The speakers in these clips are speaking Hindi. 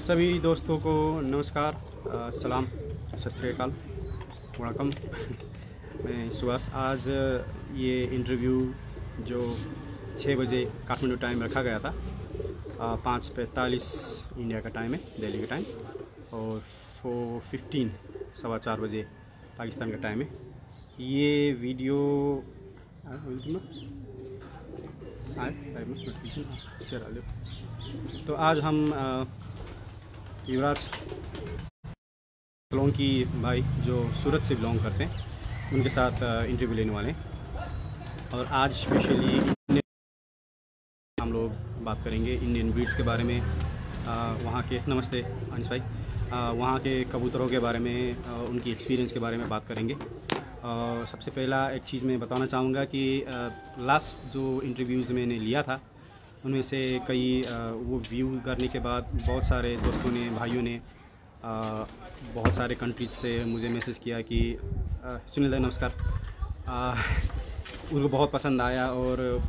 सभी दोस्तों को नमस्कार, सलाम, सत श्री अकाल, वणकम। मैं सुभाष। आज ये इंटरव्यू जो 6 बजे काठमांडू टाइम रखा गया था, 5:45 इंडिया का टाइम है, दिल्ली का टाइम, और 4:15 4:15 बजे पाकिस्तान का टाइम है। ये वीडियो तो आज हम युवराज सोलंकी भाई जो सूरत से बिलोंग करते हैं उनके साथ इंटरव्यू लेने वाले हैं। और आज स्पेशली हम लोग बात करेंगे इंडियन ब्रीड्स के बारे में, वहाँ के, नमस्ते अंश भाई, वहाँ के कबूतरों के बारे में, उनकी एक्सपीरियंस के बारे में बात करेंगे। सबसे पहला एक चीज़ मैं बताना चाहूँगा कि लास्ट जो इंटरव्यूज़ मैंने लिया था उनमें से कई वो व्यू करने के बाद बहुत सारे दोस्तों ने, भाइयों ने बहुत सारे कंट्रीज से मुझे मैसेज किया कि सुनील भाई नमस्कार, उनको बहुत पसंद आया और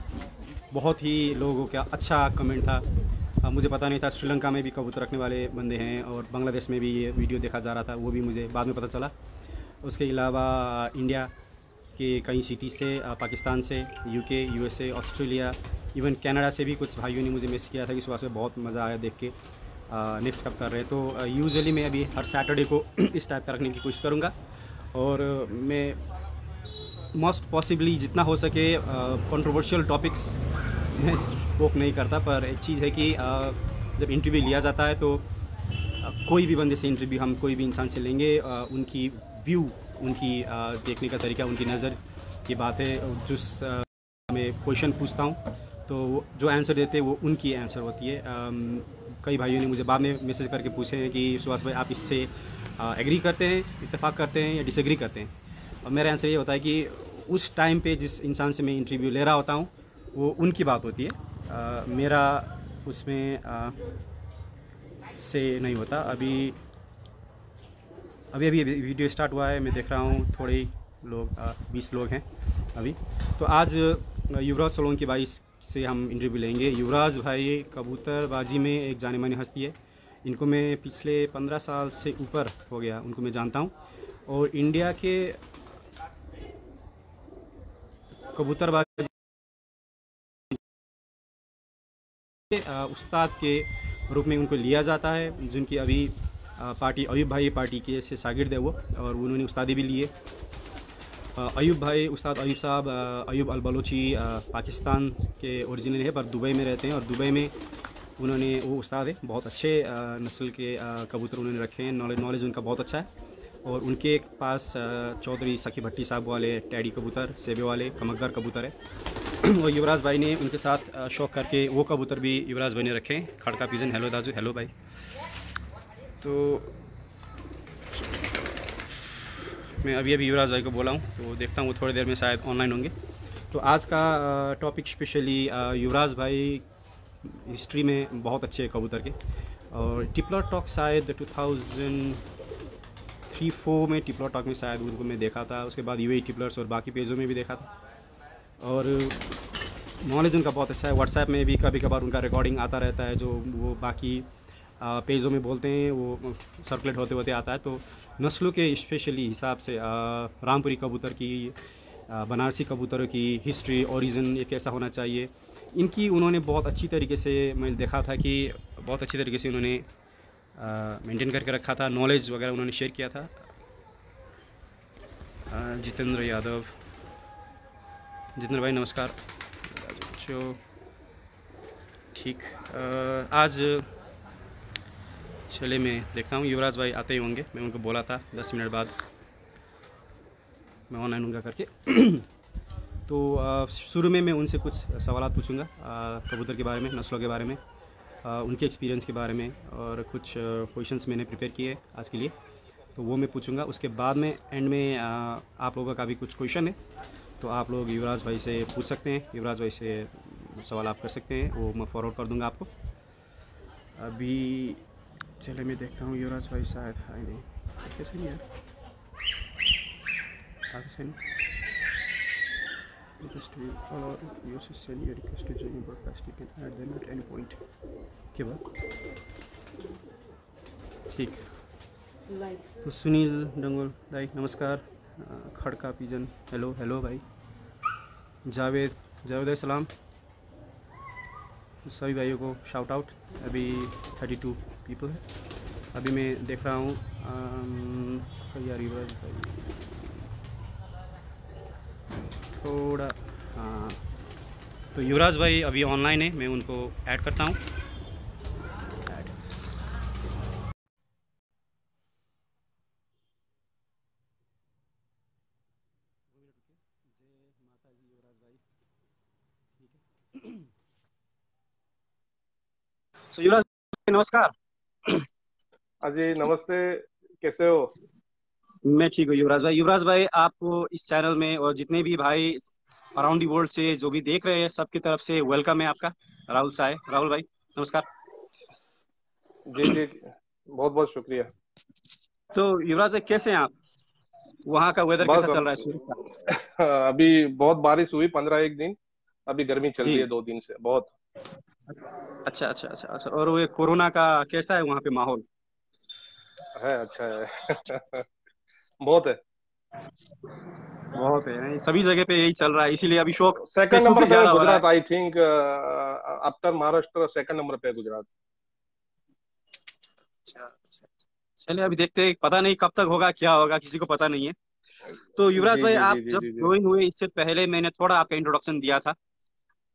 बहुत ही लोगों का अच्छा कमेंट था। मुझे पता नहीं था श्रीलंका में भी कबूतर रखने वाले बंदे हैं और बांग्लादेश में भी ये वीडियो देखा जा रहा था, वो भी मुझे बाद में पता चला। उसके अलावा इंडिया के कई सिटी से, पाकिस्तान से, UK, USA, Australia, even Canada से भी कुछ भाइयों ने मुझे मैसेज किया था कि सुबह में बहुत मज़ा आया देख के, नेक्स्ट कब कर रहे हैं। तो यूजुअली मैं अभी हर सैटरडे को इस टाइप का रखने की कोशिश करूँगा और मैं मोस्ट पॉसिबली जितना हो सके कंट्रोवर्शियल टॉपिक्स में स्पोक नहीं करता। पर एक चीज़ है कि जब इंटरव्यू लिया जाता है तो कोई भी बंदे से इंटरव्यू हम कोई भी इंसान से लेंगे, उनकी व्यू, उनकी देखने का तरीका, उनकी नज़र की बात है। जिस मैं क्वेश्चन पूछता हूँ तो जो आंसर देते हैं वो उनकी आंसर होती है। कई भाइयों ने मुझे बाद में मैसेज करके पूछे हैं कि सुभाष भाई आप इससे एग्री करते हैं, इत्तेफाक करते हैं या डिसएग्री करते हैं। और मेरा आंसर ये होता है कि उस टाइम पे जिस इंसान से मैं इंटरव्यू ले रहा होता हूँ वो उनकी बात होती है, मेरा उसमें से नहीं होता। अभी वीडियो स्टार्ट हुआ है, मैं देख रहा हूँ थोड़े ही लोग, 20 लोग हैं अभी। तो आज युवराज सोलंकी भाई से हम इंटरव्यू लेंगे। युवराज भाई कबूतरबाजी में एक जाने मानी हस्ती है। इनको मैं पिछले 15 साल से ऊपर हो गया उनको मैं जानता हूँ और इंडिया के कबूतरबाजी उस्ताद के रूप में उनको लिया जाता है, जिनकी अभी पार्टी अयूब भाई पार्टी के से शागिर्द है वो, और उन्होंने उस्तादी भी ली है। अयूब भाई, उस्ताद अयूब साहब, अयूब अल बलोची पाकिस्तान के ओरिजिनल है पर दुबई में रहते हैं और दुबई में उन्होंने, वो उस्ताद है, बहुत अच्छे नस्ल के कबूतर उन्होंने रखे हैं। नॉलेज उनका बहुत अच्छा है। और उनके पास चौधरी सखी भट्टी साहब वाले टैडी कबूतर, सेबे वाले कमगर कबूतर है। और युवराज भाई ने उनके साथ शौक करके वो कबूतर भी युवराज भाई ने रखे हैं, खड़का पिजन। हेलो दाजू, हेलो भाई। तो मैं अभी युवराज भाई को बोला हूँ, तो देखता हूँ वो थोड़ी देर में शायद ऑनलाइन होंगे। तो आज का टॉपिक स्पेशली युवराज भाई हिस्ट्री में बहुत अच्छे कबूतर के, और टिपलर टॉक शायद 2003-04 में टिपलर टॉक में शायद उनको मैं देखा था। उसके बाद यूएई टिपलर्स और बाकी पेजों में भी देखा था और नॉलेज उनका बहुत अच्छा है। व्हाट्सएप में भी कभी कभार उनका रिकॉर्डिंग आता रहता है, जो वो बाकी पेजों में बोलते हैं वो सर्कुलेट होते होते आता है। तो नस्लों के स्पेशली हिसाब से रामपुरी कबूतर की, बनारसी कबूतरों की हिस्ट्री, ओरिजिन, ये कैसा होना चाहिए, इनकी उन्होंने बहुत अच्छी तरीके से, मैंने देखा था कि बहुत अच्छी तरीके से उन्होंने मेंटेन करके रखा था। नॉलेज वगैरह उन्होंने शेयर किया था। जितेंद्र यादव, जितेंद्र भाई नमस्कार। जो ठीक, आज चले मैं देखता हूँ, युवराज भाई आते ही होंगे। मैं उनको बोला था 10 मिनट बाद मैं ऑनलाइन होऊंगा करके। तो शुरू में मैं उनसे कुछ सवाल पूछूंगा कबूतर के बारे में, नस्लों के बारे में, उनके एक्सपीरियंस के बारे में, और कुछ क्वेश्चंस मैंने प्रिपेयर किए आज के लिए, तो वो मैं पूछूंगा। उसके बाद में एंड में आप लोगों का भी कुछ क्वेश्चन है तो आप लोग युवराज भाई से पूछ सकते हैं, युवराज भाई से सवाल आप कर सकते हैं, वो मैं फॉरवर्ड कर दूंगा आपको। अभी चले मैं देखता हूँ, युवराज भाई शायद आए नहीं, कैसे नहीं यार, कैसे नहीं। Request to all our users send your request to join your broadcast. You can add them at any point. Okay, bro. ठीक। तो सुनील डंगोल भाई नमस्कार। खड़का पिजन हेलो हेलो भाई। जावेद जावेद भाई सलाम। सभी भाइयों को शाउट आउट। अभी 32 पीपल है। अभी मैं देख रहा हूँ यार युवराज भाई थोड़ा। हाँ, तो युवराज भाई अभी ऑनलाइन है, मैं उनको ऐड करता हूँ। ऐड। तो युवराज भाई नमस्कार। अजय नमस्ते। कैसे हो? मैं ठीक हूँ युवराज भाई। युवराज भाई आपको इस चैनल में और जितने भी भाई अराउंड दी वर्ल्ड से जो भी देख रहे हैं सबकी तरफ से वेलकम है आपका। राहुल साय, राहुल भाई नमस्कार। जी जी, बहुत बहुत शुक्रिया। तो युवराज भाई कैसे हैं आप? वहाँ का वेदर कैसा बस चल हम रहा है सूरत का? अभी बहुत बारिश हुई 15 एक दिन। अभी गर्मी चल रही जी। है 2 दिन से बहुत। अच्छा अच्छा अच्छा अच्छा। और वो कोरोना का कैसा है वहाँ पे माहौल? है, अच्छा है। बहुत है। बहुत है नहीं? सभी जगह पे यही चल रहा है, इसीलिए अभी शोक सेकंड फेसबुक नंबर पे पे है ज्यादा हो रहा है। Gujarat, I think. After Maharashtra second number पे है गुजरात। अच्छा अच्छा। चलिए अभी देखते हैं, पता नहीं कब तक होगा क्या होगा, किसी को पता नहीं है। तो युवराज जी भाई जी आप जी जी जब जी जी ज्वाइन हुए इससे पहले मैंने थोड़ा आपका इंट्रोडक्शन दिया था।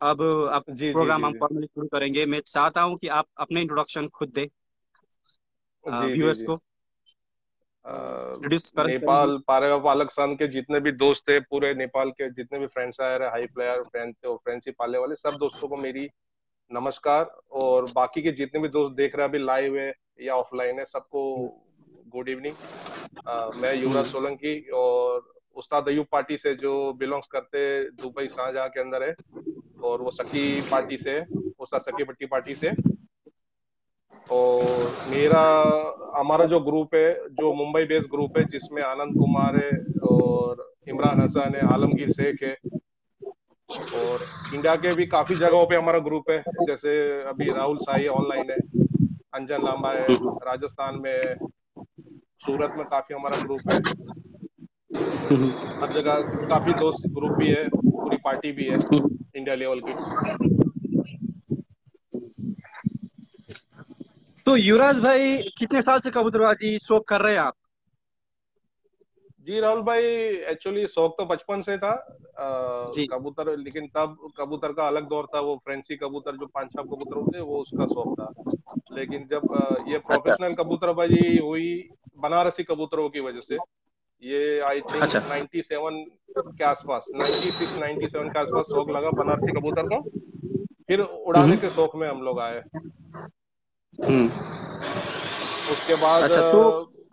अब जी जी प्रोग्राम जी हम जी फॉर्मली शुरू करेंगे। मैं चाहता हूँ कि आप अपने इंट्रोडक्शन खुद दें जी जी व्यूअर्स जी। को अ, इंट्रोड्यूस करेंगे। नेपाल पालक संघ के जितने भी दोस्त थे, पूरे नेपाल के जितने भी फ्रेंड्स आए रहे, हाई प्लेयर फ्रेंड थे और फ्रेंडशिप पाले वाले सब दोस्तों को मेरी नमस्कार। और बाकी के जितने भी दोस्त देख रहे हैं अभी लाइव है या ऑफलाइन है, सबको गुड इवनिंग। मैं युवराज हम्म। सोलंकी और उस्ताद अयूब पार्टी से जो बिलोंग्स करते दुबई शाहजहां के अंदर है, और वो सखी पार्टी से है, उस्ताद सखी पट्टी पार्टी से। और हमारा जो ग्रुप है, जो मुंबई बेस्ड ग्रुप है, जिसमें आनंद कुमार है और इमरान हसन है, आलमगीर शेख है, और इंडिया के भी काफी जगहों पे हमारा ग्रुप है। जैसे अभी राहुल साई ऑनलाइन है, अंजन लांबा है, हम्म। राजस्थान में है, सूरत में काफी हमारा ग्रुप है। हर जगह काफी दोस्त ग्रुप भी है, पूरी पार्टी भी है इंडिया लेवल की। तो युवराज भाई कितने साल से कबूतरबाजी शौक कर रहे हैं आप? जी राहुल भाई, एक्चुअली शौक तो बचपन से था जी। कबूतर, लेकिन तब कबूतर का अलग दौर था। वो फ्रेंसी कबूतर जो पांच छह कबूतर होते हैं, वो उसका शौक था। लेकिन जब ये अच्छा प्रोफेशनल कबूतरबाजी हुई बनारसी कबूतरों की वजह से, ये आई थिंक अच्छा। 97 के आसपास, 96 97 के आसपास शौक लगा बनारसी कबूतर को। फिर उड़ाने हम्म के शौक में हम लोग आए। हम्म। उसके बाद अच्छा तो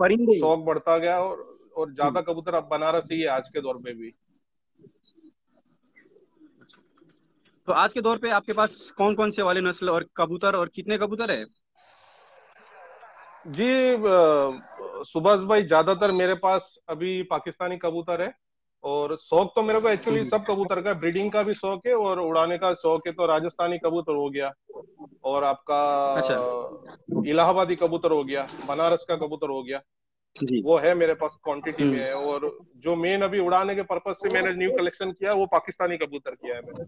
परिंदे। शौक बढ़ता गया, और हम्म। ज्यादा कबूतर अब बनारसी है आज के दौर पे भी। तो आज के दौर पे आपके पास कौन कौन से वाले नस्ल और कबूतर और कितने कबूतर है? जी सुभाष भाई, ज्यादातर मेरे पास अभी पाकिस्तानी कबूतर है। और शौक तो मेरे को एक्चुअली हम्म। सब कबूतर का, ब्रीडिंग का भी शौक है और उड़ाने का शौक है। तो राजस्थानी कबूतर हो गया, और आपका अच्छा। इलाहाबादी कबूतर हो गया, बनारस का कबूतर हो गया, जी। वो है मेरे पास क्वांटिटी में हम्म। है। और जो मेन अभी उड़ाने के पर्पज से मैंने न्यू कलेक्शन किया, वो पाकिस्तानी कबूतर किया है मैंने।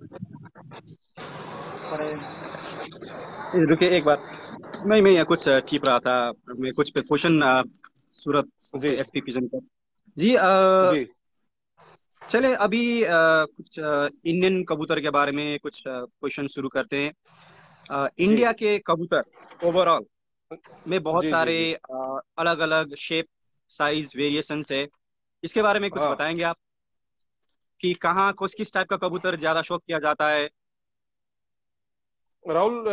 रुके एक बार। नहीं मैं यहाँ कुछ ठीक रहा था। मैं कुछ पे क्वेश्चन सूरत जी से एसपी पिजन का। जी जी चले अभी कुछ इंडियन कबूतर के बारे में कुछ क्वेश्चन शुरू करते हैं। जी इंडिया के कबूतर ओवरऑल में बहुत जी जी सारे जी। अलग अलग शेप साइज वेरिएशंस है। इसके बारे में कुछ हाँ बताएंगे आप कि कहाँ किस टाइप का कबूतर ज्यादा शौक किया जाता है? राहुल,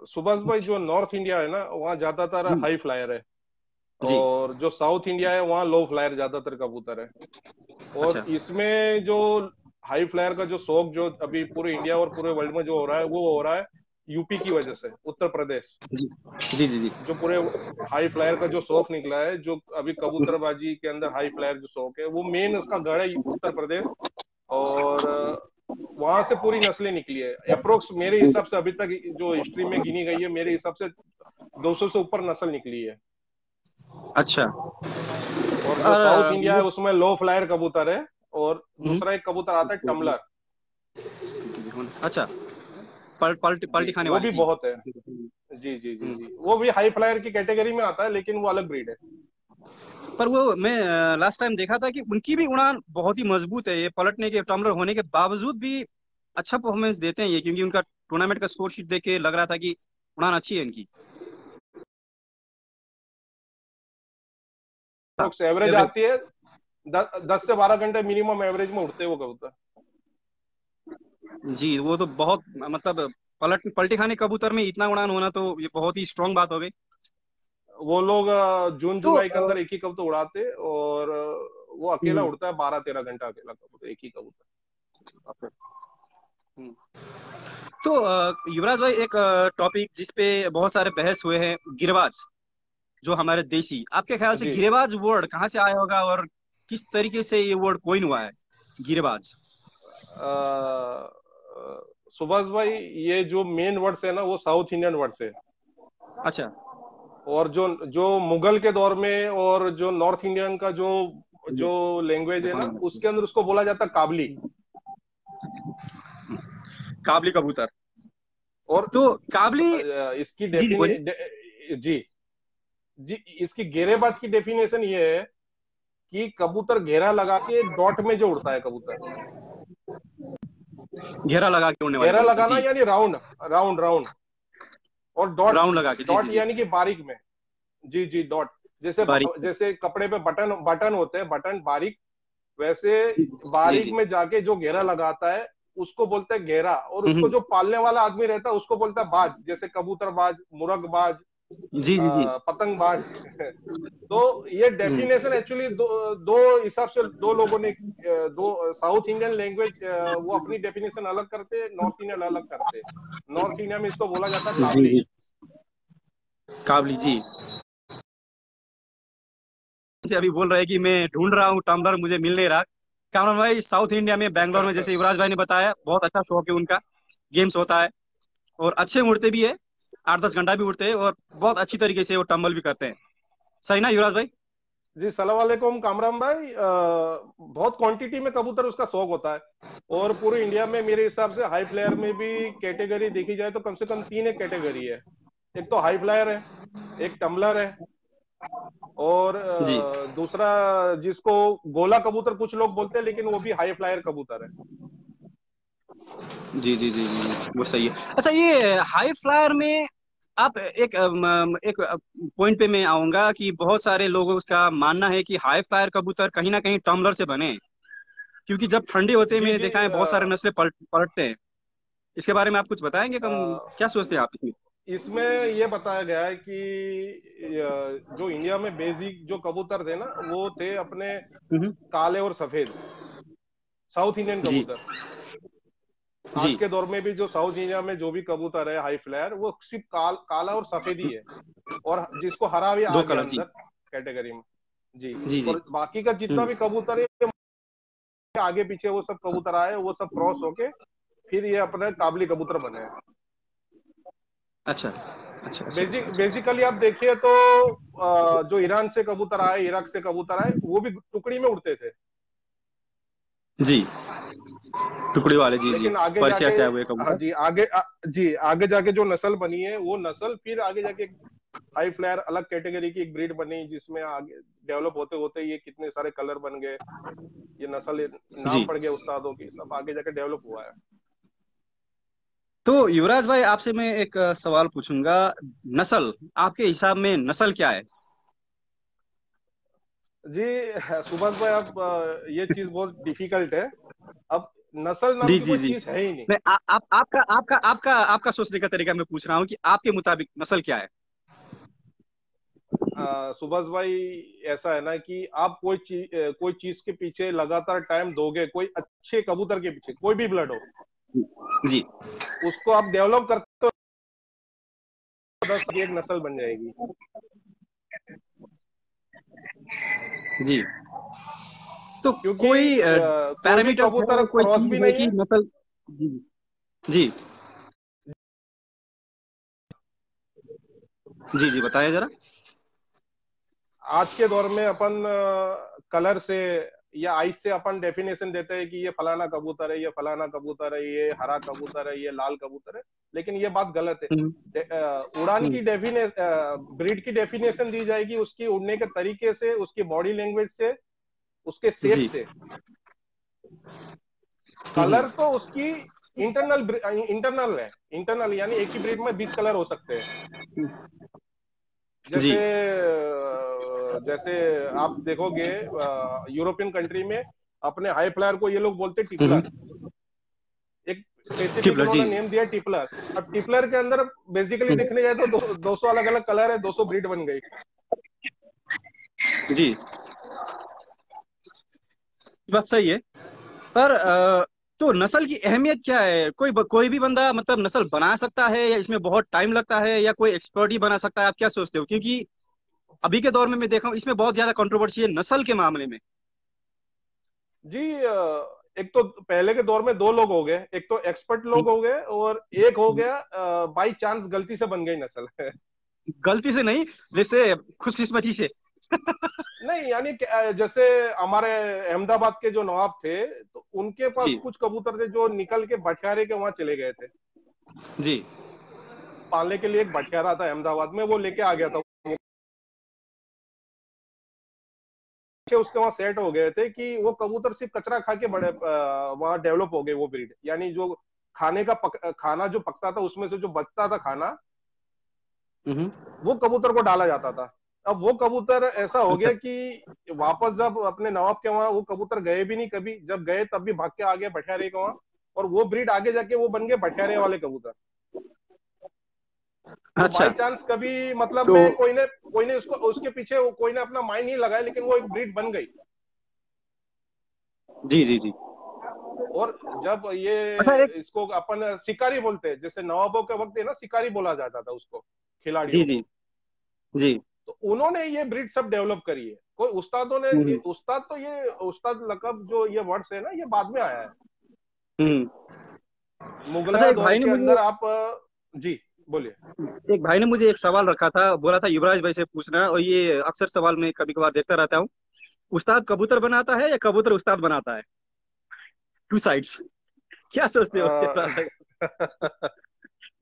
सुभाष भाई, जो नॉर्थ इंडिया है ना, वहाँ ज्यादातर जी हाई फ्लायर है। जी। और जो साउथ इंडिया है, वहाँ लो फ्लायर ज्यादातर कबूतर है। और अच्छा। इसमें जो हाई फ्लायर का जो शौक जो अभी पूरे इंडिया और पूरे वर्ल्ड में जो हो रहा है, वो हो रहा है यूपी की वजह से, उत्तर प्रदेश। जी जी जी जी। जो पूरे हाई फ्लायर का जो शौक निकला है, जो अभी कबूतरबाजी के अंदर हाई फ्लायर जो शौक है, वो मेन उसका गढ़ है उत्तर प्रदेश। और वहां से पूरी नस्लें निकली है। अप्रोक्स मेरे हिसाब से अभी तक जो हिस्ट्री में गिनी गई है, मेरे हिसाब से 200 से ऊपर नस्ल निकली है। अच्छा। और जो साउथ इंडिया है मुझे उसमें लो फ्लायर कबूतर है, और दूसरा एक कबूतर आता है टम्बलर। अच्छा, जी पलटी खाने वो वाले भी जी। बहुत है। जी जी जी हम्म। जी, वो भी हाई फ्लायर की कैटेगरी में आता है, लेकिन वो अलग ब्रीड है। पर वो मैं लास्ट टाइम देखा था कि उनकी भी उड़ान बहुत ही मजबूत है, ये पलटने के टम्बलर होने के बावजूद भी अच्छा परफॉर्मेंस देते हैं ये, क्योंकि उनका टूर्नामेंट का स्कोर शीट देख के लग रहा था कि उड़ान अच्छी है इनकी। Average average. आती है 10 से 12 घंटे मिनिमम एवरेज में उड़ते हैं वो कबूतर। जी, वो तो बहुत मतलब पलटी खाने कबूतर में इतना उड़ान होना तो ये बहुत ही स्ट्रांग बात हो गई। वो लोग जून तो जुलाई के अंदर एक ही कबूतर उड़ाते हैं, और वो अकेला हम्म, उड़ता है 12-13 घंटा, अकेला कबूतर, एक ही कबूतर। हम्म। तो युवराज भाई, एक टॉपिक जिस पे बहुत सारे बहस हुए हैं, गिरबाज जो हमारे देसी, आपके ख्याल से जी। गिरेबाज वर्ड कहाँ से आया होगा और किस तरीके से ये वर्ड कोइन हुआ है, गिरेबाज? सुभाष भाई, ये जो मेन वर्ड्स है ना वो साउथ इंडियन वर्ड्स है। अच्छा। और जो जो मुगल के दौर में, और जो नॉर्थ इंडियन का जो जो लैंग्वेज है ना, उसके अंदर उसको बोला जाता है काबली। काबली कबूतर। और तो काबली। इसकी जी जी बोलिए। जी जी, इसकी घेरेबाज की डेफिनेशन ये है कि कबूतर घेरा लगा के डॉट में जो उड़ता है कबूतर। घेरा लगा के उड़ने वाले घेरा कबूतर लगाना जी। यानी राउंड, राउंड राउंड। और डॉट, राउंड लगा के, जी जी डॉट जी। यानी कि बारीक में। जी जी, डॉट। जैसे बारीक। जैसे कपड़े पे बटन बटन होते हैं, बटन बारीक, वैसे जी बारीक जी। में जाके जो घेरा लगाता है उसको बोलते हैं घेरा। और उसको हम्म। जो पालने वाला आदमी रहता है उसको बोलता है बाज, जैसे कबूतर बाज, मुर्ग बाज, जी जी जी। पतंग बाज। तो ये हम्म। डेफिनेशन एक्चुअली दो हिसाब से दो लोगों ने, दो साउथ इंडियन लैंग्वेज वो अपनी डेफिनेशन अलग करते हैं, नॉर्थ इंडियन अलग करते हैं। नॉर्थ इंडिया में इसको बोला जाता है जी काबली। जी। काबली जी। से अभी बोल रहे हैं कि मैं ढूंढ रहा हूँ टम्बलर, मुझे मिल नहीं रहा। कामरान भाई, साउथ इंडिया में बैंगलोर में, जैसे युवराज भाई ने बताया, बहुत अच्छा शौक है उनका, गेम्स होता है और अच्छे उड़ते भी है, 8-10 घंटा भी उड़ते हैं और बहुत अच्छी तरीके से वो टम्बल भी करते हैं। सही ना युवराज भाई? जी सलाम वालेकुम कामरान भाई। बहुत क्वांटिटी में कबूतर उसका शौक होता है। और पूरे इंडिया में मेरे हिसाब से हाई फ्लायर में भी कैटेगरी देखी जाए तो कम से कम तीन एक कैटेगरी है। एक तो हाई फ्लायर है, एक टम्बलर है, और जी दूसरा जिसको गोला कबूतर कुछ लोग बोलते हैं, लेकिन वो भी हाई फ्लायर कबूतर है। जी जी जी जी, वो सही है। अच्छा, ये हाई फ्लायर में आप एक पॉइंट पे मैं आऊंगा कि बहुत सारे लोगों का मानना है कि हाई फ्लायर कबूतर कहीं ना कहीं टम्बलर से बने हैं, क्योंकि जब ठंडे होते हैं जी मैंने जी। देखा है बहुत सारे नस्लें पलटते हैं। इसके बारे में आप कुछ बताएंगे, कम अ, क्या सोचते हैं आप इसमें? इसमें ये बताया गया है कि जो इंडिया में बेसिक जो कबूतर थे ना, वो थे अपने हम्म। काले और सफेद, साउथ इंडियन जी कबूतर। आज जी। के दौर में भी जो साउथ इंडिया में जो भी कबूतर है हाई फ्लायर, वो सिर्फ काला और सफेद ही है। और जिसको हरा भी दो आ गया कलर जी। अंदर कैटेगरी में। जी। जी जी। और बाकी का जितना हम्म। भी कबूतर है, आगे पीछे वो सब कबूतर आए, वो सब क्रॉस होके फिर ये अपने काबली कबूतर बने हैं। अच्छा अच्छा अच्छा अच्छा अच्छा अच्छा। बेसिकली आप देखिए तो जो ईरान से कबूतर आए, इराक से कबूतर आए, वो भी टुकड़ी में उड़ते थे। जी, टुकड़ी वाले, जी जी। लेकिन आगे पर्शिया जाके, से आए हुए हाँ कबूतर। जी, जी आगे जाके जो नस्ल बनी है, वो नस्ल फिर आगे जाके हाई फ्लायर अलग कैटेगरी की एक ब्रीड बनी, जिसमें आगे डेवलप होते होते ये कितने सारे कलर बन गए, ये नस्ल नाम जी। पड़ गया उस्तादों की, सब आगे जाके डेवलप हुआ है। तो युवराज भाई, आपसे मैं एक सवाल पूछूंगा। नस्ल, आपके हिसाब में नस्ल क्या है? जी सुभाष भाई, अब ये चीज बहुत डिफिकल्ट है। अब नस्ल नाम जी की जी कोई जी। चीज है ही नहीं। मैं आपका सोचने का तरीका मैं पूछ रहा हूँ कि आपके मुताबिक नस्ल क्या है? सुभाष भाई, ऐसा है ना कि आप कोई चीज के पीछे लगातार टाइम दोगे, कोई अच्छे कबूतर के पीछे, कोई भी ब्लड हो, जी उसको आप डेवलप करते हो, 10 की एक नस्ल बन जाएगी। जी। तो क्योंकि कोई कोई भी पैरामीटर्स कबूतर है, कोई क्रॉस चीज भी है नहीं कि है। नस्ल? जी जी जी जी, बताइए जरा। आज के दौर में अपन कलर से या आइस से अपन डेफिनेशन देते हैं कि ये फलाना कबूतर है, ये फलाना कबूतर है, ये हरा कबूतर है, ये लाल कबूतर है, लेकिन ये बात गलत है। हम्म, उड़ान हम्म, की डेफिनेशन, ब्रीड की डेफिनेशन दी जाएगी उसकी उड़ने के तरीके से, उसकी बॉडी लैंग्वेज से, उसके शेप जी, से। हम्म, कलर तो उसकी इंटरनल इंटरनल है, इंटरनल यानी एक ही ब्रीड में 20 कलर हो सकते हैं। जैसे जी, जैसे आप देखोगे यूरोपियन कंट्री में अपने हाई फ्लायर को ये लोग बोलते टिपलर, हम्म, एक स्पेसिफिक ट्रिपलर, इन्होंने जी, नेम दिया टिपलर। अब टिपलर के अंदर बेसिकली हम्म, दिखने जाए तो 200 अलग अलग कलर है, 200 ब्रीड बन गई। जी, बात सही है। पर तो नस्ल की अहमियत क्या है? कोई भी बंदा मतलब नस्ल बना सकता है, या इसमें बहुत टाइम लगता है, या कोई एक्सपर्ट ही बना सकता है? आप क्या सोचते हो? क्योंकि अभी के दौर में मैं देखा हूँ इसमें बहुत ज्यादा कंट्रोवर्सी है नस्ल के मामले में। जी एक तो पहले के दौर में दो लोग हो गए, एक तो एक्सपर्ट लोग हो गए और एक हो गया बाई चांस गलती से बन गई नस्ल। गलती से नहीं, जैसे खुशकिस्मती से। नहीं यानी जैसे हमारे अहमदाबाद के जो नवाब थे, तो उनके पास जी, कुछ कबूतर थे जो निकल के भटियारे के वहां चले गए थे। जी, पालने के लिए एक भटियारा था अहमदाबाद में, वो लेके आ गया था। उसके वहां सेट हो गए थे कि वो कबूतर सिर्फ कचरा खा के बड़े वहां डेवलप हो गए वो ब्रीड, यानी जो खाने का खाना जो पकता था उसमें से जो बचता था खाना, हम्म, वो कबूतर को डाला जाता था। अब वो कबूतर ऐसा हो अच्छा, गया कि वापस जब अपने नवाब के वहां वो कबूतर गए भी नहीं, कभी जब गए तब भी भाग के आ गए भटियारे के वहां, और वो ब्रीड आगे जाके वो बन गए भटियारे वाले कबूतर। तो बाई अच्छा, चांस कभी मतलब तो में कोई ने उसको उसके पीछे कोई ने अपना माइंड नहीं लगाया, लेकिन वो एक ब्रीड बन गई। जी, जी, जी, और जब अच्छा, ये एक, इसको अपन शिकारी बोलते हैं, जैसे नवाबों के वक्त है ना, शिकारी बोला जाता था उसको, जी, खिलाड़ियों जी, को। जी, तो उन्होंने ये ब्रीड सब डेवलप करी है। कोई उस्तादों ने हम्म, उस्ताद तो ये उस्ताद लकब जो ये वर्ड्स है ना, ये बाद में आया है। हम्म। अच्छा, मुगला दौर के अंदर आप जी बोलिए। एक भाई ने मुझे एक सवाल रखा था, बोला था युवराज भाई से पूछना, और ये अक्सर सवाल मैं कभी कभार देखता रहता हूँ। उस्ताद कबूतर बनाता है या कबूतर उस्ताद बनाता है? Two sides. क्या सोचते हो उसके अ, बारे में?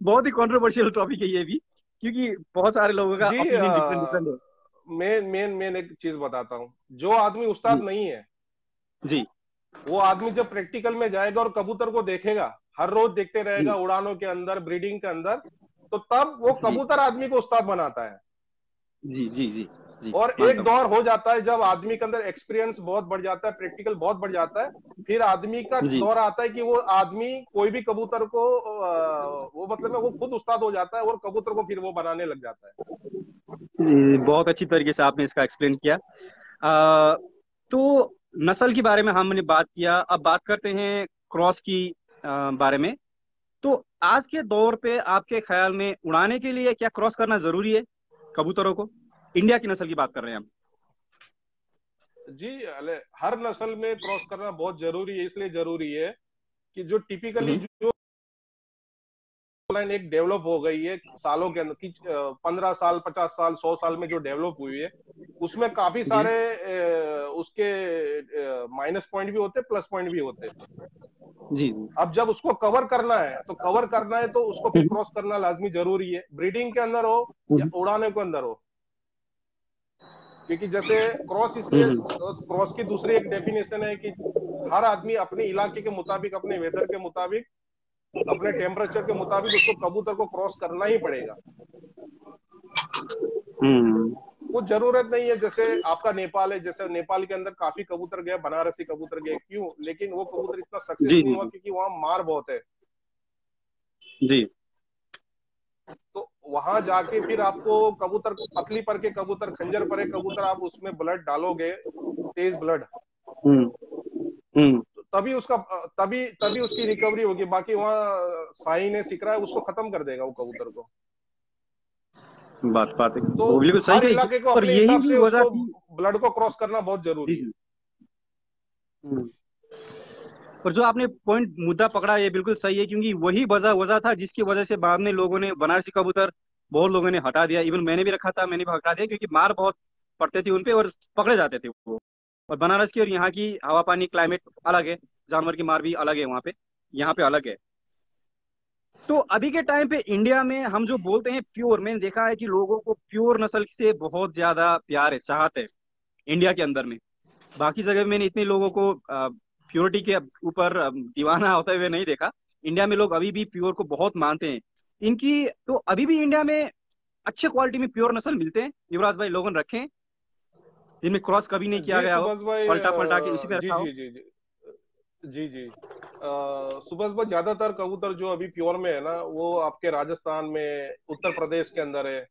बहुत ही कंट्रोवर्शियल टॉपिक है ये भी, क्योंकि बहुत सारे लोगों का जी ओपिनियन डिफरेंट डिफरेंट है। मेन मेन मेन एक चीज बताता हूँ। जो आदमी उस्ताद जी, नहीं है, जी, वो आदमी जब प्रैक्टिकल में जाएगा और कबूतर को देखेगा, हर रोज देखते रहेगा जी, उड़ानों के अंदर, ब्रीडिंग के अंदर, तो तब वो जी, कबूतर आदमी को उस्ताद बनाता है। जी, जी, जी, जी, और मानता एक हूँ। दौर हो जाता है जब आदमी के अंदर एक्सपीरियंस बहुत बढ़ जाता है, प्रैक्टिकल बहुत बढ़ जाता है, फिर आदमी का जी, दौर आता है कि वो आदमी कोई भी कबूतर को वो मतलब में वो खुद उस्ताद हो जाता है और कबूतर को फिर वो बनाने लग जाता है। बहुत अच्छी तरीके से आपने इसका एक्सप्लेन किया। आ, तो नस्ल के बारे में हमने बात किया, अब बात करते हैं क्रॉस की बारे में। तो आज के दौर पे आपके ख्याल में उड़ाने के लिए क्या क्रॉस करना जरूरी है कबूतरों को? इंडिया की नस्ल की बात कर रहे हैं हम। जी अले हर नस्ल में क्रॉस करना बहुत जरूरी है, इसलिए जरूरी है कि जो टिपिकली हम्म, जो लाइन एक डेवलप हो गई है सालों के अंदर की, 15 साल 50 साल 100 साल में जो डेवलप हुई है, उसमें काफी जी, सारे उसके माइनस पॉइंट भी होते, प्लस पॉइंट भी होते। जी, जी, अब जब उसको कवर करना है तो कवर करना है, तो उसको फिर हम्म, क्रॉस करना लाजमी जरूरी है, ब्रीडिंग के अंदर हो या हम्म, उड़ाने के अंदर हो। क्योंकि जैसे क्रॉस इसलिए, हम्म, क्रॉस की दूसरी एक डेफिनेशन है कि हर आदमी अपने इलाके के मुताबिक, अपने वेदर के मुताबिक, अपने टेम्परेचर के मुताबिक उसको कबूतर को क्रॉस करना ही पड़ेगा। हम्म, कुछ जरूरत नहीं है, जैसे आपका नेपाल है, जैसे नेपाल के अंदर काफी कबूतर गए, बनारसी कबूतर गए, क्यों? लेकिन वो कबूतर इतना सक्सेस जी, नहीं जी, हुआ जी, क्योंकि वहां मार बहुत है। जी, तो वहां जाके फिर आपको कबूतर पतली पर के कबूतर, खंजर परे कबूतर, आप उसमें ब्लड डालोगे, तेज ब्लड, हम्म, हम्म, तो तभी उसका तभी तभी उसकी रिकवरी होगी। बाकी वहां साई ने सीख रहा है, उसको खत्म कर देगा वो कबूतर को। बात बात है, तो वो बिल्कुल सही हर कही। इलाके को और अपने यही हिसाब भी से वजह उसको थी। ब्लड को क्रॉस करना बहुत जी, जरूरी है। जी, हम्म। और जो आपने पॉइंट मुद्दा पकड़ा ये बिल्कुल सही है, क्योंकि वही वजह वजह था जिसकी वजह से बाद में लोगों ने बनारसी कबूतर बहुत लोगों ने हटा दिया। इवन मैंने भी रखा था, मैंने भी हटा दिया, क्योंकि मार बहुत पड़ते थे उन पे और पकड़े जाते थे वो। और बनारस की और यहाँ की हवा पानी क्लाइमेट अलग है, जानवर की मार भी अलग है वहाँ पे, यहाँ पे अलग है। तो अभी के टाइम पे इंडिया में हम जो बोलते हैं प्योर, मैंने देखा है कि लोगों को प्योर नस्ल से बहुत ज्यादा प्यार है, चाहत है इंडिया के अंदर में। बाकी जगह में मैंने इतने लोगों को प्योरिटी के ऊपर दीवाना होते हुए नहीं देखा। इंडिया में लोग अभी भी प्योर को बहुत मानते हैं इनकी। तो अभी भी इंडिया में अच्छे क्वालिटी में प्योर नस्ल मिलते हैं युवराज भाई, लोगन रखे हैं जिनमें क्रॉस कभी नहीं किया जी गया हो, सुभाष भाई, पलटा पलटा के इसी पे जी रखा हो। जी जी जी जी जी सुभाष भाई, ज्यादातर कबूतर जो अभी प्योर में है ना, वो आपके राजस्थान में, उत्तर प्रदेश के अंदर है।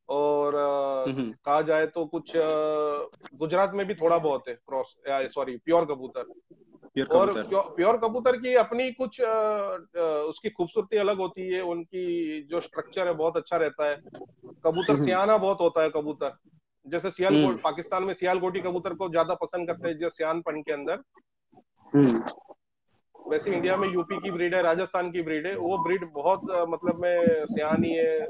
और हम्म। कहा जाए तो कुछ गुजरात में भी थोड़ा बहुत है क्रॉस, सॉरी, प्योर कबूतर। प्योर और कबूतर। प्योर कबूतर की अपनी कुछ उसकी खूबसूरती अलग होती है, उनकी जो स्ट्रक्चर है बहुत अच्छा रहता है। कबूतर हम्म। सियाना बहुत होता है कबूतर। जैसे हम्म। सियालकोट, पाकिस्तान में सियालकोटी कबूतर को ज्यादा पसंद करते हैं, जो सियानपन के अंदर। हम्म। वैसे इंडिया में यूपी की ब्रीड है, राजस्थान की ब्रीड है, वो ब्रीड बहुत मतलब में सियानी है,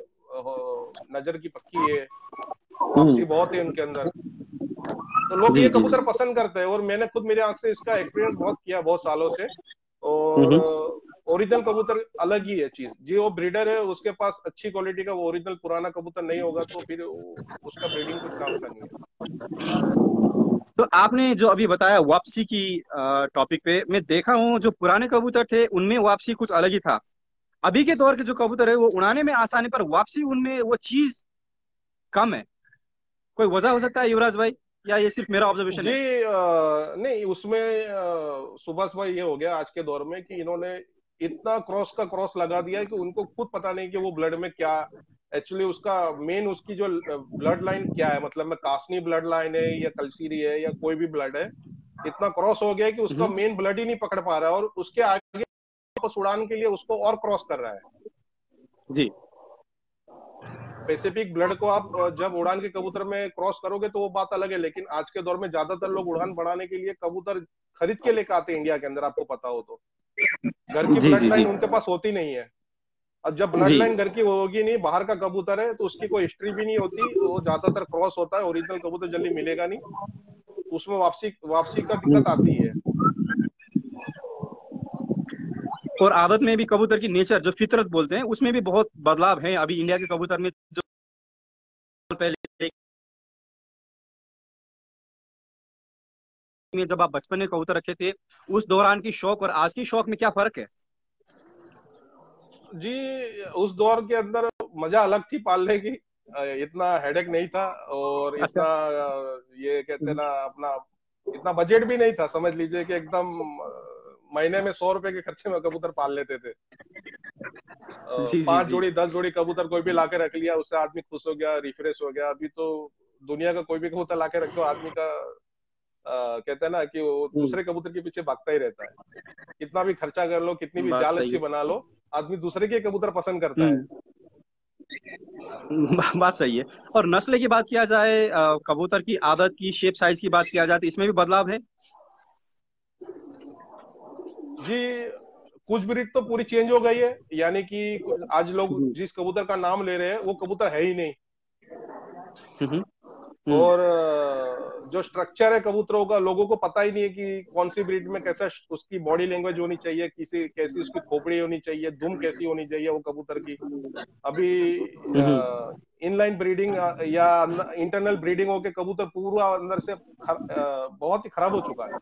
नजर की पक्की है, वापसी हम्म। बहुत है उनके अंदर। तो लोग जी ये जी जी। कबूतर पसंद करते हैं, और मैंने खुद मेरे आंख से इसका एक्सपीरियंस बहुत किया, बहुत सालों से। और हम्म। ओरिजिनल कबूतर अलग ही है चीज। जो ब्रीडर है उसके पास अच्छी क्वालिटी का वो ओरिजिनल पुराना कबूतर नहीं होगा तो फिर उसका ब्रीडिंग कुछ काम का नहीं है। तो आपने जो अभी बताया वापसी की टॉपिक पे, मैं देखा हूँ जो पुराने कबूतर थे उनमें वापसी कुछ अलग ही था। अभी के दौर के जो कबूतर है वो उड़ाने में आसानी पर वापसी उनमें वो चीज कम है। कोई वजह हो सकता है युवराज भाई, या ये सिर्फ मेरा ऑब्जर्वेशन जी है? नहीं, उसमें सुभाष भाई ये हो गया आज के दौर में कि इन्होंने इतना क्रॉस का क्रॉस लगा दिया है कि उनको खुद पता नहीं कि वो ब्लड में क्या एक्चुअली उसका मेन, उसकी जो ब्लड लाइन क्या है, मतलब में कासनी ब्लड लाइन है या कलसीरी है या कोई भी ब्लड है। इतना क्रॉस हो गया है कि उसका हम्म। मेन ब्लड ही नहीं पकड़ पा रहा है, और उसके आगे वापस उड़ान के लिए उसको और क्रॉस कर रहा है। जी। स्पेसिफिक ब्लड को आप जब उड़ान के कबूतर में क्रॉस करोगे तो वो बात अलग है, लेकिन आज के दौर में ज्यादातर लोग उड़ान बढ़ाने के लिए कबूतर खरीद के लेकर आते हैं इंडिया के अंदर, आपको पता हो तो। घर की जी ब्लड जी जी लाइन उनके पास होती नहीं है। और जब ब्लड जी। लाइन घर की होगी नहीं, बाहर का कबूतर है, तो उसकी कोई हिस्ट्री भी नहीं होती, वो ज्यादातर क्रॉस होता है, ओरिजिनल कबूतर जल्दी मिलेगा नहीं, उसमें वापसी वापसी का दिक्कत आती है। और आदत में भी कबूतर की नेचर जो फितरत बोलते हैं उसमें भी बहुत बदलाव है अभी इंडिया के कबूतर में। जो पहले में जब आप बचपन में कबूतर रखे थे, उस दौरान की शौक और आज की शौक में क्या फर्क है? जी, उस दौर के अंदर मजा अलग थी पालने की। इतना हेडेक नहीं था, और अच्छा। इतना ये कहते ना अपना, इतना बजट भी नहीं था, समझ लीजिए कि एकदम महीने में 100 रुपए के खर्चे में कबूतर पाल लेते थे। जी जी 5 जोड़ी 10 जोड़ी कबूतर कोई भी लाके रख लिया, उससे आदमी खुश हो गया, रिफ्रेश हो गया। अभी तो दुनिया का कोई भी कबूतर लाके रख दो, आदमी का कहते हैं ना कि वो जी। दूसरे कबूतर के पीछे भागता ही रहता है। कितना भी खर्चा कर लो, कितनी भी बात जाल सही अच्छी है। बना लो, आदमी दूसरे के कबूतर पसंद करता है। बात सही है। और नस्ल की बात किया जाए, कबूतर की आदत की, शेप साइज की बात किया जाए तो इसमें भी बदलाव है। जी, कुछ ब्रीड तो पूरी चेंज हो गई है, यानी कि आज लोग हम्म। जिस कबूतर का नाम ले रहे हैं वो कबूतर है ही नहीं। हम्म। हम्म। और जो स्ट्रक्चर है कबूतरों का, लोगों को पता ही नहीं है कि कौन सी ब्रीड में कैसा उसकी बॉडी लैंग्वेज होनी चाहिए, किसी कैसी उसकी खोपड़ी होनी चाहिए, दुम कैसी होनी चाहिए वो कबूतर की। अभी हम्म। इनलाइन ब्रीडिंग या इंटरनल ब्रीडिंग होके कबूतर पूरा अंदर से बहुत ही खराब हो चुका है।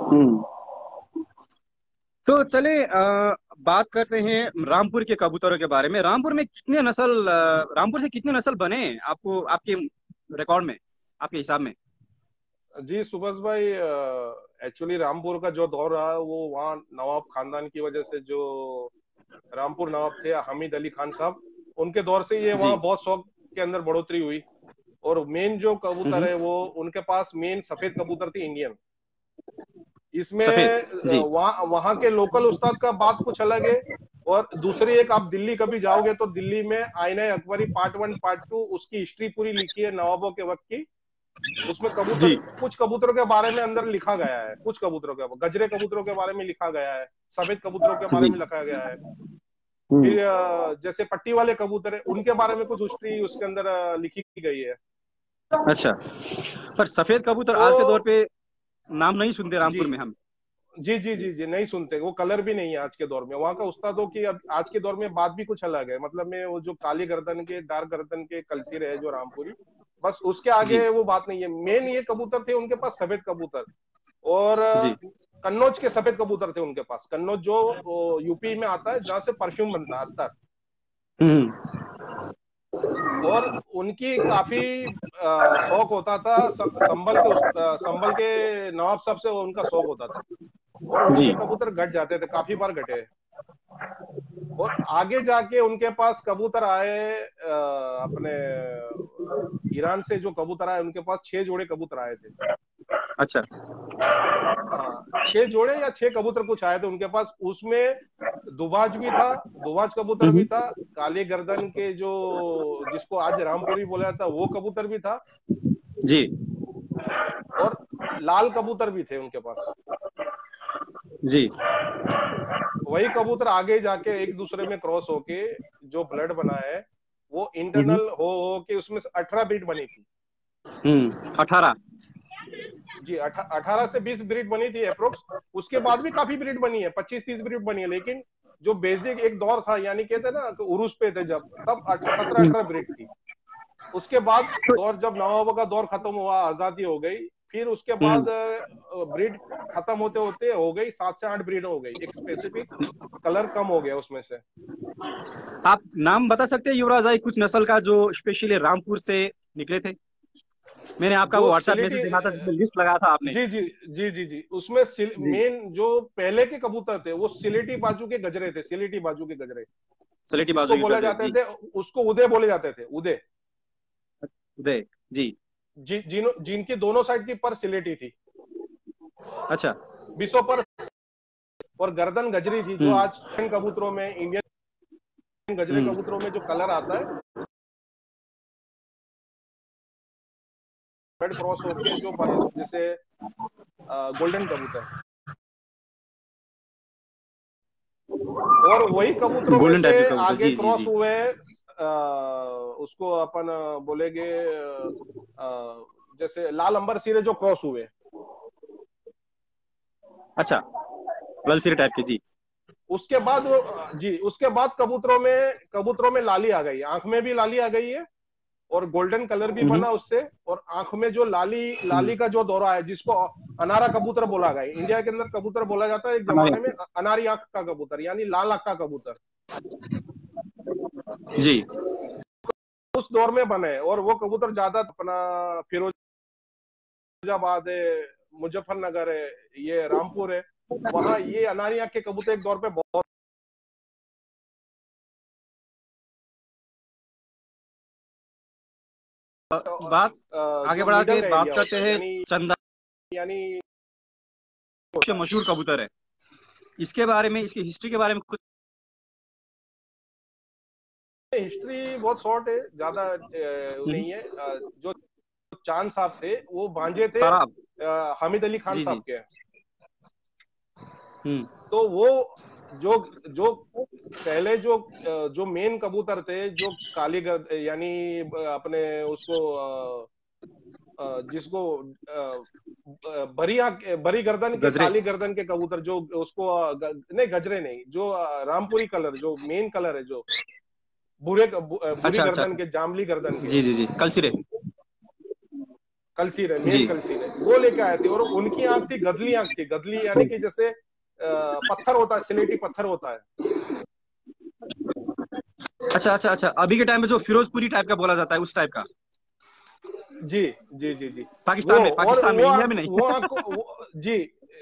हम्म। तो चले बात करते हैं रामपुर के कबूतरों के बारे में। रामपुर में कितने नस्ल, रामपुर से कितने नस्ल बने हैं आपको, आपके रिकॉर्ड में, आपके हिसाब में? जी सुभाष भाई, एक्चुअली रामपुर का जो दौर रहा वो वहाँ नवाब खानदान की वजह से, जो रामपुर नवाब थे हामिद अली खान साहब, उनके दौर से ये जी। वहाँ बहुत शौक के अंदर बढ़ोतरी हुई। और मेन जो कबूतर हम्म। है वो उनके पास मेन सफेद कबूतर थी, इंडियन। इसमें सफेद। जी। वहाँ वहाँ के लोकल उस्ताद का बात कुछ अलग है। और दूसरी एक, आप दिल्ली कभी जाओगे तो दिल्ली में आईना अकबरी पार्ट 1 पार्ट 2, उसकी हिस्ट्री पूरी लिखी है नवाबों के वक्त की। उसमें कबूतर, जी। कुछ कबूतरों के बारे में अंदर लिखा गया है, कुछ कबूतरों के, गजरे कबूतरों के बारे में लिखा गया है, सफेद कबूतरों के बारे जी। में लिखा गया है। हम्म। फिर जैसे पट्टी वाले कबूतर है, उनके बारे में कुछ हिस्ट्री उसके अंदर लिखी गई है। अच्छा, पर सफेद कबूतर तो आज के दौर पे नाम नहीं सुनते जी रामपुर में हम। जी जी जी जी, नहीं सुनते, वो कलर भी नहीं है आज के दौर में वहां का उस्तादों की। अब आज के दौर में बात भी कुछ अलग है, मतलब में वो जो काली गर्दन के, डार्क गर्दन के कलसी रहे जो रामपुरी, बस उसके जी आगे वो बात नहीं है। मेन ये कबूतर थे उनके पास सफेद कबूतर, और जी। कन्नौज के सफेद कबूतर थे उनके पास। कन्नौज जो यूपी में आता है, जहाँ से परफ्यूम बनता है, अत्तर। हम्म। और उनकी काफी शौक होता था संभल के नवाब साहब से उनका शौक होता था, और जी उनके कबूतर घट जाते थे, काफी बार घटे। और आगे जाके उनके पास कबूतर आए, अपने ईरान से जो कबूतर आए, उनके पास 6 जोड़े कबूतर आए थे। अच्छा। हाँ, 6 जोड़े या 6 कबूतर कुछ आए थे उनके पास। उसमें दुबाज भी था, दुबाज कबूतर भी हम्म। था, काले गर्दन के जो, जिसको आज रामपुरी बोला जाता, वो कबूतर भी था, जी और लाल कबूतर भी थे उनके पास। जी। वही कबूतर आगे जाके एक दूसरे में क्रॉस होके जो ब्लड बना है, वो हम्म इंटरनल हो के उसमें से 18 ब्रीड बनी थी। 18। जी, 18 से 20 ब्रीड बनी थी अप्रोक्स। उसके बाद भी काफी ब्रीड बनी है, 25-30 ब्रीड बनी है, लेकिन जो बेसिक एक दौर था, यानी कहते ना कि उरूज पे थे जब, तब 17-18 ब्रीड थी। उसके बाद दौर, जब नवाबों का दौर खत्म हुआ, आजादी हो गई, फिर उसके बाद हम्म। ब्रीड खत्म होते होते हो गई 7 से 8 ब्रीड हो गई, एक स्पेसिफिक कलर कम हो गया उसमें से। आप नाम बता सकते हैं युवराज भाई कुछ नस्ल का जो स्पेशली रामपुर से निकले थे? मैंने आपका वो जो व्हाट्सएप मैसेज सिलेटी, देखा था जिसमें लिस्ट लगाया था आपने। जी जी जी जी जी, उसमें जी। मेन जो पहले के कबूतर थे, वो सिलेटी बाजू के गजरे थे, सिलेटी बाजू के गजरे सलेटी बाजू जिसको की बोले गजरे जाते जी। थे। उसको उदय बोले जाते थे, उदय। उदय जी। जिनकी दोनों साइड की पर सिलेटी थी, अच्छा। बीसों पर, और गर्दन गजरी थी, जो हम्म आज कबूतरों में, इंडियन गजरे हम्म। कबूतरों में जो कलर आता है, रेड क्रॉस होके जो जैसे गोल्डन कबूतर। और वही कबूतरों में गोल्डन से टाइप के कबूतर आगे जी जी क्रॉस जी। हुए, उसको अपन बोलेंगे, जैसे लाल अंबर सिरे जो क्रॉस हुए। अच्छा, वलसिरी टाइप के जी। उसके बाद वो, जी, उसके बाद कबूतरों में लाली आ गई, आंख में भी लाली आ गई है, और गोल्डन कलर भी हम्म बना उससे। और आंख में जो लाली हम्म। लाली का जो दौरा है, जिसको अनारा कबूतर बोला गया, इंडिया के अंदर कबूतर बोला जाता है एक हमारे जमाने में, यहाँ अनारी आंख का कबूतर, यानी लाल आंख का कबूतर, पे। जी। उस दौर में बने। और वो कबूतर ज्यादा अपना फिरोजाबाद है, मुजफ्फरनगर है, ये रामपुर है, वहां ये अनारी आंख के कबूतर एक दौर पे बहुत। बात आगे जो बढ़ा के मिडल बात एरिया करते होता है, हैं। यानी चंदा यानी सबसे होता है। मशहूर कबूतर है, इसके बारे में, इसकी हिस्ट्री के बारे में कुछ। हिस्ट्री बहुत शॉर्ट है, ज्यादा नहीं है। जो चांद साहब थे, वो भांजे थे ताराब। हामिद अली खान जी साहब जी। के। हम्म। तो वो जो जो पहले जो मेन कबूतर थे, जो काली यानी अपने उसको जिसको बरी गर्दन के, गजरे। काली गर्दन के कबूतर, जो उसको नहीं, गजरे नहीं, जो रामपुरी कलर, जो मेन कलर है, जो भूरी अच्छा अच्छा गर्दन अच्छा। के, जामली गर्दन के, जी जी जी, कल सिरे। कलसीर है, मेन जी। कलसीर है, वो लेके आए थे। और उनकी आंख थी गदली आंख थी, गदली यानी कि जैसे पत्थर होता है, सिलेटी पत्थर होता है। अच्छा अच्छा अच्छा, अभी के टाइम में जो फिरोजपुरी टाइप का बोला जाता है उस टाइप का। जी जी जी जी। वो, पाकिस्तान में, और पाकिस्तान में, इंडिया में नहीं। वो आंख को जी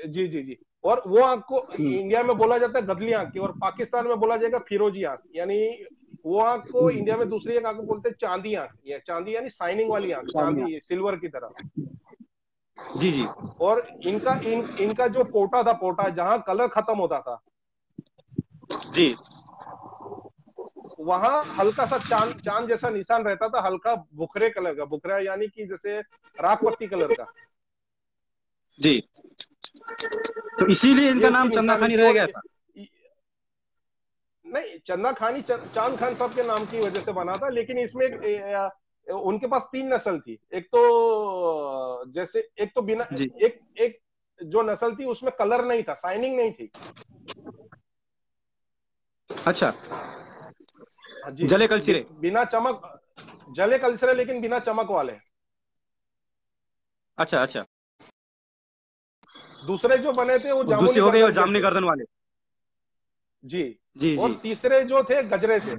जी जी जी। और वो आंख को हम्म इंडिया में बोला जाता है गदली आंख की, और पाकिस्तान में बोला जाएगा फिरोजी आंख, यानी वो आंख को इंडिया में दूसरी एक आंख को बोलते हैं चांदी आंख, या चांदी यानी शाइनिंग वाली आंख, चांदनी। चांदी सिल्वर की तरह। जी जी और इनका जो पोटा था, पोटा जहां कलर खत्म होता था, जी। वहां हल्का सा चांद चांद जैसा निशान रहता था, हल्का भुखरे कलर का, भुखरा यानी कि जैसे राख पत्ती कलर का। जी। तो इसीलिए ये इनका उसकी नाम चंदा निशानी खानी थी। रह और गया था। नहीं, चंदा खानी चांद खान साहब के नाम की वजह से बना था, लेकिन इसमें एक उनके पास 3 नस्ल थी। एक तो जैसे एक तो बिना जी। एक एक जो नस्ल थी उसमें कलर नहीं था, शाइनिंग नहीं थी। अच्छा। हाँ जी। जले कलसिरे। बिना चमक, जले कलसरे लेकिन बिना चमक वाले। अच्छा अच्छा। दूसरे जो बने थे वो और जामुनी दूसरी हो गई और गर्दन के जामनी थे। गर्दन वाले। जी। जी और जी। तीसरे जो थे गजरे थे।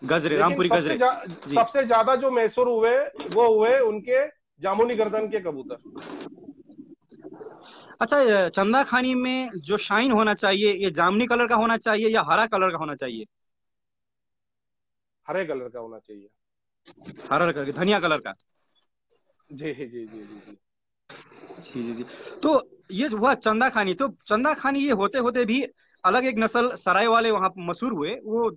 गजरे, लेकिन रामपुरी गजरे। जी। सबसे ज्यादा जो मैसूर हुए वो हुए उनके जामुनी गर्दन के कबूतर। अच्छा, ये चंदा खानी में जो शाइन होना चाहिए, ये जामनी कलर का होना चाहिए या हरा कलर का होना चाहिए? हरे कलर का होना चाहिए। हरा कलर, धनिया कलर का। जी जी जी जी जी। जी जी जी। तो ये जो हुआ चंदा खानी, तो चंदा खानी ये होते होते भी अलग एक नस्ल सराय वाले वहां मशहूर हुए। वो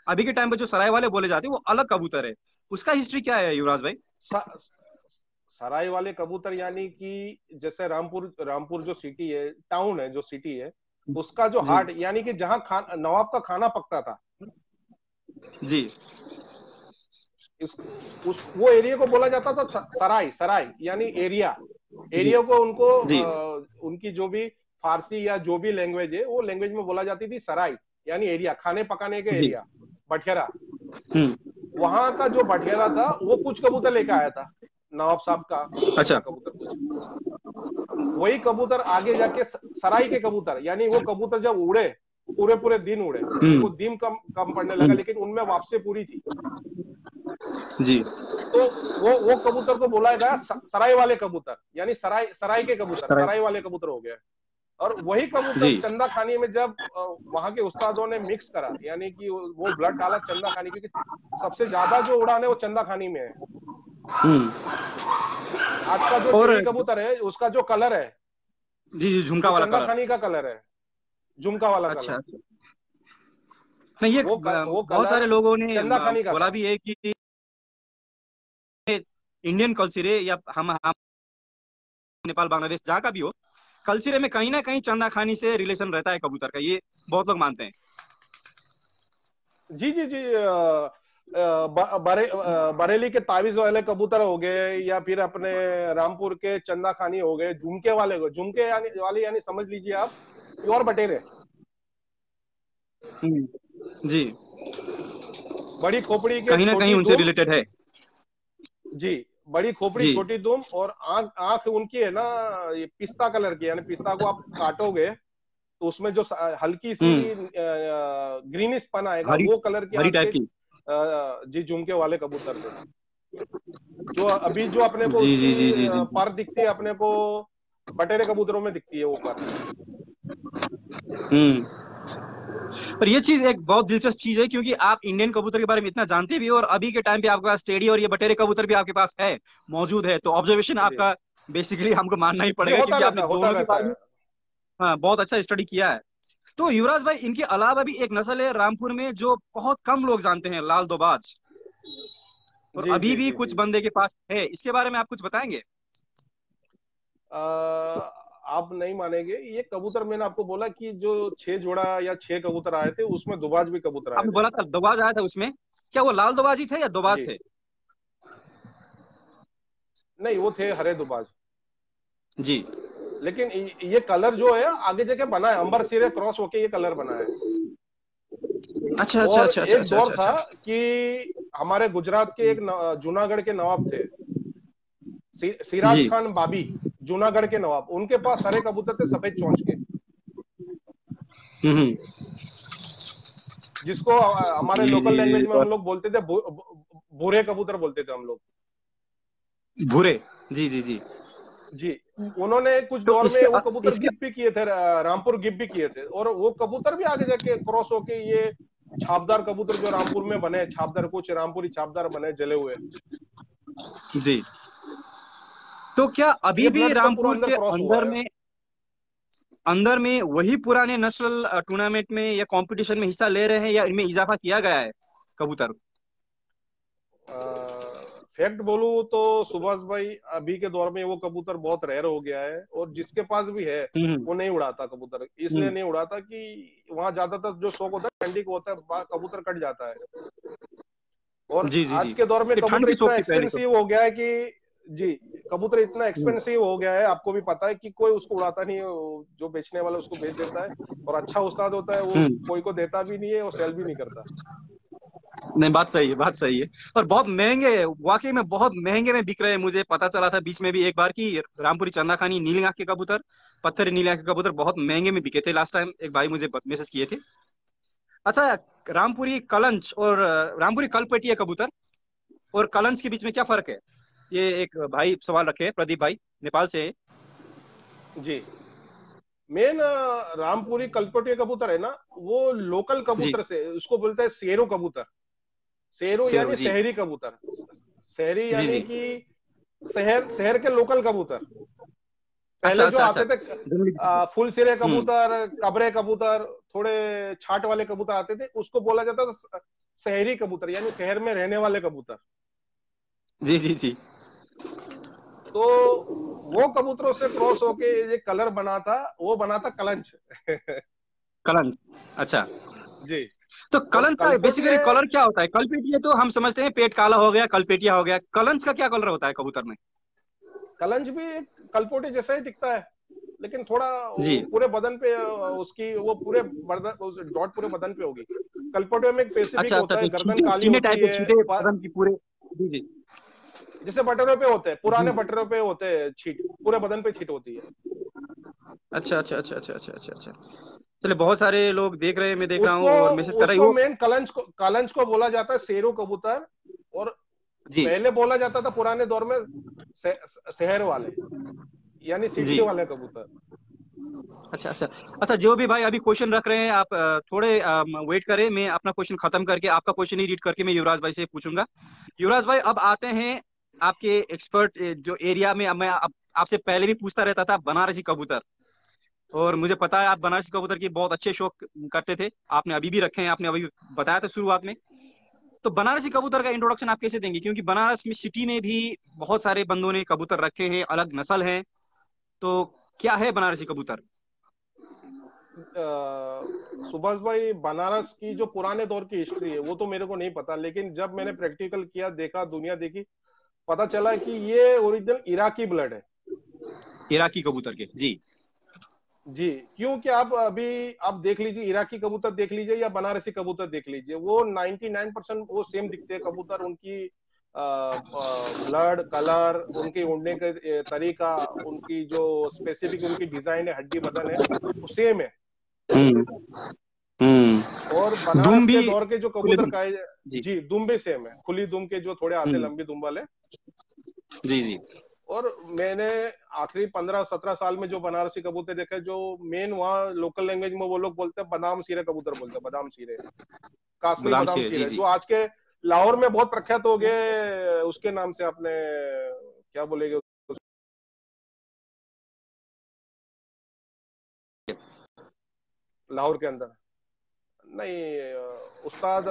अभी के टाइम पे जो सराय वाले बोले जाते हैं वो अलग कबूतर है। उसका हिस्ट्री क्या है युवराज भाई? स- सराय वाले कबूतर यानी कि जैसे रामपुर, रामपुर जो सिटी है, टाउन है, जो सिटी है, उसका जो जी हार्ट यानी कि जहाँ नवाब का खाना पकता था, जी इस उस वो एरिया को बोला जाता था सराय। सराय यानी एरिया। जी एरिया को उनको जी। उनकी जो भी फारसी या जो भी लैंग्वेज है वो लैंग्वेज में बोला जाती थी सराय, यानी एरिया, खाने पकाने का जी। एरिया, बठेरा। हम्म। वहां का जो बठेरा था वो कुछ कबूतर लेके आया था, नवाब साहब का अच्छा। ऐसा कबूतर कुछ। वही कबूतर आगे जाके सराय के कबूतर, यानी वो कबूतर जब उड़े, पूरे पूरे दिन उड़े, उनको हम्म। दिन कम कम पड़ने लगा, हम्म। लेकिन उनमें वापसी पूरी थी। जी तो वो कबूतर को बोला गया सराय वाले कबूतर, यानी सराय, सराय के कबूतर, सराय वाले कबूतर हो गया। और वही कबूतर जी। चंदा खानी में जब वहां के उस्तादों ने मिक्स करा, यानी कि वो ब्लड डाला चंदा खानी, क्योंकि सबसे ज्यादा जो उड़ान है वो चंदा खानी में है। हम्म। आज का जो और टेडी कबूतर है उसका जो कलर है जी जी, झुमका वो वाला चंदा कलर। खानी का कलर है, झुमका वाला अच्छा कलर। अच्छा। नहीं, ये वो बहुत सारे कलर लोगों ने चंदा खानी का बोला था। भी है कि इंडियन कल्चरे या हम नेपाल बांग्लादेश जहाँ का भी हो, कल्चरे में कहीं ना कहीं चंदा खानी से रिलेशन रहता है कबूतर का, ये बहुत लोग मानते हैं। जी जी जी। बरेली के ताबीज वाले कबूतर हो गए, या फिर अपने रामपुर के चंदा खानी हो गए, झुमके वाले को, झुमके यानी वाले यानी समझ लीजिए आप प्योर बटेरे। जी। बड़ी खोपड़ी के कहीं ना कहीं छोटी उनसे दुम। रिलेटेड है। जी। बड़ी खोपड़ी जी। छोटी दुम, और आंख, आंख उनकी है ना, ये पिस्ता कलर की, यानी पिस्ता को आप काटोगे तो उसमें जो हल्की सी हम्म। ग्रीनिश पन आएगा, हरी, वो कलर की हरी आंख टाइप के की। जी झुमके वाले कबूतर थे। जो अभी जो अपने को जी उसकी जी जी जी जी। पर दिखती है अपने को, बटेरे कबूतरों में दिखती है वो पर। हम्म। पर ये चीज एक बहुत दिलचस्प चीज है, क्योंकि आप इंडियन कबूतर के बारे में इतना जानते भी हो और अभी के टाइम पे आपके पास टेडी और ये बटेरे कबूतर भी आपके पास है, मौजूद है, तो ऑब्जर्वेशन जी आपका बेसिकली हमको मानना ही जी, पड़ेगा, होता क्योंकि आपने रहता है, होता दोनों के रहता बारे में है। हाँ बहुत अच्छा स्टडी किया है। तो युवराज भाई, इनके अलावा भी एक नस्ल है रामपुर में जो बहुत कम लोग जानते हैं, लाल दोबाज, और जी अभी जी भी जी कुछ जी। बंदे के पास है, इसके बारे में आप कुछ बताएंगे? आप नहीं मानेंगे, ये कबूतर मैंने आपको बोला कि जो 6 जोड़ा या 6 कबूतर आए थे उसमें दुबाज भी कबूतर आए आपने थे। बोला था दोबाज आया था उसमें, क्या वो लाल दोबाज ही थे या दोबाज जी। थे? नहीं, वो थे हरे दुबाज। जी। लेकिन ये कलर जो है आगे जाके बना है, अंबर सिरे क्रॉस होके ये कलर बना है। अच्छा अच्छा और अच्छा अच्छा एक अच्छा दौर अच्छा था अच्छा। कि हमारे गुजरात के एक जूनागढ़ के नवाब थे, सिराज जी। खान बाबी, जूनागढ़ के नवाब, उनके पास हरे कबूतर थे सफेद चोंच के, हम्म। जिसको हमारे जी लोकल जी लैंग्वेज जी। में हम लोग बोलते थे भूरे कबूतर बोलते थे हम लोग। भूरे। जी जी जी। जी। उन्होंने कुछ तो दौर में इसके वो कबूतर इसके गिफ्ट भी किए थे, रामपुर गिफ्ट भी किए थे, और वो कबूतर भी आगे जाके क्रॉस होके ये छापदार कबूतर जो रामपुर में बने, छापदार कुछ रामपुरी छापदार बने जले हुए, जी। तो क्या अभी ये भी ब्लड से पूरा रामपुर अंदर के क्रॉस हुआ है। अंदर में वही पुराने नेशनल टूर्नामेंट में या कंपटीशन में हिस्सा ले रहे हैं, या इनमें इजाफा किया गया है कबूतर? फैक्ट बोलूं तो सुभाष भाई, अभी के दौर में वो कबूतर बहुत रेयर हो गया है, और जिसके पास भी है हम्म। वो नहीं उड़ाता कबूतर, इसलिए हम्म। नहीं उड़ाता कि वहां ज्यादातर जो शौक होता है ठंडी को होता है, कबूतर कट जाता है। और जी जी आज जी, के दौर में ये ठंड कबूतर के इतना शौक थी पहले तो। एक्सपेंसिव हो गया है कि जी, कबूतर इतना हम्म एक्सपेंसिव हो गया है, आपको भी पता है कि कोई उसको उड़ाता नहीं है, जो बेचने वाला उसको बेच देता है, और अच्छा उस्ताद होता है वो हम्म। कोई को देता भी नहीं है और सेल भी नहीं करता। नहीं, बात सही है, बात सही है। और बहुत महंगे, वाकई में बहुत महंगे में बिक रहे हैं। मुझे पता चला था बीच में भी एक बार की रामपुरी चंदाखानी नीली आंख के कबूतर, पत्थरी नीली आंख के कबूतर बहुत महंगे में बिके थे लास्ट टाइम, एक भाई मुझे मैसेज किए थे। अच्छा, रामपुरी कलंच और रामपुरी कलपटिया कबूतर और कलंच के बीच में क्या फर्क है? ये एक भाई सवाल रखे हैं, प्रदीप भाई, नेपाल से है। जी, मेन रामपुरी कलपटिया कबूतर है ना, वो लोकल जी, कबूतर से उसको बोलते हैं शेरो कबूतर। शेरो शेरू यानी जी। शहरी कबूतर, शहरी जी यानी जी। कि शहर शहर के लोकल कबूतर। अच्छा पहले जो अच्छा अच्छा। आते थे फुल सिरे हम्म। कबूतर, कबरे कबूतर, थोड़े छाट वाले कबूतर आते थे, उसको बोला जाता था शहरी कबूतर, यानी शहर में रहने वाले कबूतर। जी जी जी। तो वो कबूतरों से क्रॉस होके ये कलर बना था, वो बना था कलंच। कलंच, अच्छा। जी। तो और कलंच का बेसिकली कलपटिया, कलर क्या होता है? कलपेटिया तो हम समझते हैं पेट काला हो गया, कलपेटिया हो गया। कलंच का क्या कलर होता है कबूतर में? कलंच भी कलपोटे जैसा ही दिखता है, लेकिन थोड़ा जी। वो पूरे बदन पे उसकी वो पूरे डॉट पूरे बदन पे होगी। कलपोटे में एक स्पेसिफिक अच्छा अच्छा, होता है, तो गर्दन छींटे काली चीने होती टाइप के है, छींटे बदन की पूरे। जी जी। जैसे बटरों पे होते हैं, जी पुराने जी। बटरों पे होते हैं छीट, पूरे बदन पे छीट होती है। अच्छा अच्छा अच्छा अच्छा अच्छा अच्छा अच्छा। चलिए, बहुत सारे लोग देख रहे हैं, मैं देख रहा उसको हूँ और मैसेज कर रहे हैं उसको वो। मेन कलंच को बोला जाता है शेरू कबूतर। और जी पहले बोला जाता था पुराने दौर में शहर वाले, यानी सिटी जी। वाले कबूतर। अच्छा अच्छा अच्छा, जो भी भाई अभी क्वेश्चन रख रहे हैं आप थोड़े वेट करें, मैं अपना क्वेश्चन खत्म करके आपका क्वेश्चन ही रीड करके मैं युवराज भाई से पूछूंगा। युवराज भाई, अब आते हैं आपके एक्सपर्ट जो एरिया में। अब मैं आपसे पहले भी पूछता रहता था बनारसी कबूतर, और मुझे पता है आप बनारसी कबूतर की बहुत अच्छे शौक करते थे, आपने अभी भी रखे हैं, आपने अभी बताया था शुरुआत में। तो बनारसी कबूतर का इंट्रोडक्शन आप कैसे देंगे? क्योंकि बनारस में सिटी में भी बहुत सारे बंदों ने कबूतर रखे हैं, अलग नस्ल है। तो क्या है बनारसी कबूतर? सुभाष भाई, बनारस की जो पुराने दौर की हिस्ट्री है वो तो मेरे को नहीं पता, लेकिन जब मैंने प्रैक्टिकल किया, देखा, दुनिया देखी, पता चला कि ये ओरिजिनल इराकी ब्लड है। इराकी कबूतर के, जी। जी, क्योंकि आप अभी आप देख लीजिए, इराकी कबूतर देख लीजिए या बनारसी कबूतर देख लीजिए, वो 99% वो सेम दिखते हैं कबूतर। उनकी ब्लड कलर, उनके उड़ने का तरीका, उनकी जो स्पेसिफिक उनकी डिजाइन है, हड्डी बदन है, वो सेम है। हम्म हम्म। और दुम बनारस भी के दौर के जो खुले कबूतर दुम। का, जी। जी, दुम भी सेम है, खुली दुम के जो थोड़े आते, हम्म। लंबी दुम वाले। जी जी। और मैंने आखिरी 15-17 साल में जो बनारसी कबूतर देखे, जो मेन वहाँ लोकल लैंग्वेज में वो लोग बोलते हैं बादाम सीरे कबूतर, बोलते हैं बादाम सीरे, कासनी बादाम बादाम शेर, जी सीरे, जी। जो आज के लाहौर में बहुत प्रख्यात हो गए, उसके नाम से। आपने क्या बोलेगे लाहौर के अंदर? नहीं, उस्ताद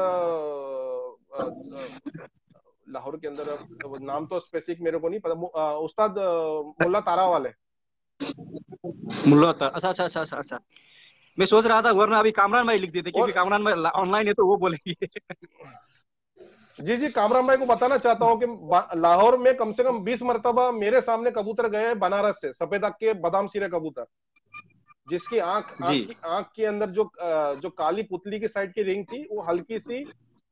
लाहौर के अंदर, वो नाम तो स्पेसिफिक मेरे को नहीं पता, उस्ताद मुल्ला तारा वाले। मुल्ला अख्तर, अच्छा अच्छा अच्छा अच्छा अच्छा। मैं सोच रहा था वरना अभी कामरान भाई लिख देते, क्योंकि और कामरान भाई ऑनलाइन है तो वो बोलेंगे। जी जी, कामरान भाई को बताना चाहता हूँ कि लाहौर में कम से कम 20 मरतबा मेरे सामने कबूतर गए हैं बनारस से, सफेद आंख के बादाम सीरे कबूतर, जिसकी आंख जी आंख के अंदर जो काली पुतली की साइड की रिंग थी, वो हल्की सी,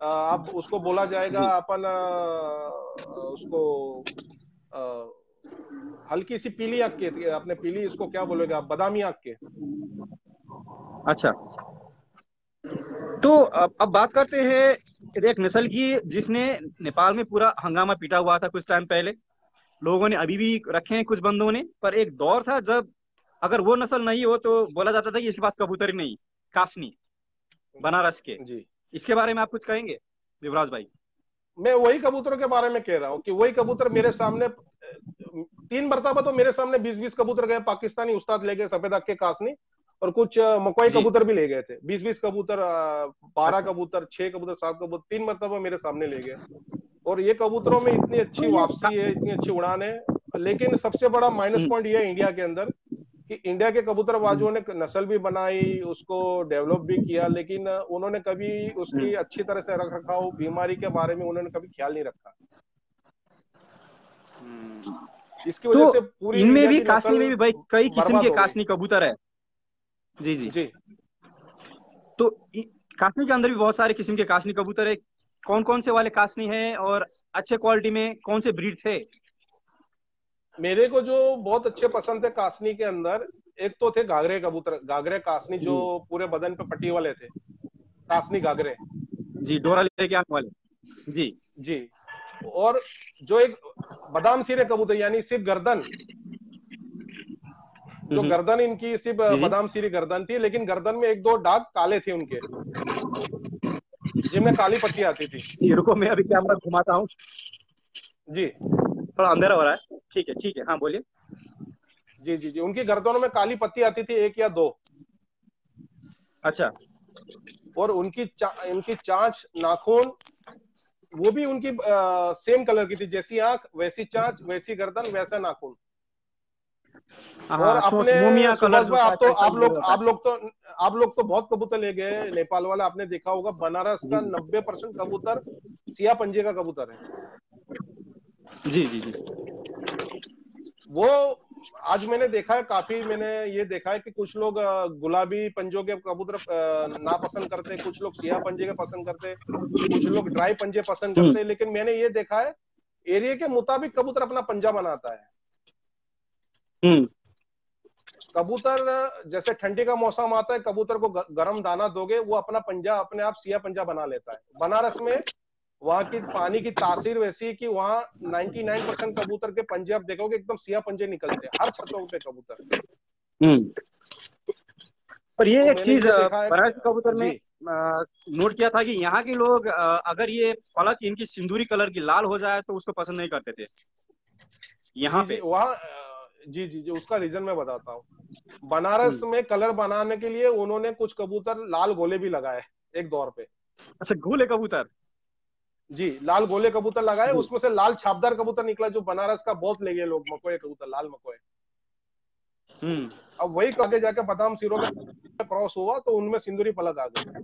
अब उसको बोला जाएगा जी। अपन, उसको अ, हल्की सी पीली आंख के, अपने पीली, इसको क्या बोलेगा आप, बादामी आंख के। अच्छा, तो अब बात करते हैं एक नस्ल की जिसने नेपाल में पूरा हंगामा पीटा हुआ था कुछ टाइम पहले। लोगों ने अभी भी रखे हैं कुछ बंदों ने, पर एक दौर था जब अगर वो नस्ल नहीं हो तो बोला जाता था कि इसके पास कबूतर ही नहीं। काफनी, बनारस के, जी, इसके बारे में आप कुछ कहेंगे युवराज भाई? मैं वही कबूतरों के बारे में कह रहा हूँ कि वही कबूतर मेरे सामने 3 मरतबा तो मेरे सामने 20-20 कबूतर गए, पाकिस्तानी उस्ताद ले गए सफेद अक्के कासनी, और कुछ मकवाई जी। कबूतर भी ले गए थे, 20-20 कबूतर, 12 अच्छा, कबूतर, 6 कबूतर, 7 कबूतर, 3 मरतबा मेरे सामने ले गए। और ये कबूतरों में इतनी तो अच्छी ये वापसी है, इतनी अच्छी उड़ान है। लेकिन सबसे बड़ा माइनस हम्म, पॉइंट ये है इंडिया के अंदर कि इंडिया के कबूतरबाजों ने नस्ल भी बनाई, उसको डेवलप भी किया, लेकिन उन्होंने कभी उसकी अच्छी तरह से रख रखाव, बीमारी के बारे में उन्होंने कभी ख्याल नहीं रखा। इसकी वजह तो से पूरी इनमें इंडिया भी, की कासनी नस्ल में भी भाई कई किस्म बर्बाद के हो गई। कासनी कबूतर है। जी जी। जी तो कासनी के अंदर भी बहुत सारे किस्म के कासनी कबूतर है। कौन कौन से वाले कासनी हैं, और अच्छे क्वालिटी में कौन से ब्रीड थे? मेरे को जो बहुत अच्छे पसंद थे कासनी के अंदर, एक तो थे घाघरे कबूतर, घाघरे कासनी, जो पूरे बदन पे पट्टी वाले थे, कासनी घाघरे। जी, डोरा लेके आने वाले। जी जी। और जो एक बादाम सिरे कबूतर, यानी सिर्फ गर्दन, जो गर्दन इनकी सिर्फ जी बादाम सिरी गर्दन थी, लेकिन गर्दन में एक दो दाग काले थे उनके, जिनमें काली पट्टी आती थी। जी, रुको मैं अभी कैमरा घुमाता हूँ। जी थोड़ा अंधेरा हो रहा है। ठीक है ठीक है, हाँ बोलिए। जी जी जी, उनकी गर्दनों में काली पत्ती आती थी, एक या दो। अच्छा। और उनकी चांच, नाखून, वो भी उनकी सेम कलर की थी, जैसी आंख वैसी चांच, वैसी गर्दन वैसा नाखून। और हाँ, अपने मोमिया कलर सुभाष जो भाई, होता है, आप लोग तो बहुत कबूतर ले गए नेपाल वाला, आपने देखा होगा बनारस का 90% कबूतर सिया पंजे का कबूतर है। जी जी जी। वो आज मैंने देखा है, काफी मैंने ये देखा है कि कुछ लोग गुलाबी पंजों के कबूतर ना पसंद करते, कुछ लोग सिया पंजे के पसंद करते, कुछ लोग ड्राई पंजे पसंद करते, लेकिन मैंने ये देखा है एरिया के मुताबिक कबूतर अपना पंजा बनाता है। कबूतर जैसे ठंडी का मौसम आता है, कबूतर को गर्म दाना दोगे, वो अपना पंजा अपने आप सिया पंजा बना लेता है। बनारस में वहां की पानी की तासीर वैसी है कि वहां 99% कबूतर के पंजे आप देखोगे एकदम सिया पंजे निकलते हैं हर छतों पे कबूतर। पर ये तो एक मैंने चीज ये देखा है बनारस के कबूतर में जी नोट किया था कि यहाँ के लोग अगर ये पलक इनकी सिंदूरी कलर की लाल हो जाए तो उसको पसंद नहीं करते थे यहाँ जी पे। वहाँ जी जी जी, उसका रीजन मैं बताता हूँ। बनारस में कलर बनाने के लिए उन्होंने कुछ कबूतर लाल गोले भी लगाए एक दौर पे। अच्छा, गोले कबूतर? जी, लाल गोले कबूतर लगाए, उसमें से लाल छापदार कबूतर निकला, जो बनारस का बहुत ले गए लोग, मकोए कबूतर, लाल मकोए। अब वही आगे जाके बादाम सिरों में क्रॉस हुआ तो उनमें सिंदूरी पलक आ गई।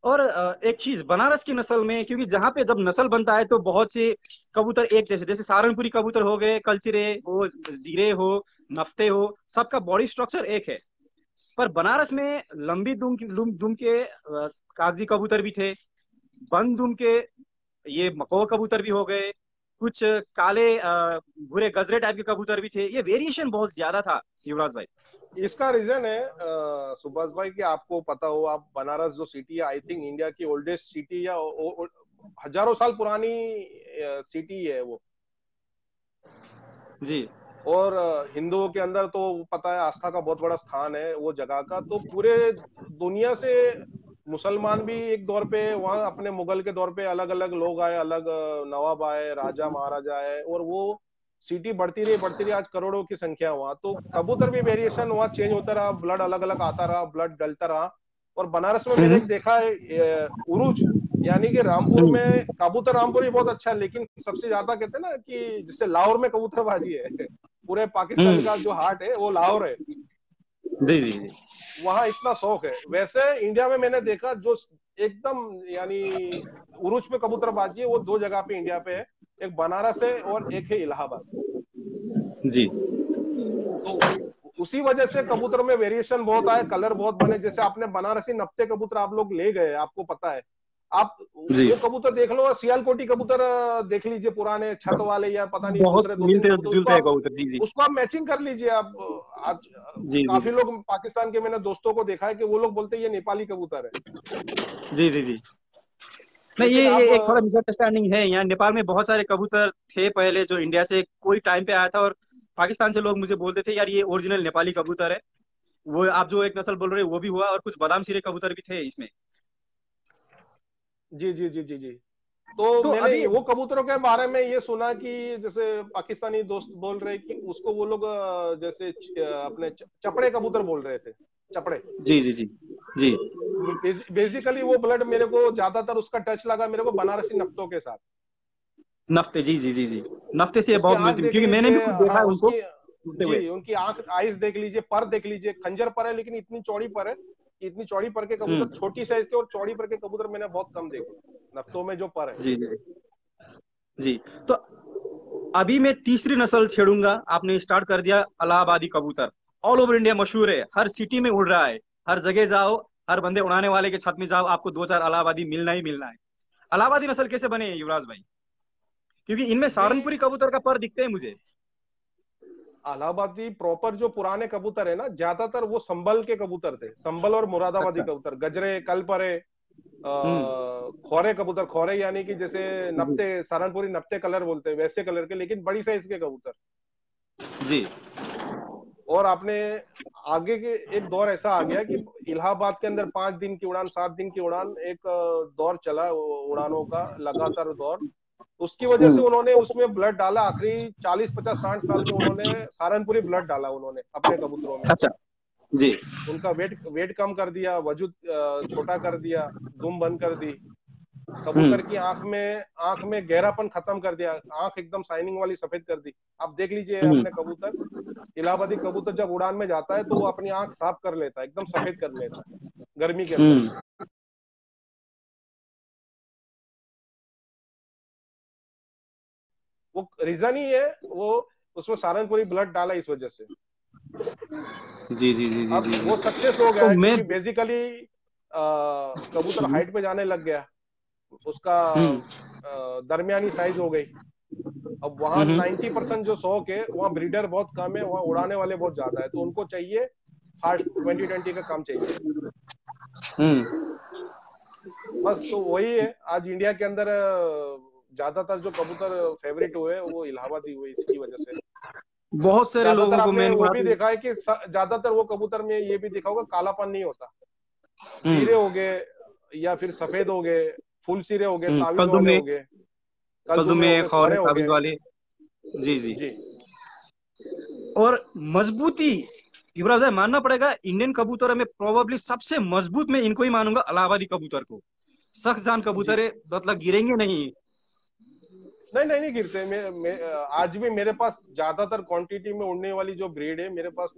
और एक चीज बनारस की नस्ल में, क्योंकि जहाँ पे जब नस्ल बनता है तो बहुत से कबूतर एक जैसे, जैसे सहारनपुरी कबूतर हो गए, कलचिरे हो, जीरे हो, नफ्ते हो, सबका बॉडी स्ट्रक्चर एक है। पर बनारस में लंबी दुम के कागजी कबूतर भी थे, बंद दुम के ये मकौ कबूतर भी हो गए, कुछ काले भूरे गजरे टाइप के कबूतर भी थे। ये वेरिएशन बहुत ज्यादा था युवराज भाई। इसका रीजन है सुभाष भाई कि आपको पता हो, आप बनारस जो सिटी है, आई थिंक इंडिया की ओल्डेस्ट सिटी या हजारों साल पुरानी सिटी है वो जी। और हिंदुओं के अंदर तो पता है आस्था का बहुत बड़ा स्थान है वो जगह का। तो पूरे दुनिया से मुसलमान भी एक दौर पे वहां, अपने मुगल के दौर पे अलग अलग लोग आए, अलग नवाब आए, राजा महाराजा आए, और वो सिटी बढ़ती रही, आज करोड़ों की संख्या वहां। तो कबूतर भी वेरिएशन वहां चेंज होता रहा, ब्लड अलग अलग आता रहा, ब्लड डलता रहा। और बनारस में मैंने देखा है उरुज, यानी कि रामपुर में कबूतर, रामपुर भी बहुत अच्छा है, लेकिन सबसे ज्यादा कहते हैं ना कि जिससे लाहौर में कबूतरबाजी है, पूरे पाकिस्तान का जो हार्ट है वो लाहौर है। जी जी जी। वहां इतना शौक है। वैसे इंडिया में मैंने देखा जो एकदम यानी उरुज पे कबूतरबाजी है, वो दो जगह पे इंडिया पे है, एक बनारस है और एक है इलाहाबाद। जी। तो उसी वजह से कबूतर में वेरिएशन बहुत आए, कलर बहुत बने। जैसे आपने बनारसी नफ्ते कबूतर आप लोग ले गए, आपको पता है, आप वो कबूतर देख लो, सियालकोटी कबूतर देख लीजिए, पुराने छत वाले या पता नहीं दूसरे दो तीन कबूतर, उसको आप मैचिंग कर लीजिए। आप आज काफी लोग पाकिस्तान के, मैंने दोस्तों को देखा है कि वो लोग बोलते हैं ये नेपाली कबूतर है। जी जी जी। नहीं, ये एक थोड़ा मिसअंडरस्टैंडिंग है। यहाँ नेपाल में बहुत सारे कबूतर थे पहले, जो इंडिया से कोई टाइम पे आया था, और पाकिस्तान से लोग मुझे बोलते थे यार ये ओरिजिनल नेपाली कबूतर है। वो आप जो एक नस्ल बोल रहे हैं वो भी हुआ, और कुछ बादाम सिरे कबूतर भी थे इसमें। जी जी जी जी जी। तो मैंने वो कबूतरों के बारे में ये सुना कि जैसे पाकिस्तानी दोस्त बोल रहे कि उसको वो लोग जैसे अपने चपड़े कबूतर बोल रहे थे, चपड़े। जी जी जी जी। बेसिकली वो ब्लड मेरे को ज्यादातर उसका टच लगा मेरे को बनारसी नफ्तों के साथ। नफ्ते, जी जी जी जी, नफ्ते से बहुत मिलती है, क्योंकि मैंने भी कुछ देखा है उनको। जी, उनकी आंख आइज देख लीजिए, पर देख लीजिए, खंजर पर है लेकिन इतनी चौड़ी पर है, इतनी चौड़ी पर के कबूतर, छोटी साइज के और चौड़ी पर के कबूतर मैंने बहुत कम देखे नफ्तों में जो पर है। जी जी जी। तो अभी मैं तीसरी नस्ल छेड़ूंगा। आपने स्टार्ट कर दिया इलाहाबादी कबूतर, ऑल ओवर इंडिया मशहूर है, हर सिटी में उड़ रहा है, हर जगह जाओ, हर बंदे उड़ाने वाले के छत में जाओ, आपको 2-4 इलाहाबादी मिलना ही मिलना है। इलाहाबादी नस्ल कैसे बने हैं युवराज भाई? क्योंकि इनमें जी, सहारनपुरी कबूतर का पर दिखते हैं मुझे। इलाहाबादी प्रॉपर जो पुराने कबूतर है ना, ज्यादातर वो संभल के कबूतर थे, संभल और मुरादाबादी अच्छा। कबूतर, गजरे, कलपरे, खोरे कबूतर, खोरे यानी कि जैसे जी नप्ते, सहारनपुरी नप्ते कलर बोलते हैं वैसे कलर के, लेकिन बड़ी साइज के कबूतर। जी। और आपने आगे के एक दौर ऐसा आ गया कि इलाहाबाद के अंदर 5 दिन की उड़ान, 7 दिन की उड़ान, एक दौर चला उड़ानों का लगातार दौर। उसकी वजह से उन्होंने उसमें ब्लड डाला, आखिरी 40-50-60 साल में उन्होंने सहारनपुरी ब्लड डाला उन्होंने अपने कबूतरों में। अच्छा। जी। उनका वेट कम कर दिया, वजूद छोटा कर दिया, दुम बंद कर दी, कबूतर की आंख में गहरापन खत्म कर दिया, आंख एकदम शाइनिंग वाली सफेद कर दी। आप देख लीजिए अपने कबूतर, इलाहाबादी कबूतर जब उड़ान में जाता है तो वो अपनी आंख साफ कर लेता है, एकदम सफेद कर लेता है गर्मी के अंदर। वो रीजन ही है, वो उसमें सहारनपुरी ब्लड डाला इस वजह से। जी जी जी जी अब जी वो जी। सक्सेस हो गया तो है मैं क्योंकि बेसिकली कबूतर हाइट पे जाने लग गया, उसका दरमियानी साइज हो गई। अब वहां 90% जो शौक है, वहाँ ब्रीडर बहुत कम है, वहाँ उड़ाने वाले बहुत ज्यादा है, तो उनको चाहिए फास्ट 2020 का काम चाहिए। बस तो वही है, आज इंडिया के अंदर ज्यादातर जो कबूतर फेवरेट हुए वो इलाहाबादी हुए इसकी वजह से। बहुत सारे ज्यादातर लोगों को आपने मैंने वो बात। भी देखा है कि ज्यादातर वो कबूतर में ये भी देखा होगा, कालापन नहीं होता, जीरे हो गए या फिर सफेद हो गए, फुल सिरे हो गए, तावीज कद्दू वाले में, हो गए, कद्दू कलदुमे हो में गए, खौरे खोरे हो ताबीज गए। वाले। जी जी। जी और मजबूती, युवराज भाई मानना पड़ेगा, इंडियन कबूतर में प्रोबेबली सबसे मजबूत मैं इनको ही मानूंगा, इलाहाबादी कबूतर को। सख्त जान कबूतर जी। है, मतलब गिरेंगे नहीं। नहीं नहीं नहीं गिरते। आज भी मेरे पास ज्यादातर क्वांटिटी में उड़ने वाली जो ब्रीड है मेरे पास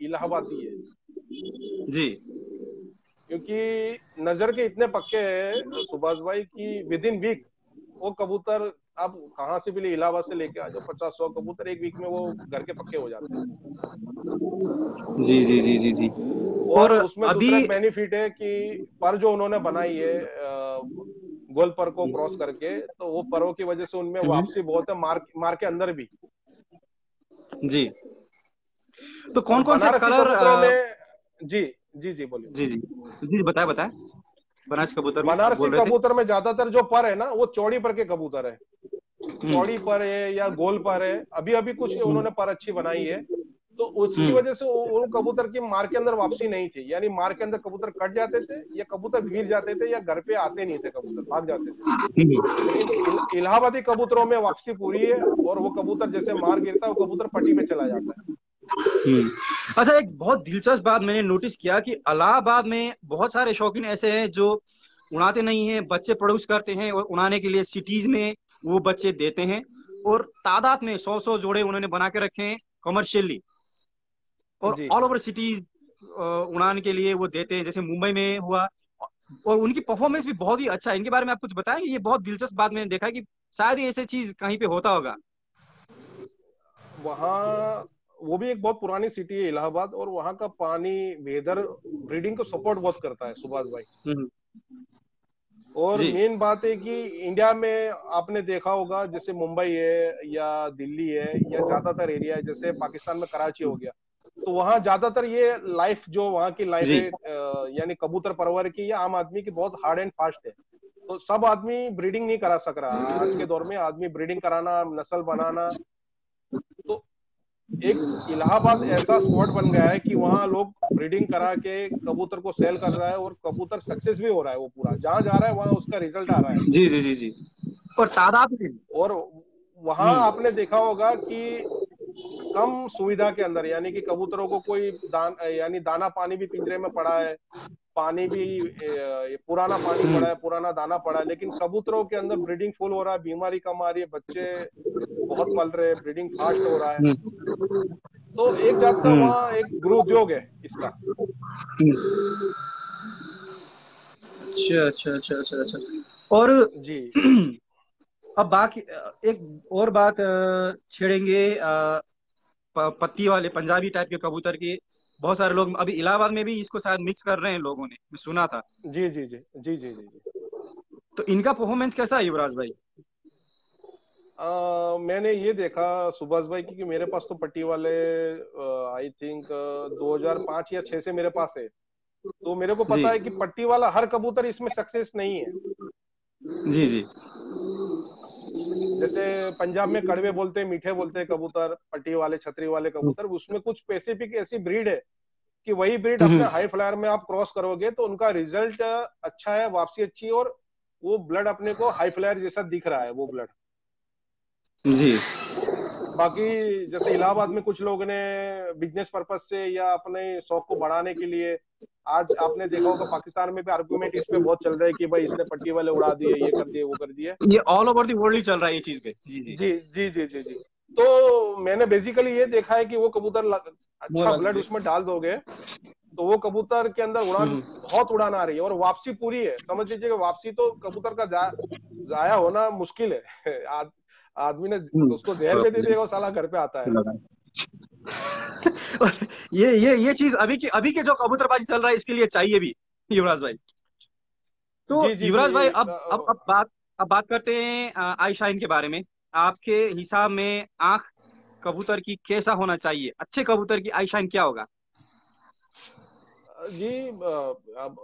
इलाहाबादी है, जी क्योंकि नजर के इतने पक्के हैं सुभाष भाई की विद इन वीक वो कबूतर आप कहाँ से भी ले, इलाहाबाद से लेके आ जाओ, 50-100 कबूतर एक वीक में वो घर के पक्के हो जाते हैं। जी जी जी जी जी। और और उसमें अभी। दूसरा एक बेनिफिट है कि पर जो उन्होंने बनाई है गोल पर को क्रॉस करके, तो वो परों की वजह से उनमें वापसी बहुत है, मार के अंदर भी। जी। तो और कौन कौन से बनारसी कलर? कबूतरों में जी जी जी बोलिए। जी जी जी, बताए बताए। बनारस कबूतर में आप बनारसी बोल रहे थे। कबूतर में ज्यादातर जो पर है ना वो चौड़ी पर के कबूतर है, चौड़ी पर है या गोल पर है। अभी अभी कुछ उन्होंने पर अच्छी बनाई है, तो उसकी वजह से वो कबूतर की मार के अंदर वापसी नहीं थी, यानी मार के अंदर कबूतर कट जाते थे या कबूतर गिर जाते थे या घर पे आते नहीं थे, कबूतर भाग जाते थे। लेकिन इलाहाबादी कबूतरों में वापसी पूरी है, और वो कबूतर जैसे मार गिरता है वो कबूतर पट्टी पे चला जाता है। अच्छा, एक बहुत दिलचस्प बात मैंने नोटिस किया कि इलाहाबाद में बहुत सारे शौकीन ऐसे हैं जो उड़ाते नहीं हैं, बच्चे प्रोड्यूस करते हैं और उड़ाने के लिए सिटीज में वो बच्चे देते हैं, और तादाद में 100-100 जोड़े उन्होंने बना के रखे हैं कमर्शियली, और जी ऑल ओवर सिटीज उड़ाने के लिए वो देते हैं, जैसे मुंबई में हुआ। और उनकी परफॉर्मेंस भी बहुत ही अच्छा है। इनके बारे में आप कुछ बताएंगे? ये बहुत दिलचस्प बात मैंने देखा है कि शायद ही ऐसी चीज कहीं पे होता होगा। वहाँ वो भी एक बहुत पुरानी सिटी है इलाहाबाद, और वहाँ का पानी, वेदर ब्रीडिंग को सपोर्ट बहुत करता है सुभाष भाई। और जी मेन बात है कि इंडिया में आपने देखा होगा, जैसे मुंबई है या दिल्ली है या ज्यादातर एरिया है, जैसे पाकिस्तान में कराची हो गया, तो वहाँ ज्यादातर ये लाइफ, जो वहाँ की लाइफ जी है यानी कबूतर परवर की या आम आदमी की, बहुत हार्ड एंड फास्ट है। तो सब आदमी ब्रीडिंग नहीं करा सक रहा आज के दौर में, आदमी ब्रीडिंग कराना, नस्ल बनाना। तो एक इलाहाबाद ऐसा स्पॉट बन गया है कि वहां लोग ब्रीडिंग करा के कबूतर को सेल कर रहा है, और कबूतर सक्सेस भी हो रहा है, वो पूरा जहां जा रहा है वहां उसका रिजल्ट आ रहा है। जी जी जी जी। और तादाद में। और वहां आपने देखा होगा कि कम सुविधा के अंदर, यानी कि कबूतरों को कोई यानी दाना पानी भी पिंजरे में पड़ा है, पानी भी पुराना पानी पड़ा है, पुराना दाना पड़ा है, लेकिन कबूतरों के अंदर ब्रीडिंग फुल हो रहा है, बीमारी कम आ रही है, बच्चे बहुत पल रहे हैं, ब्रीडिंग फास्ट हो रहा है। तो एक जात का वहाँ एक गृह उद्योग है इसका। अच्छा अच्छा अच्छा अच्छा अच्छा। और जी अब बाकी एक और बात छेड़ेंगे पत्ती वाले पंजाबी टाइप के कबूतर की। बहुत सारे लोग अभी इलाहाबाद में भी इसको शायद मिक्स कर रहे हैं लोगों ने, मैं सुना था। जी जी जी जी जी जी जी। तो इनका परफॉर्मेंस कैसा है युवराज भाई? मैंने ये देखा सुभाष भाई की कि मेरे पास तो पट्टी वाले आई थिंक 2005 या 6 से मेरे पास है। तो मेरे को जी पता है कि पट्टी वाला हर कबूतर इसमें सक्सेस नहीं है। जी जी जैसे पंजाब में कड़वे बोलते हैं, मीठे बोलते हैं कबूतर, पट्टी वाले छतरी वाले कबूतर, उसमें कुछ स्पेसिफिक ऐसी ब्रीड है कि वही ब्रीड अपने हम्म, हाई फ्लायर में आप क्रॉस करोगे तो उनका रिजल्ट अच्छा है, वापसी अच्छी है, और वो ब्लड अपने को हाई फ्लायर जैसा दिख रहा है वो ब्लड। जी बाकी जैसे इलाहाबाद में कुछ लोगों ने बिजनेस पर्पज से या अपने शौक को बढ़ाने के लिए, आज आपने देखा होगा पाकिस्तान में भी आर्गुमेंट इस पे बहुत चल रहा है कि भाई इसने पट्टी वाले उड़ा दिए, ये कर दिए, वो कर दिए। ये ऑल ओवर द वर्ल्ड ही चल रहा है ये चीज पे। जी जी। जी जी जी जी जी। तो मैंने बेसिकली ये देखा है कि वो कबूतर अच्छा मोहला ब्लड दीजिए। उसमें डाल दोगे तो वो कबूतर के अंदर उड़ान, हम्म, बहुत उड़ान आ रही है और वापसी पूरी है। समझ लीजिए कि वापसी तो कबूतर का जाया होना मुश्किल है। आदमी ने उसको जहर भी दे देगा, वो साला घर पे आता है। और ये चीज अभी के जो कबूतरबाजी चल रहा है इसके लिए चाहिए भी युवराज भाई। तो जी जी जी। युवराज भाई अब बात करते हैं आई शाइन के बारे में। आपके हिसाब में आंख कबूतर की कैसा होना चाहिए? अच्छे कबूतर की आई शाइन क्या होगा? जी अब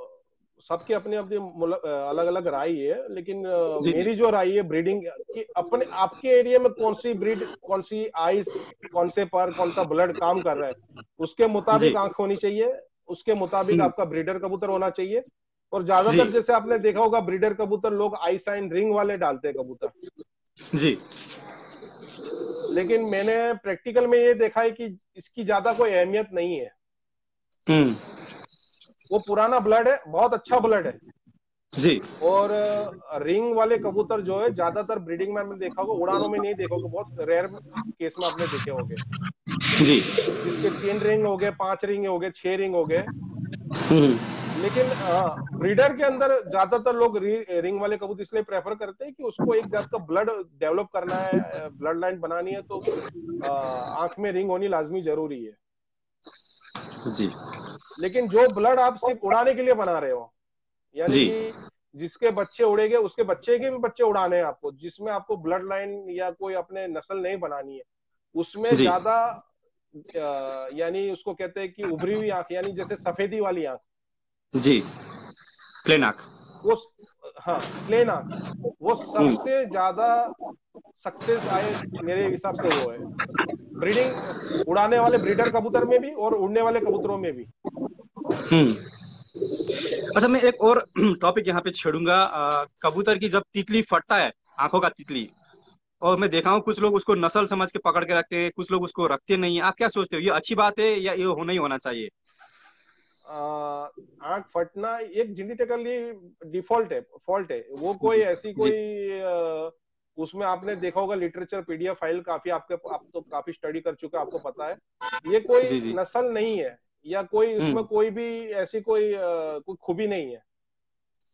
सबकी अपनी अपनी अलग अलग राय है, लेकिन जी जी मेरी जो राय है ब्रीडिंग की, अपने आपके एरिया में कौन सी ब्रीड, कौन सी आइस, कौन से पर कौन सा ब्लड काम कर रहा है, उसके मुताबिक जी। आंख होनी चाहिए, उसके मुताबिक हम्म, आपका ब्रीडर कबूतर होना चाहिए। और जी ज्यादातर जैसे आपने देखा होगा ब्रीडर कबूतर लोग आई साइन रिंग वाले डालते हैं कबूतर। जी। लेकिन मैंने प्रैक्टिकल में ये देखा है कि इसकी ज्यादा कोई अहमियत नहीं है। हम्म, वो पुराना ब्लड है, बहुत अच्छा ब्लड है। जी और रिंग वाले कबूतर जो है ज्यादातर ब्रीडिंग में आपने देखा होगा, उड़ानों में नहीं देखोगे, बहुत रेयर केस में आपने देखे होंगे, जी। जिसके 3 रिंग हो गए, 5 रिंग हो गए, 6 रिंग हो गए। हम्म, लेकिन ब्रीडर के अंदर ज्यादातर लोग रिंग वाले कबूतर इसलिए प्रेफर करते हैं कि उसको एक जात का ब्लड डेवलप करना है, ब्लड लाइन बनानी है, तो आंख में रिंग होनी लाजमी जरूरी है। जी लेकिन जो ब्लड आप सिर्फ उड़ाने के लिए बना रहे हो, यानी जी कि जिसके बच्चे उड़ेंगे उसके बच्चे के भी बच्चे उड़ाने हैं आपको, जिसमें आपको ब्लड लाइन या कोई अपने नस्ल नहीं बनानी है, उसमें जी ज्यादा यानी उसको कहते हैं कि उभरी हुई आंख, यानी जैसे सफेदी वाली आंख, जी। प्लेन आंख। वो, हाँ प्लेन आंख, वो हम्म, सबसे ज्यादा सक्सेस आए मेरे हिसाब से वो है ब्रीडिंग, उड़ाने वाले ब्रीडर कबूतर में भी और उड़ने वाले कबूतरों में भी। हम्म। अच्छा, मैं एक और टॉपिक यहाँ पे छेड़ूंगा। कबूतर की जब तितली फटता है, आंखों का तितली, और मैं देखा हूँ कुछ लोग उसको नस्ल समझ के पकड़ के रखते हैं, कुछ लोग उसको रखते नहीं है। आप क्या सोचते हो, ये अच्छी बात है या ये होना ही होना चाहिए? आंख फटना एक जेनेटिकली डिफॉल्ट है, फॉल्ट है वो, कोई जी ऐसी जी कोई उसमें आपने देखा होगा लिटरेचर पीडीएफ फाइल काफी आपके, आप तो काफी स्टडी कर चुके हैं, आपको पता है ये कोई जी जी। नस्ल नहीं है, या कोई उसमें हम्म कोई भी ऐसी कोई खूबी नहीं है,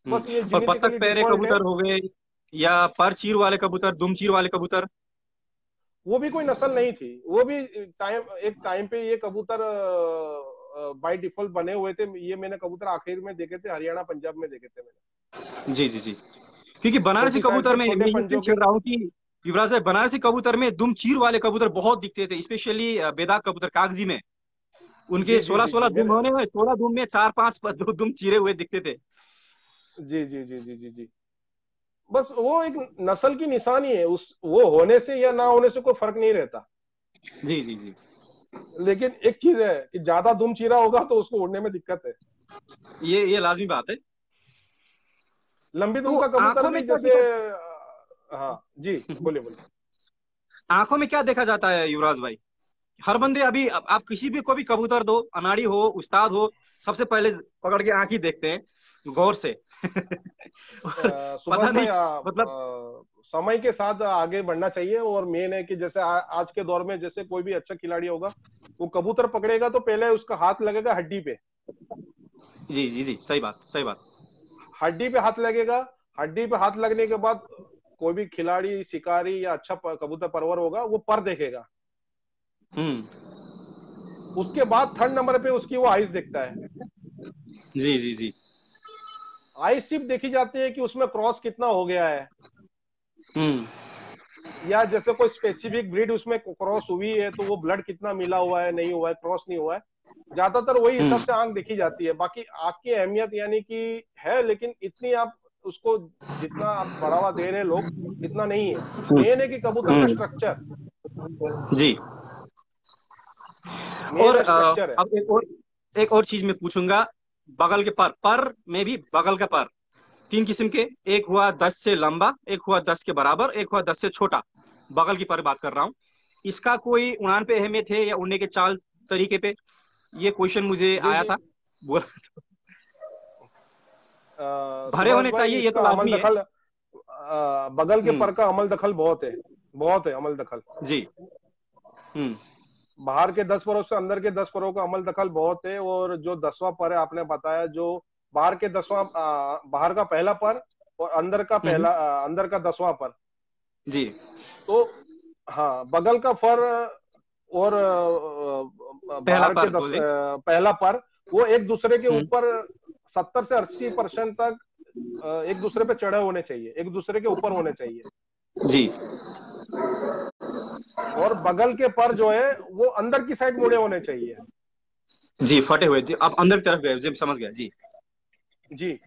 हम्म। बस ये और बतख जेनेटिकली पैरे डिफॉल्ट है। कबूतर हो गए, या पर चीर वाले कबूतर, दुम चीर वाले कबूतर। वो भी कोई नस्ल नहीं थी, वो भी एक टाइम पे ये कबूतर बाय डिफॉल्ट बने हुए थे। ये मैंने कबूतर आखिर में देखे थे, हरियाणा पंजाब में देखे थे मैंने, जी जी जी। क्योंकि बनारसी छोटी साइज कबूतर के में छोटे मैं इसलिए पंजों के। छेड़ रहा हूँ कि युवराज है, बनारसी कबूतर में दुम चीर वाले कबूतर बहुत दिखते थे, स्पेशली बेदाग कबूतर कागजी में। उनके जी जी सोलह जी सोलह जी दुम मैंने, होने में 16 दुम में 4-5 दुम चीरे हुए दिखते थे। जी जी जी जी जी जी। बस वो एक नस्ल की निशानी है, उस वो होने से या ना होने से कोई फर्क नहीं रहता। जी जी जी। लेकिन एक चीज है कि ज्यादा दुम चीरा होगा तो उसको उड़ने में दिक्कत है। ये लाजमी बात है। लंबी दुम तो का कबूतर आंखों में भी क्या जैसे देखा हाँ जी, बोलिए बोलिए। आंखों में क्या देखा जाता है युवराज भाई? हर बंदे अभी आप किसी भी को भी कबूतर दो, अनाड़ी हो उस्ताद हो, सबसे पहले पकड़ के आंख ही देखते हैं। गौर से। सुभाष पता भाई, नहीं मतलब। समय के साथ आगे बढ़ना चाहिए। और मेन है कि जैसे आज के दौर में जैसे कोई भी अच्छा खिलाड़ी होगा, वो कबूतर पकड़ेगा तो पहले उसका हाथ लगेगा हड्डी पे। जी जी जी, सही बात, सही बात। हड्डी पे हाथ लगेगा। हड्डी पे हाथ लगने के बाद कोई भी खिलाड़ी, शिकारी या अच्छा कबूतर परवर होगा, वो पर देखेगा। उसके बाद थर्ड नंबर पे उसकी वो आइज देखता है। जी जी जी। आइज सिर्फ देखी जाती है कि उसमें क्रॉस कितना हो गया है, हम्म या जैसे कोई स्पेसिफिक ब्रीड उसमें क्रॉस हुई है तो वो ब्लड कितना मिला हुआ है, नहीं हुआ है, क्रॉस नहीं हुआ है। ज्यादातर वही हिसाब से आंख देखी जाती है। बाकी आंख की अहमियत यानी कि है, लेकिन इतनी आप उसको जितना आप बढ़ावा दे रहे लोग, इतना नहीं है। मेन है कि कबूतर का हम्म, स्ट्रक्चर, जी। मेन और है स्ट्रक्चर है। अब एक और चीज मैं पूछूंगा। बगल के पर में भी बगल का पर तीन किस्म के, एक हुआ 10 से लंबा, एक हुआ 10 के बराबर, एक हुआ 10 से छोटा। बगल की पर बात कर रहा हूँ। इसका कोई उड़ान पे अहमियत है या उड़ने के चाल तरीके पे? ये क्वेश्चन मुझे जी आया जी। था। बोल। भरे सुभाष होने भाई, चाहिए, ये तो इसका अमल लाजमी है। दखल, बगल के हम्म। पर का अमल दखल बहुत है। बहुत है अमल दखल। जी। हम्म बाहर के 10 परों से अंदर के 10 परों का अमल दखल बहुत है। और जो 10वां पर है, आपने बताया, जो बाहर के 10वां, बाहर का पहला पर और अंदर का हम्म, अंदर का 10वां पर। जी। तो हाँ, बगल का फर और पहला बाहर के पर बोले। पहला पर, वो एक दूसरे के हम्म, ऊपर 70 से 80% तक एक दूसरे पे चढ़े होने चाहिए, एक दूसरे के ऊपर होने चाहिए। जी और बगल के पर जो है वो अंदर की साइड मुड़े होने चाहिए। जी, फटे हुए जी, आप अंदर की तरफ गए जी, समझ गया जी। जी।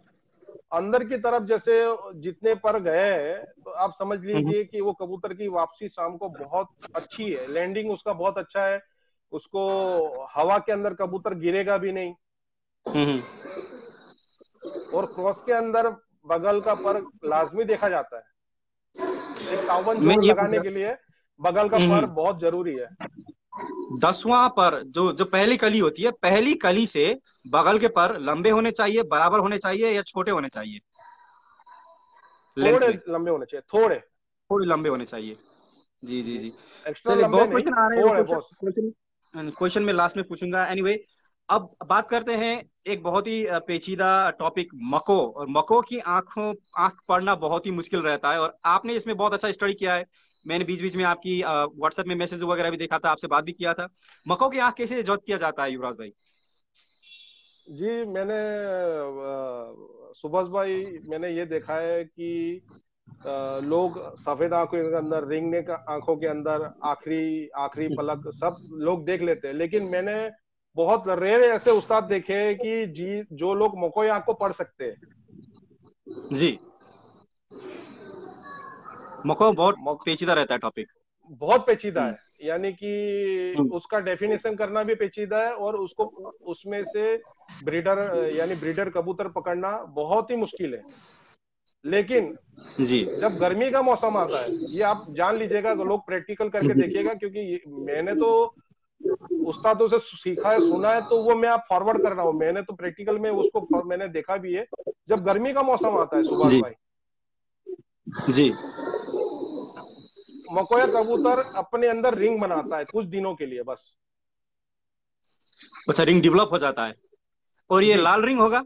अंदर की तरफ जैसे जितने पर गए हैं, तो आप समझ हम्म लीजिए कि वो कबूतर की वापसी शाम को बहुत अच्छी है। लैंडिंग उसका बहुत अच्छा है। उसको हवा के अंदर कबूतर गिरेगा भी नहीं। हम्म और क्रॉस के अंदर बगल का पर लाजमी देखा जाता है। एक तावन मैं जोड़ ये पूछ लगाने रहा। के लिए बगल का पर हम्म, बहुत जरूरी है। 10वां पर जो जो पहली कली होती है, पहली कली से बगल के पर लंबे होने चाहिए, बराबर होने चाहिए, या छोटे होने चाहिए लेंथ थोड़े में? लंबे होने चाहिए, थोड़े। थोड़े लंबे होने चाहिए। जी जी जी। जी। एक्स्ट्रा चलिए, लंबे बहुत नहीं, क्वेश्चन आ रहे हैं, वो थोड़े क्वेश्चन बहुत। क्वेश्चन क्वेश्चन में लास्ट में पूछूंगा एनीवे। अब बात करते हैं एक बहुत ही पेचीदा टॉपिक, मको। और मको की आंख पढ़ना बहुत ही मुश्किल रहता है, और आपने इसमें बहुत अच्छा स्टडी किया है। मैंने बीच बीच में आपकी व्हाट्सएप में मैसेज वगैरह भी देखा था, आपसे बात भी किया था। मको की आंख कैसे जज किया जाता है युवराज भाई? जी, मैंने सुभाष भाई, मैंने ये देखा है कि लोग सफेद आंखों के अंदर, रेंगने का आंखों के अंदर, आखिरी आखिरी पलक, सब लोग देख लेते हैं। लेकिन मैंने बहुत रेयर ऐसे उस्ताद देखे हैं कि जी जो लोग मकोई आंख को पढ़ सकते हैं। जी। मको बहुत मक, पेचीदा रहता है टॉपिक। बहुत पेचीदा हम्म है। यानी कि हम्म, उसका डेफिनेशन करना भी पेचीदा है, और उसको उसमें से ब्रीडर, यानी ब्रीडर कबूतर पकड़ना बहुत ही मुश्किल है। लेकिन जी। जब गर्मी का मौसम आता है, ये आप जान लीजिएगा, लोग प्रैक्टिकल करके हम्म, देखिएगा, क्योंकि मैंने तो उस्तादों से सीखा है, सुना है, तो वो मैं आप फॉरवर्ड कर रहा हूँ। मैंने तो प्रैक्टिकल में उसको मैंने देखा भी है। जब गर्मी का मौसम आता है सुभाष जी भाई, जी। मकोया कबूतर अपने अंदर रिंग बनाता है कुछ दिनों के लिए बस। अच्छा, रिंग डेवलप हो जाता है, और ये जी। लाल रिंग होगा?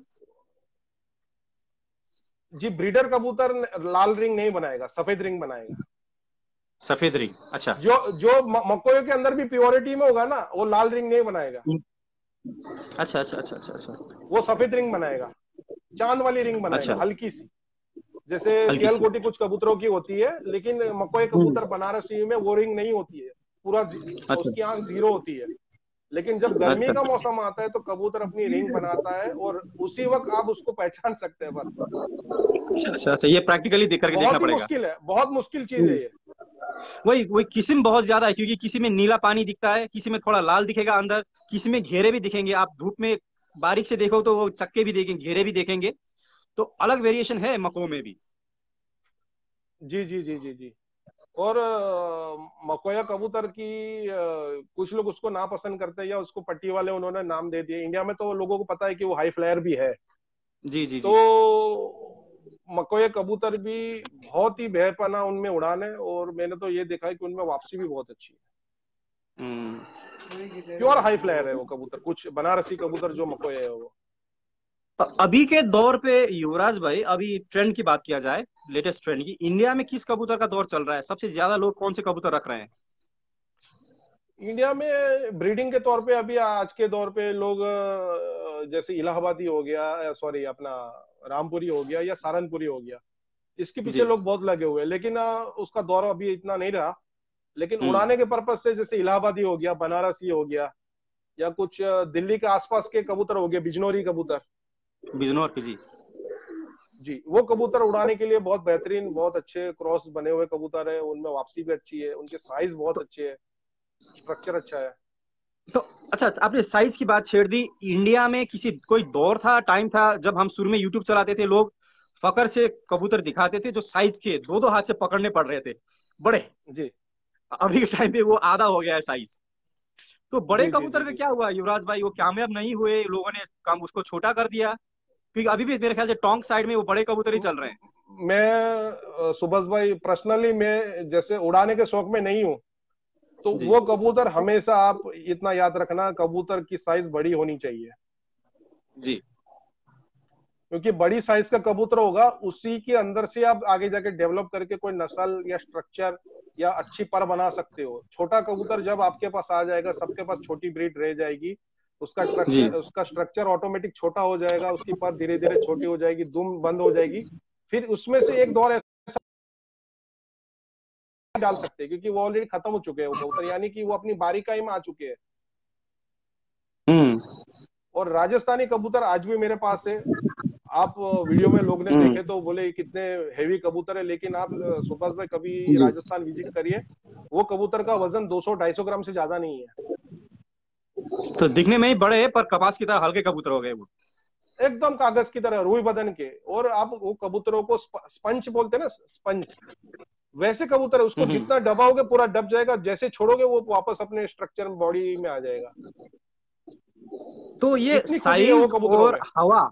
जी, ब्रीडर कबूतर लाल रिंग नहीं बनाएगा, सफेद रिंग बनाएगा। सफेद रिंग, अच्छा। जो जो मकोया के अंदर भी प्योरिटी में होगा ना, वो लाल रिंग नहीं बनाएगा। अच्छा अच्छा अच्छा अच्छा अच्छा। वो सफेद रिंग बनाएगा, चांद वाली रिंग बनाएगा, अच्छा, हल्की सी। जैसे हल्की सी। सियालकोटी कुछ कबूतरों की होती है, लेकिन मकोई कबूतर बनारसी में वो रिंग नहीं होती है। पूरा अच्छा उसकी आंख जीरो होती है। लेकिन जब गर्मी अच्छा का मौसम आता है तो कबूतर अपनी रिंग बनाता है, और उसी वक्त आप उसको पहचान सकते हैं बस। अच्छा अच्छा अच्छा, ये प्रैक्टिकली देख करके देखना बहुत ही पड़ेगा। मुश्किल है, बहुत मुश्किल चीज है हम्म, ये। वही वही किस्म बहुत ज्यादा है, क्योंकि किसी में नीला पानी दिखता है, किसी में थोड़ा लाल दिखेगा अंदर, किसी में घेरे भी दिखेंगे। आप धूप में बारीक से देखो तो वो चक्के भी देखेंगे, घेरे भी देखेंगे। तो अलग वेरिएशन है मकओं में भी। जी जी जी जी जी। और मकोया कबूतर की कुछ लोग उसको नापसंद करते हैं, या उसको पट्टी वाले उन्होंने नाम दे दिए। इंडिया में तो लोगों को पता है कि वो हाई फ्लायर भी है। जी जी तो जी। मकोए कबूतर भी बहुत ही बेपना उनमें उड़ान है, और मैंने तो ये देखा है कि उनमें वापसी भी बहुत अच्छी है। हम्म। प्योर हाई फ्लायर है वो कबूतर, कुछ बनारसी कबूतर जो मकोए है वो। अभी के दौर पे युवराज भाई, अभी ट्रेंड की बात किया जाए, लेटेस्ट ट्रेंड की, इंडिया में किस कबूतर का दौर चल रहा है? सबसे ज्यादा लोग कौन से कबूतर रख रहे हैं? इंडिया में ब्रीडिंग के तौर पे अभी आज के दौर पे लोग जैसे इलाहाबादी हो गया, सॉरी अपना रामपुरी हो गया या सहारनपुरी हो गया, इसके पीछे जी। लोग बहुत लगे हुए हैं, लेकिन उसका दौर अभी इतना नहीं रहा। लेकिन हम्म। उड़ाने के पर्पज से जैसे इलाहाबादी हो गया, बनारसी हो गया, या कुछ दिल्ली के आसपास के कबूतर हो गए, बिजनौरी कबूतर। बिजनौर की, जी। जी, वो कबूतर उड़ाने के लिए बहुत बेहतरीन, बहुत अच्छे क्रॉस बने हुए कबूतर है, उनमें वापसी भी अच्छी है, उनके साइज बहुत तो अच्छे है, स्ट्रक्चर अच्छा है। तो अच्छा, आपने साइज की बात छेड़ दी। इंडिया में किसी कोई दौर था, टाइम था, जब हम शुरू में यूट्यूब चलाते थे, लोग फकर से कबूतर दिखाते थे जो साइज के दो दो हाथ से पकड़ने पड़ रहे थे, बड़े। जी अभी के टाइम पे वो आधा हो गया है साइज। तो बड़े जी जी जी कबूतर का जी। क्या हुआ युवराज भाई? वो कामयाब नहीं हुए, लोगों ने काम उसको छोटा कर दिया? क्योंकि अभी भी मेरे ख्याल से टोंक साइड में वो बड़े कबूतर ही चल रहे हैं। मैं सुभाष भाई पर्सनली मैं जैसे उड़ाने के शौक में नहीं हूँ, तो जी वो कबूतर हमेशा आप इतना याद रखना, कबूतर की साइज बड़ी होनी चाहिए, जी क्योंकि बड़ी साइज का कबूतर होगा उसी के अंदर से आप आगे जाके डेवलप करके कोई नस्ल या स्ट्रक्चर या अच्छी पर बना सकते हो। छोटा कबूतर जब आपके पास आ जाएगा, सबके पास छोटी ब्रीड रह जाएगी, जी। उसका स्ट्रक्चर ऑटोमेटिक छोटा हो जाएगा, उसकी पर धीरे धीरे छोटी हो जाएगी, दुम बंद हो जाएगी। फिर उसमें से एक दौर ऐसा डाल सकते हैं, क्योंकि वो ऑलरेडी खत्म हो चुके हैं वो कबूतर, यानी कि वो अपनी बारी का ही में आ चुके हैं। हम्म और राजस्थानी कबूतर आज भी मेरे पास है। आप वीडियो में लोग ने हम्म। देखे तो बोले ये कितने हेवी कबूतर है, लेकिन आप सुभाष भाई कभी जी। राजस्थान विजिट करिए, वो कबूतर का वजन 200-250 ग्राम से ज्यादा नहीं है। तो दिखने में ही बड़े हैं, पर कपास की तरह हल्के कबूतर हो गए वो। एकदम कागज की तरह रुई बदन के। और आप वो कबूतरों को स्पंज बोलते हैं ना, स्पंज, वैसे कबूतर है, उसको हम्म। जितना दबाओगे पूरा दब जाएगा, जैसे छोड़ोगे वो वापस अपने स्ट्रक्चर बॉडी में आ जाएगा। तो ये इतनी खूबी है वो साइज कबूतरों और में। हवा,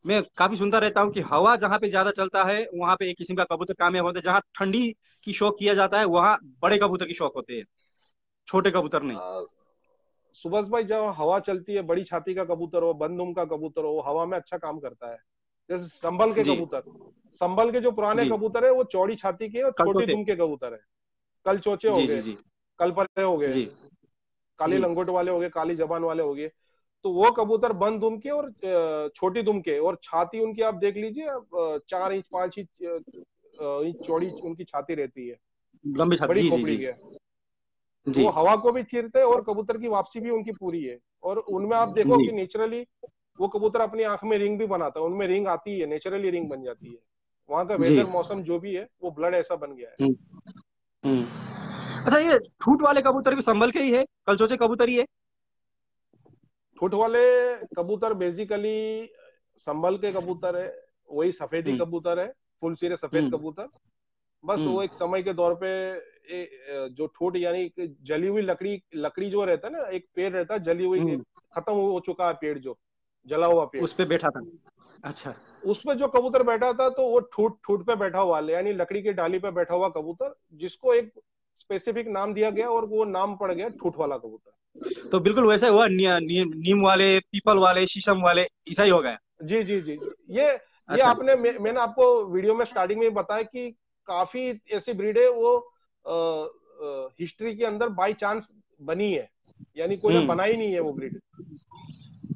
मैं काफी सुनता रहता हूँ कि हवा जहाँ पे ज्यादा चलता है वहां पे एक किस्म का कबूतर कामयाब होता है, जहाँ ठंडी की शौक किया जाता है वहां बड़े कबूतर की शौक होते हैं, छोटे कबूतर नहीं। सुभाष भाई जब हवा चलती है, बड़ी छाती का कबूतर हो, बंदूम का कबूतर हो, वो हवा में अच्छा काम करता है। जैसे संभल के जी कबूतर, संभल के जो पुराने जी। कबूतर है वो चौड़ी छाती के और छोटी कलचोचे। दुम के कबूतर है। कल चोचे हो जी जी गए, जी कलपरे हो गए, जी काली जी। लंगोट वाले हो गए, काली जबान वाले हो गए। तो वो कबूतर बंद दुम के और छोटी दुम के, और छाती उनकी आप देख लीजिए, 4 इंच 5 इंच इंच चौड़ी उनकी छाती रहती है, लंबी छाती, बड़ी जी जी खोपड़ी जी के। तो जी वो हवा को भी चीरते हैं और कबूतर की वापसी भी उनकी पूरी है। और उनमें आप देखो जी। कि नेचुरली वो कबूतर अपनी आंख में रिंग भी बनाता है, उनमें रिंग आती है, नेचुरली रिंग बन जाती है। वहां का जी। वेदर मौसम जो भी है, वो ब्लड ऐसा बन गया है। हम्म हम्म। अच्छा, ये ठूट वाले कबूतर भी संभल के ही है, कलचोचे कबूतर ही है? ठुठ वाले कबूतर बेसिकली संभल के कबूतर है, वही सफेदी हम्म कबूतर है, फुल सिरे सफेद हम्म कबूतर। बस वो एक हम्म समय के दौर पे जो ठूठ यानी कि जली हुई लकड़ी, लकड़ी जो रहता है ना, एक पेड़ रहता है जली हुई, हम्म। खत्म हो चुका है पेड़, जो जला हुआ पेड़, उस पे बैठा था। अच्छा। उसपे जो कबूतर बैठा था, तो वो ठूठ ठूठ पे बैठा हुआ, यानी लकड़ी की डाली पे बैठा हुआ कबूतर, जिसको एक स्पेसिफिक नाम दिया गया और वो नाम पड़ गया ठूठ वाला कबूतर। तो बिल्कुल वैसा हुआ, नीम वाले, पीपल वाले, शीशम वाले, ऐसा ही हो गया। जी जी जी जी। ये अच्छा। आपने मैंने आपको वीडियो में स्टार्टिंग में बताया कि काफी ऐसी ब्रीड है वो हिस्ट्री के अंदर बाय चांस बनी है, यानी कोई ने बनाई नहीं है वो ब्रीड।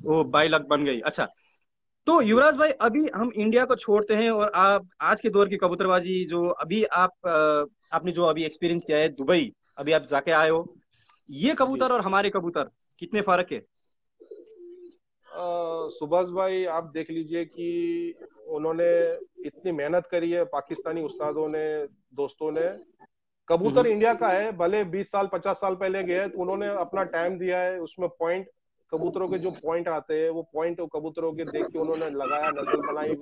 वो 22 लाख बन गई। अच्छा। तो जी युवराज भाई, अभी हम इंडिया को छोड़ते हैं और आप आज के दौर की कबूतरबाजी जो अभी आपने जो अभी एक्सपीरियंस किया है दुबई, अभी आप जाके आए हो, ये जी। कबूतर और हमारे कबूतर कितने फर्क है? सुभाष भाई आप देख लीजिए कि उन्होंने इतनी मेहनत करी है, पाकिस्तानी उस्तादों ने, दोस्तों ने। कबूतर हम्म इंडिया का है, भले 20 साल 50 साल पहले गए, तो उन्होंने अपना टाइम दिया है उसमें। पॉइंट, कबूतरों के जो पॉइंट आते हैं, वो पॉइंट कबूतरों के देख के उन्होंने लगाया, नस्ल बनाई,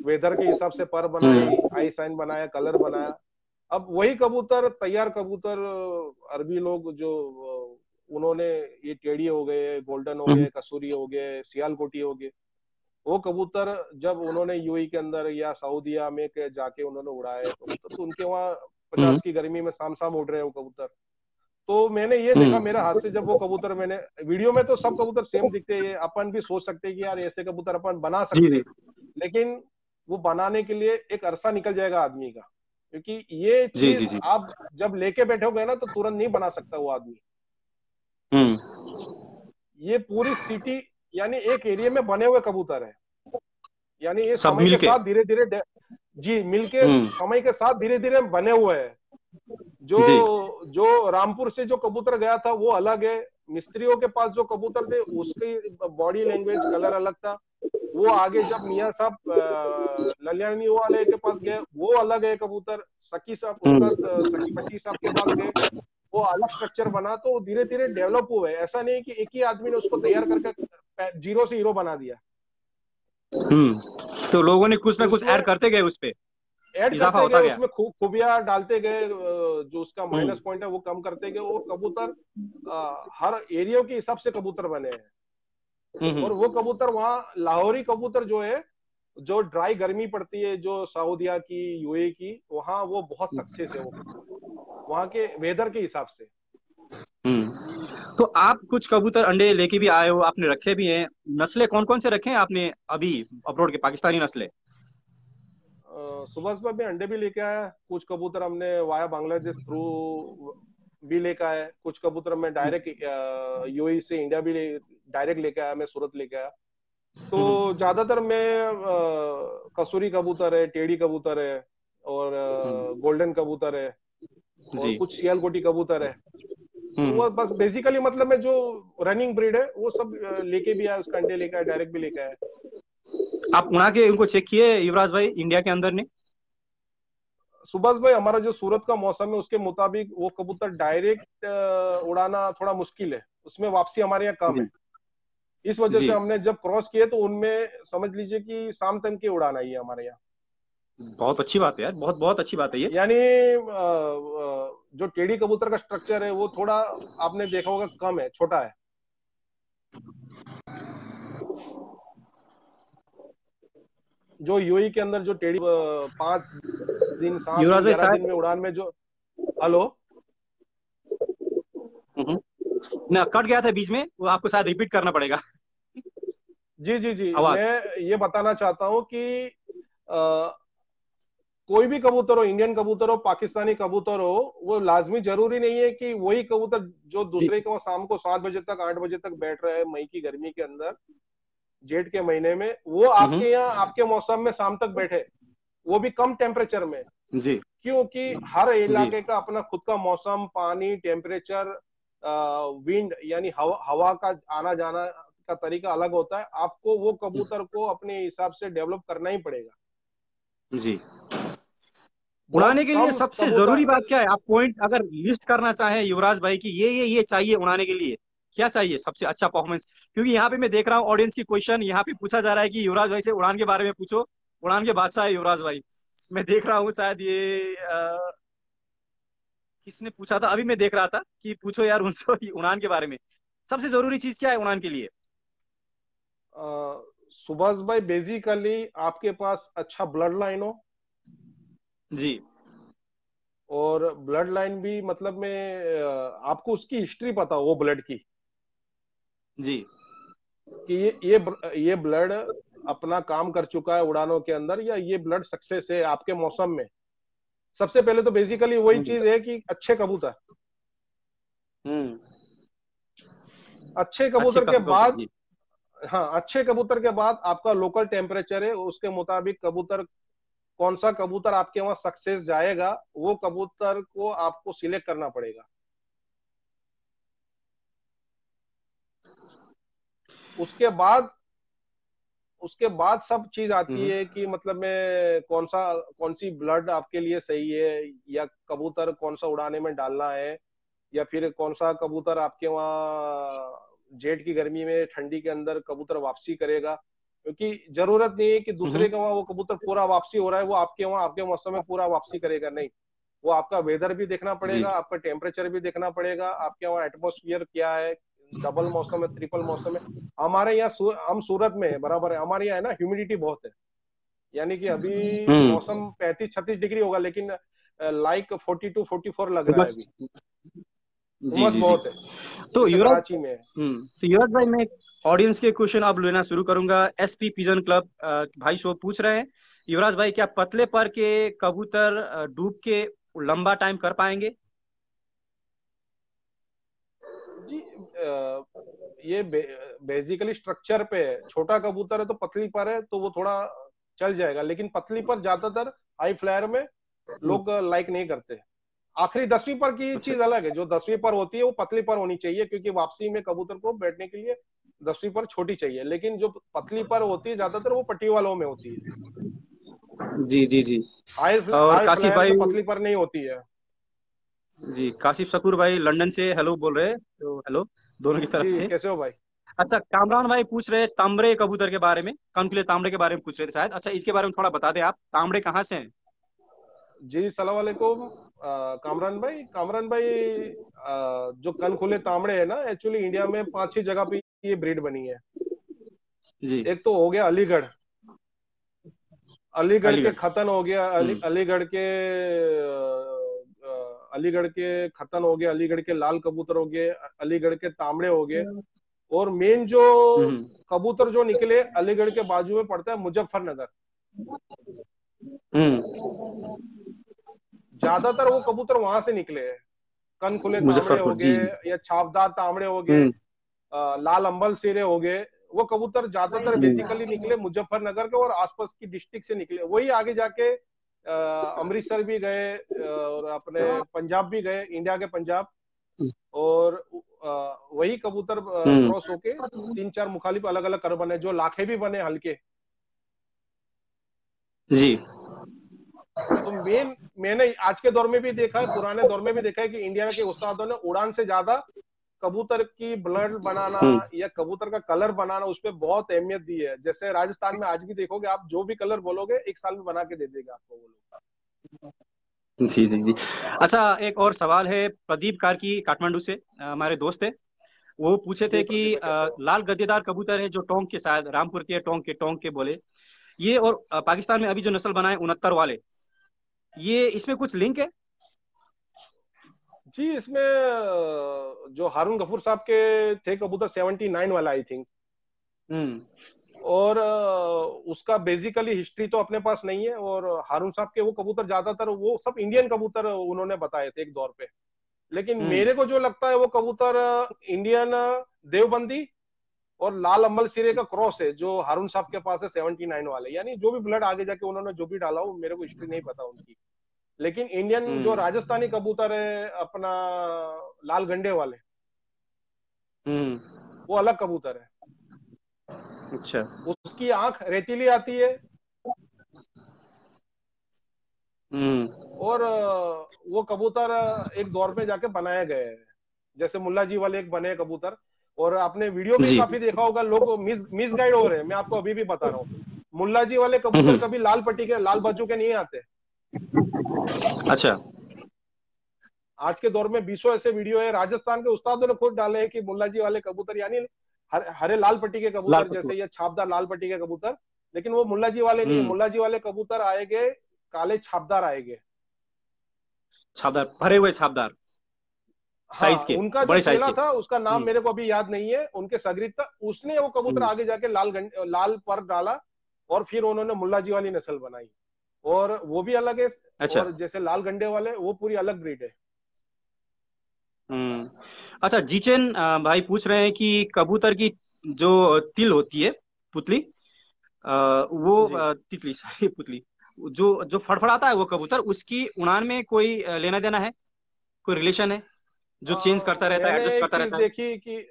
वेदर के हिसाब से पर बनाई, हम्म आई साइन बनाया, कलर बनाया। अब वही कबूतर, तैयार कबूतर, अरबी लोग जो उन्होंने, ये टेडी हो गए, गोल्डन हो हम्म गए, कसूरी हो गए, सियालकोटी हो गए, वो कबूतर जब उन्होंने यूएई के अंदर या सऊदीया में के जाके उन्होंने उड़ाए कबूतर, तो उनके वहाँ 50 की गर्मी में शाम शाम उड़ रहे हैं वो कबूतर। तो मैंने ये देखा मेरे हाथ से, जब वो कबूतर मैंने वीडियो में तो सब कबूतर सेम दिखते हैं, अपन भी सोच सकते हैं कि यार ऐसे कबूतर अपन बना जी सकते जी। हैं, लेकिन वो बनाने के लिए एक अरसा निकल जाएगा आदमी का, क्योंकि ये जी जी चीज जी। आप जब लेके बैठोगे ना तो तुरंत नहीं बना सकता वो आदमी। हम्म। ये पूरी सिटी यानी एक एरिया में बने हुए कबूतर है, यानी ये सब समय के मिलके। साथ धीरे धीरे जी मिलके हम्म। समय के साथ धीरे धीरे बने हुए हैं। जो जी। जो रामपुर से जो कबूतर गया था वो अलग है, मिस्त्रियों के पास जो कबूतर थे उसकी बॉडी लैंग्वेज कलर अलग था, वो आगे जब मियाँ साहब ललियानी वाले के पास गए वो अलग है कबूतर, सकी साहब उस्ताद सकी भट्टी साहब के पास गए वो अलग स्ट्रक्चर बना। तो धीरे धीरे डेवलप हुए, ऐसा नहीं कि एक ही आदमी ने उसको तैयार करके जीरो से हीरो बना दिया। तो लोगों ने कुछ ना तो कुछ उसमें ऐड करते गए, उस पे ऐड इजाफा करते होता गए, गया। उसमें खूबियां डालते गए, जो उसका हम्म माइनस पॉइंट है वो कम करते गए, और कबूतर हर एरिया के हिसाब से कबूतर बने हैं। और वो कबूतर वहाँ लाहौरी कबूतर जो है, जो ड्राई गर्मी पड़ती है जो सऊदीया की यूएई की, वहाँ वो बहुत सक्सेस है वो कबूतर वहाँ के वेदर के हिसाब से। तो आप कुछ कबूतर अंडे लेके भी आए हो, आपने रखे भी हैं, नस्लें कौन कौन से रखे हैं आपने अभी अब्रॉड के, पाकिस्तानी नस्लें? सुबह सुबह में अंडे भी लेके आया, कुछ कबूतर हमने वाया बांग्लादेश थ्रू भी लेके आया, कुछ कबूतर मैं डायरेक्ट यूएई से इंडिया भी डायरेक्ट लेके आया, मैं सूरत लेके आया। तो ज्यादातर मैं कसूरी कबूतर है, टेढ़ी कबूतर है, और गोल्डन कबूतर है, और जी। कुछ सियालकोटी कबूतर है। तो वो बस बेसिकली मतलब में जो रनिंग ब्रीड है वो सब लेके भी आया, उसका अंडे लेके आया, डायरेक्ट भी लेके आया। आप उड़ा के उनको चेक किए युवराज भाई, इंडिया के अंदर ने? सुभाष भाई, हमारा जो सूरत का मौसम है उसके मुताबिक वो कबूतर डायरेक्ट उड़ाना थोड़ा मुश्किल है, उसमें वापसी हमारे यहाँ कम जी है। इस वजह जी। से हमने जब क्रॉस किए तो उनमें समझ लीजिए कि शाम तक की उड़ाना ही है हमारे यहाँ। बहुत अच्छी बात है यार, बहुत बहुत अच्छी बात है ये। यानी जो टेढ़ी कबूतर का स्ट्रक्चर है वो थोड़ा आपने देखा होगा कम है, छोटा है। जो यूएई के अंदर जो टेढ़ी 5 दिन 7 दिन युवराज भाई 11 दिन शायद में उड़ान में जो, हेलो, ना कट गया था बीच में, वो आपको शायद रिपीट करना पड़ेगा जी जी जी, आवाज। मैं ये बताना चाहता हूँ कि कोई भी कबूतर हो, इंडियन कबूतर हो, पाकिस्तानी कबूतर हो, वो लाजमी जरूरी नहीं है कि वही कबूतर जो जी दूसरे के वहां शाम को 7 बजे तक 8 बजे तक बैठ रहे हैं मई की गर्मी के अंदर, जेठ के महीने में, वो आपके यहाँ आपके मौसम में शाम तक बैठे, वो भी कम टेम्परेचर में। जी क्योंकि हर जी इलाके का अपना खुद का मौसम, पानी, टेम्परेचर, विंड यानी हवा का आना जाना का तरीका अलग होता है। आपको वो कबूतर को अपने हिसाब से डेवलप करना ही पड़ेगा। जी। बहुत उड़ाने के लिए कम सबसे जरूरी कबूतर। बात क्या है? आप पॉइंट अगर लिस्ट करना चाहें युवराज भाई की ये चाहिए उड़ाने के लिए, क्या चाहिए सबसे अच्छा परफॉर्मेंस? क्योंकि यहाँ पे मैं देख रहा हूँ ऑडियंस की क्वेश्चन यहाँ पे पूछा जा रहा है कि युवराज भाई से उड़ान के बारे में पूछो, उड़ान के बादशाह है युवराज भाई। मैं देख रहा हूँ शायद ये किसने पूछा था, अभी मैं देख रहा था कि पूछो यार उनसे ये उड़ान के बारे में। सबसे जरूरी चीज क्या है उड़ान के लिए? सुभाष भाई, बेसिकली आपके पास अच्छा ब्लड लाइन हो, जी और ब्लड लाइन भी मतलब में आपको उसकी हिस्ट्री पता हो वो ब्लड की, जी कि ये ब्लड अपना काम कर चुका है उड़ानों के अंदर, या ये ब्लड सक्सेस है आपके मौसम में। सबसे पहले तो बेसिकली वही हम्म चीज है कि अच्छे कबूतर, हम्म। अच्छे अच्छे कबूतर के कबूतर बाद, जी। हाँ अच्छे कबूतर के बाद आपका लोकल टेम्परेचर है, उसके मुताबिक कबूतर, कौन सा कबूतर आपके वहां सक्सेस जाएगा वो कबूतर को आपको सिलेक्ट करना पड़ेगा। उसके बाद उसके बाद सब चीज आती हम्म है कि मतलब में कौन सी ब्लड आपके लिए सही है, या कबूतर कौन सा उड़ाने में डालना है, या फिर कौन सा कबूतर आपके वहाँ जेठ की गर्मी में ठंडी के अंदर कबूतर वापसी करेगा। क्योंकि जरूरत नहीं है कि दूसरे हम्म। के वहाँ वो कबूतर पूरा वापसी हो रहा है वो आपके वहाँ आपके मौसम में पूरा वापसी करेगा, नहीं। वो आपका वेदर भी देखना जी पड़ेगा, आपका टेम्परेचर भी देखना पड़ेगा, आपके वहाँ एटमोस्फियर क्या है, डबल मौसम है, ट्रिपल मौसम है। हमारे यहाँ हम सूरत में है, बराबर है, हमारे यहाँ है ना ह्यूमिडिटी बहुत है, यानी कि अभी हम्म। मौसम 35-36 डिग्री होगा, लेकिन लाइक 42-44 लग रहा है अभी। जी उमस जी जी। बहुत है, तो जैसे युवराज, कराची में है। तो युवराज भाई, मैं ऑडियंस के क्वेश्चन अब लेना शुरू करूंगा। एसपी पिजन क्लब भाई शो पूछ रहे हैं, युवराज भाई क्या पतले पर के कबूतर डूब के लंबा टाइम कर पाएंगे? जी ये बेसिकली स्ट्रक्चर पे है। छोटा कबूतर है तो पतली पर है तो वो थोड़ा चल जाएगा, लेकिन पतली पर ज्यादातर हाई फ्लायर में लोग लाइक नहीं करते। आखिरी 10वीं पर की अच्छा। चीज अलग है, जो 10वीं पर होती है वो पतली पर होनी चाहिए, क्योंकि वापसी में कबूतर को बैठने के लिए 10वीं पर छोटी चाहिए, लेकिन जो पतली पर होती है ज्यादातर वो पट्टी वालों में होती है। जी जी जी। हाई और हाई काशिफ फ्लायर भाई, में पतली पर नहीं होती है। जी काशिफ शकूर भाई लंदन से हेलो बोल रहे हैं, तो हेलो दोनों की तरफ जी, से। कैसे हो भाई? अच्छा, कामरान भाई पूछ रहे हैं तांबड़े कबूतर के बारे में, कनखुले तांबड़े के बारे में पूछ रहे थे शायद। अच्छा, इनके बारे में थोड़ा बता दें आप, तांबड़े कहाँ से हैं? जी सलाम वालेकुम। कामरान भाई, जो कन खुले तांबड़े है ना, एक्चुअली इंडिया में 5-6 जगह पे ये ब्रीड बनी है। जी। एक तो हो गया अलीगढ़, अलीगढ़ के अलीगढ़। खतन हो गया, अलीगढ़ के खतन हो गया, अलीगढ़ के लाल कबूतर हो गए, अलीगढ़ के तांबड़े हो गए। और मेन जो हम्म कबूतर जो निकले अलीगढ़ के बाजू में पड़ता है मुजफ्फरनगर। हम्म। ज्यादातर वो कबूतर वहां से निकले हैं। कन खुले तांबड़े हो मुजफ्फरपुर, जी गए जी। या छापदार तांबड़े हो गए, हम्म लाल अंबल सिरे हो गए। वो कबूतर ज्यादातर बेसिकली हम्म। निकले मुजफ्फरनगर के और आसपास की डिस्ट्रिक्ट से निकले। वही आगे जाके अमृतसर भी गए, और अपने पंजाब भी गए, इंडिया के पंजाब। और वही कबूतर हम्म। क्रॉस होके 3-4 मुखालिफ अलग अलग कर बने, जो लाखे भी बने हल्के। जी। तो मैंने आज के दौर में भी देखा है, पुराने दौर में भी देखा है कि इंडिया के उस्तादों ने उड़ान से ज्यादा कबूतर की ब्लड बनाना हम्म। या कबूतर का कलर बनाना, उस पर बहुत अहमियत दी है। जैसे राजस्थान में आज भी देखोगे आप, जो भी कलर बोलोगे 1 साल में बना के दे देगा आपको वो लोग। जी जी जी। अच्छा, एक और सवाल है प्रदीप कार्की काठमांडू से, हमारे दोस्त है। वो पूछे थे जी कि प्रदीप भाई, कैसे हो? लाल गद्देदार कबूतर है जो टोंक के, शायद रामपुर के टोंक के बोले, ये और पाकिस्तान में अभी जो नस्ल बनाए 69 वाले, ये इसमें कुछ लिंक है? जी, इसमें जो हारून गफूर साहब के थे कबूतर 79 वाला आई थिंक। हम्म और उसका बेसिकली हिस्ट्री तो अपने पास नहीं है। और हारून साहब के वो कबूतर ज्यादातर वो सब इंडियन कबूतर उन्होंने बताए थे एक दौर पे। लेकिन हम्म मेरे को जो लगता है वो कबूतर इंडियन देवबंदी और लाल अम्बल सिरे का क्रॉस है, जो हारून साहब के पास है 79 वाले। यानी जो भी ब्लड आगे जाके उन्होंने जो भी डाला हो, मेरे को हिस्ट्री नहीं पता उनकी। लेकिन इंडियन जो हम्म राजस्थानी कबूतर है अपना, लाल गंडे वाले, हम्म। वो अलग कबूतर है। अच्छा। उसकी आंख रेतीली आती है। हम्म और वो कबूतर एक दौर में जाके बनाए गए हैं, जैसे मुल्ला जी वाले एक बने कबूतर। और आपने वीडियो में जी। काफी देखा होगा, लोग मिस गाइड हो रहे हैं। मैं आपको अभी भी बता रहा हूँ, मुल्ला जी वाले कबूतर हम्म। कभी लाल पट्टी के, लाल बाजू के नहीं आते। अच्छा। आज के दौर में 20 ऐसे वीडियो है, राजस्थान के उस्तादों ने खुद डाले हैं कि मुल्ला जी वाले कबूतर यानी हरे लाल पट्टी के लाल कबूतर, पट्टू। जैसे ये छापदार लाल पट्टी के कबूतर। लेकिन वो मुल्ला जी वाले नहीं है। हम्म। मुल्ला जी वाले कबूतर आएंगे काले छापदार आएंगे। छापदार, भरे हुए छापदार, हाँ, साइज के, उनका जो बड़े साइज चेला के। था उसका नाम मेरे को अभी याद नहीं है, उनके सगरीत था, उसने वो कबूतर हम्म। आगे जाके लाल पर डाला। और फिर उन्होंने मुल्ला जी वाली नस्ल बनाई, और वो भी अलग है। अच्छा। और जैसे लाल गंडे वाले, वो पूरी अलग ब्रीड है। हम्म। अच्छा, जीचेन भाई पूछ रहे हैं कि कबूतर की जो तिल होती है, पुतली, वो जी, तितली सॉरी पुतली, जो जो फड़फड़ाता है वो कबूतर, उसकी उड़ान में कोई लेना देना है, कोई रिलेशन है, जो चेंज करता रहता है, मैंने एडजस्ट एक करता चीज रहता है? देखी कि,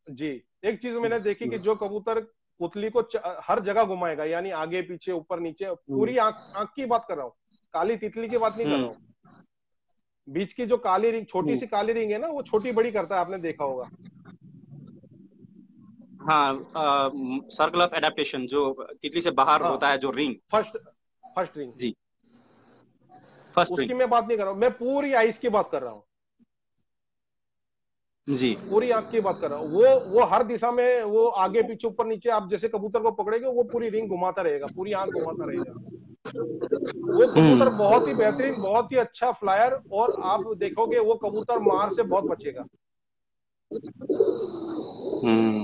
जी, एक चीज मैंने देखी कि जो कबूतर पुतली को हर जगह घुमाएगा, यानी आगे पीछे ऊपर नीचे, हम्म पूरी आंख आंख की बात कर रहा हूँ, काली तितली की बात नहीं कर रहा हूँ। हम्म बीच की जो काली रिंग, छोटी हम्म। सी काली रिंग है ना, वो छोटी बड़ी करता है, आपने देखा होगा। हाँ, सर्कल ऑफ एडेप्टेशन, जो तितली से बाहर हाँ, होता है, जो रिंग। First first ring. जी, फर्स्ट रिंग। उसकी मैं बात नहीं कर रहा हूँ, मैं पूरी आइस की बात कर रहा हूँ। जी। पूरी आंख की बात कर रहा हूँ। वो हर दिशा में, वो आगे पीछे ऊपर नीचे, आप जैसे कबूतर को पकड़ेंगे वो पूरी रिंग घुमाता रहेगा, पूरी आंख घुमाता रहेगा। वो कबूतर बहुत ही बेहतरीन, बहुत ही अच्छा फ्लायर, और आप देखोगे वो कबूतर मार से बहुत बचेगा। हम्म।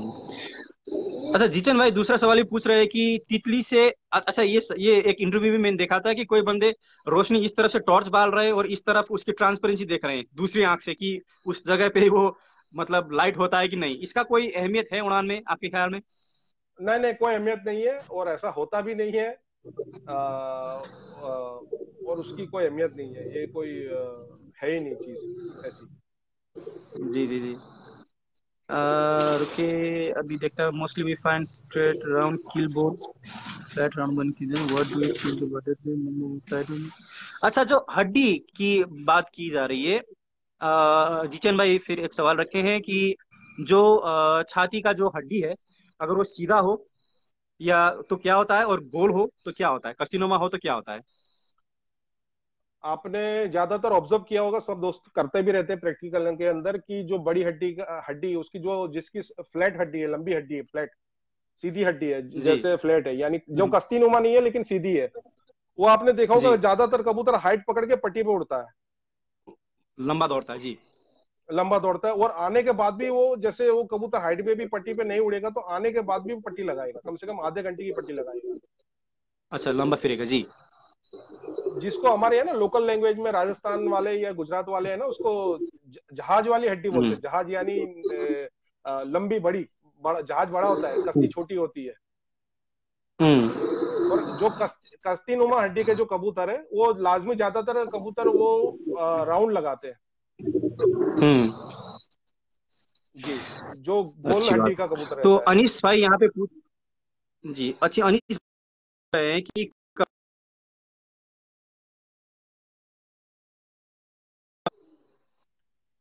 अच्छा जीचन भाई, दूसरा सवाल ये पूछ रहे हैं कि तितली से अच्छा, ये एक इंटरव्यू में मैंने देखा था कि कोई बंदे रोशनी इस तरफ से टॉर्च बाल रहे हैं और इस तरफ उसकी ट्रांसपेरेंसी देख रहे हैं दूसरी आंख से कि उस जगह पे वो मतलब लाइट होता है कि नहीं। इसका कोई अहमियत है उड़ान में आपके ख्याल में? नहीं नहीं, कोई अहमियत नहीं है, और ऐसा होता भी नहीं है। और उसकी कोई अहमियत नहीं है, ये कोई है ही नहीं चीज ऐसी। जी जी जी। रुके, अभी देखता है। Mostly we find straight round keel board flat round one की what do you think about it? अच्छा, जो हड्डी की बात की जा रही है, जिचन भाई फिर एक सवाल रखे हैं कि जो छाती का जो हड्डी है, अगर वो सीधा हो या तो क्या होता है, और गोल हो तो क्या होता है, कस्तिनुमा हो तो क्या होता है? आपने ज्यादातर ऑब्जर्व किया होगा, सब दोस्त करते भी रहते हैं प्रैक्टिकल के अंदर, कि जो बड़ी हड्डी उसकी, जो जिसकी फ्लैट हड्डी है, लंबी हड्डी है, फ्लैट सीधी हड्डी है, जी। जैसे फ्लैट है, यानी जो कस्तीनुमा नहीं है लेकिन सीधी है, वो आपने देखा होगा जी, ज्यादातर कबूतर हाइट पकड़ के पट्टी पे उड़ता है, लंबा दौड़ता है। जी। लंबा दौड़ता है। और आने के बाद भी वो, जैसे वो कबूतर हाइट पे भी पट्टी पे नहीं उड़ेगा तो आने के बाद भी वो पट्टी लगाएगा, कम से कम आधे घंटे की पट्टी लगाएगा। अच्छा, लंबा फिरेगा। जी। जिसको हमारे यहाँ ना लोकल लैंग्वेज में राजस्थान वाले या गुजरात वाले हैं ना, उसको जहाज वाली हड्डी बोलते हम्म। हैं। जहाज यानी लंबी बड़ी, जहाज बड़ा होता है, कश्ती छोटी होती है। हम्म। और जो कश्ती नुमा हड्डी के जो कबूतर है, वो लाजमी, ज्यादातर कबूतर वो राउंड लगाते हैं। हम्म। जी, जो गोल अच्छी हड्डी बात। का कबूतर तो रहता है। अनीस भाई यहाँ पे पूछ, जी अच्छी अनीस रहे हैं कि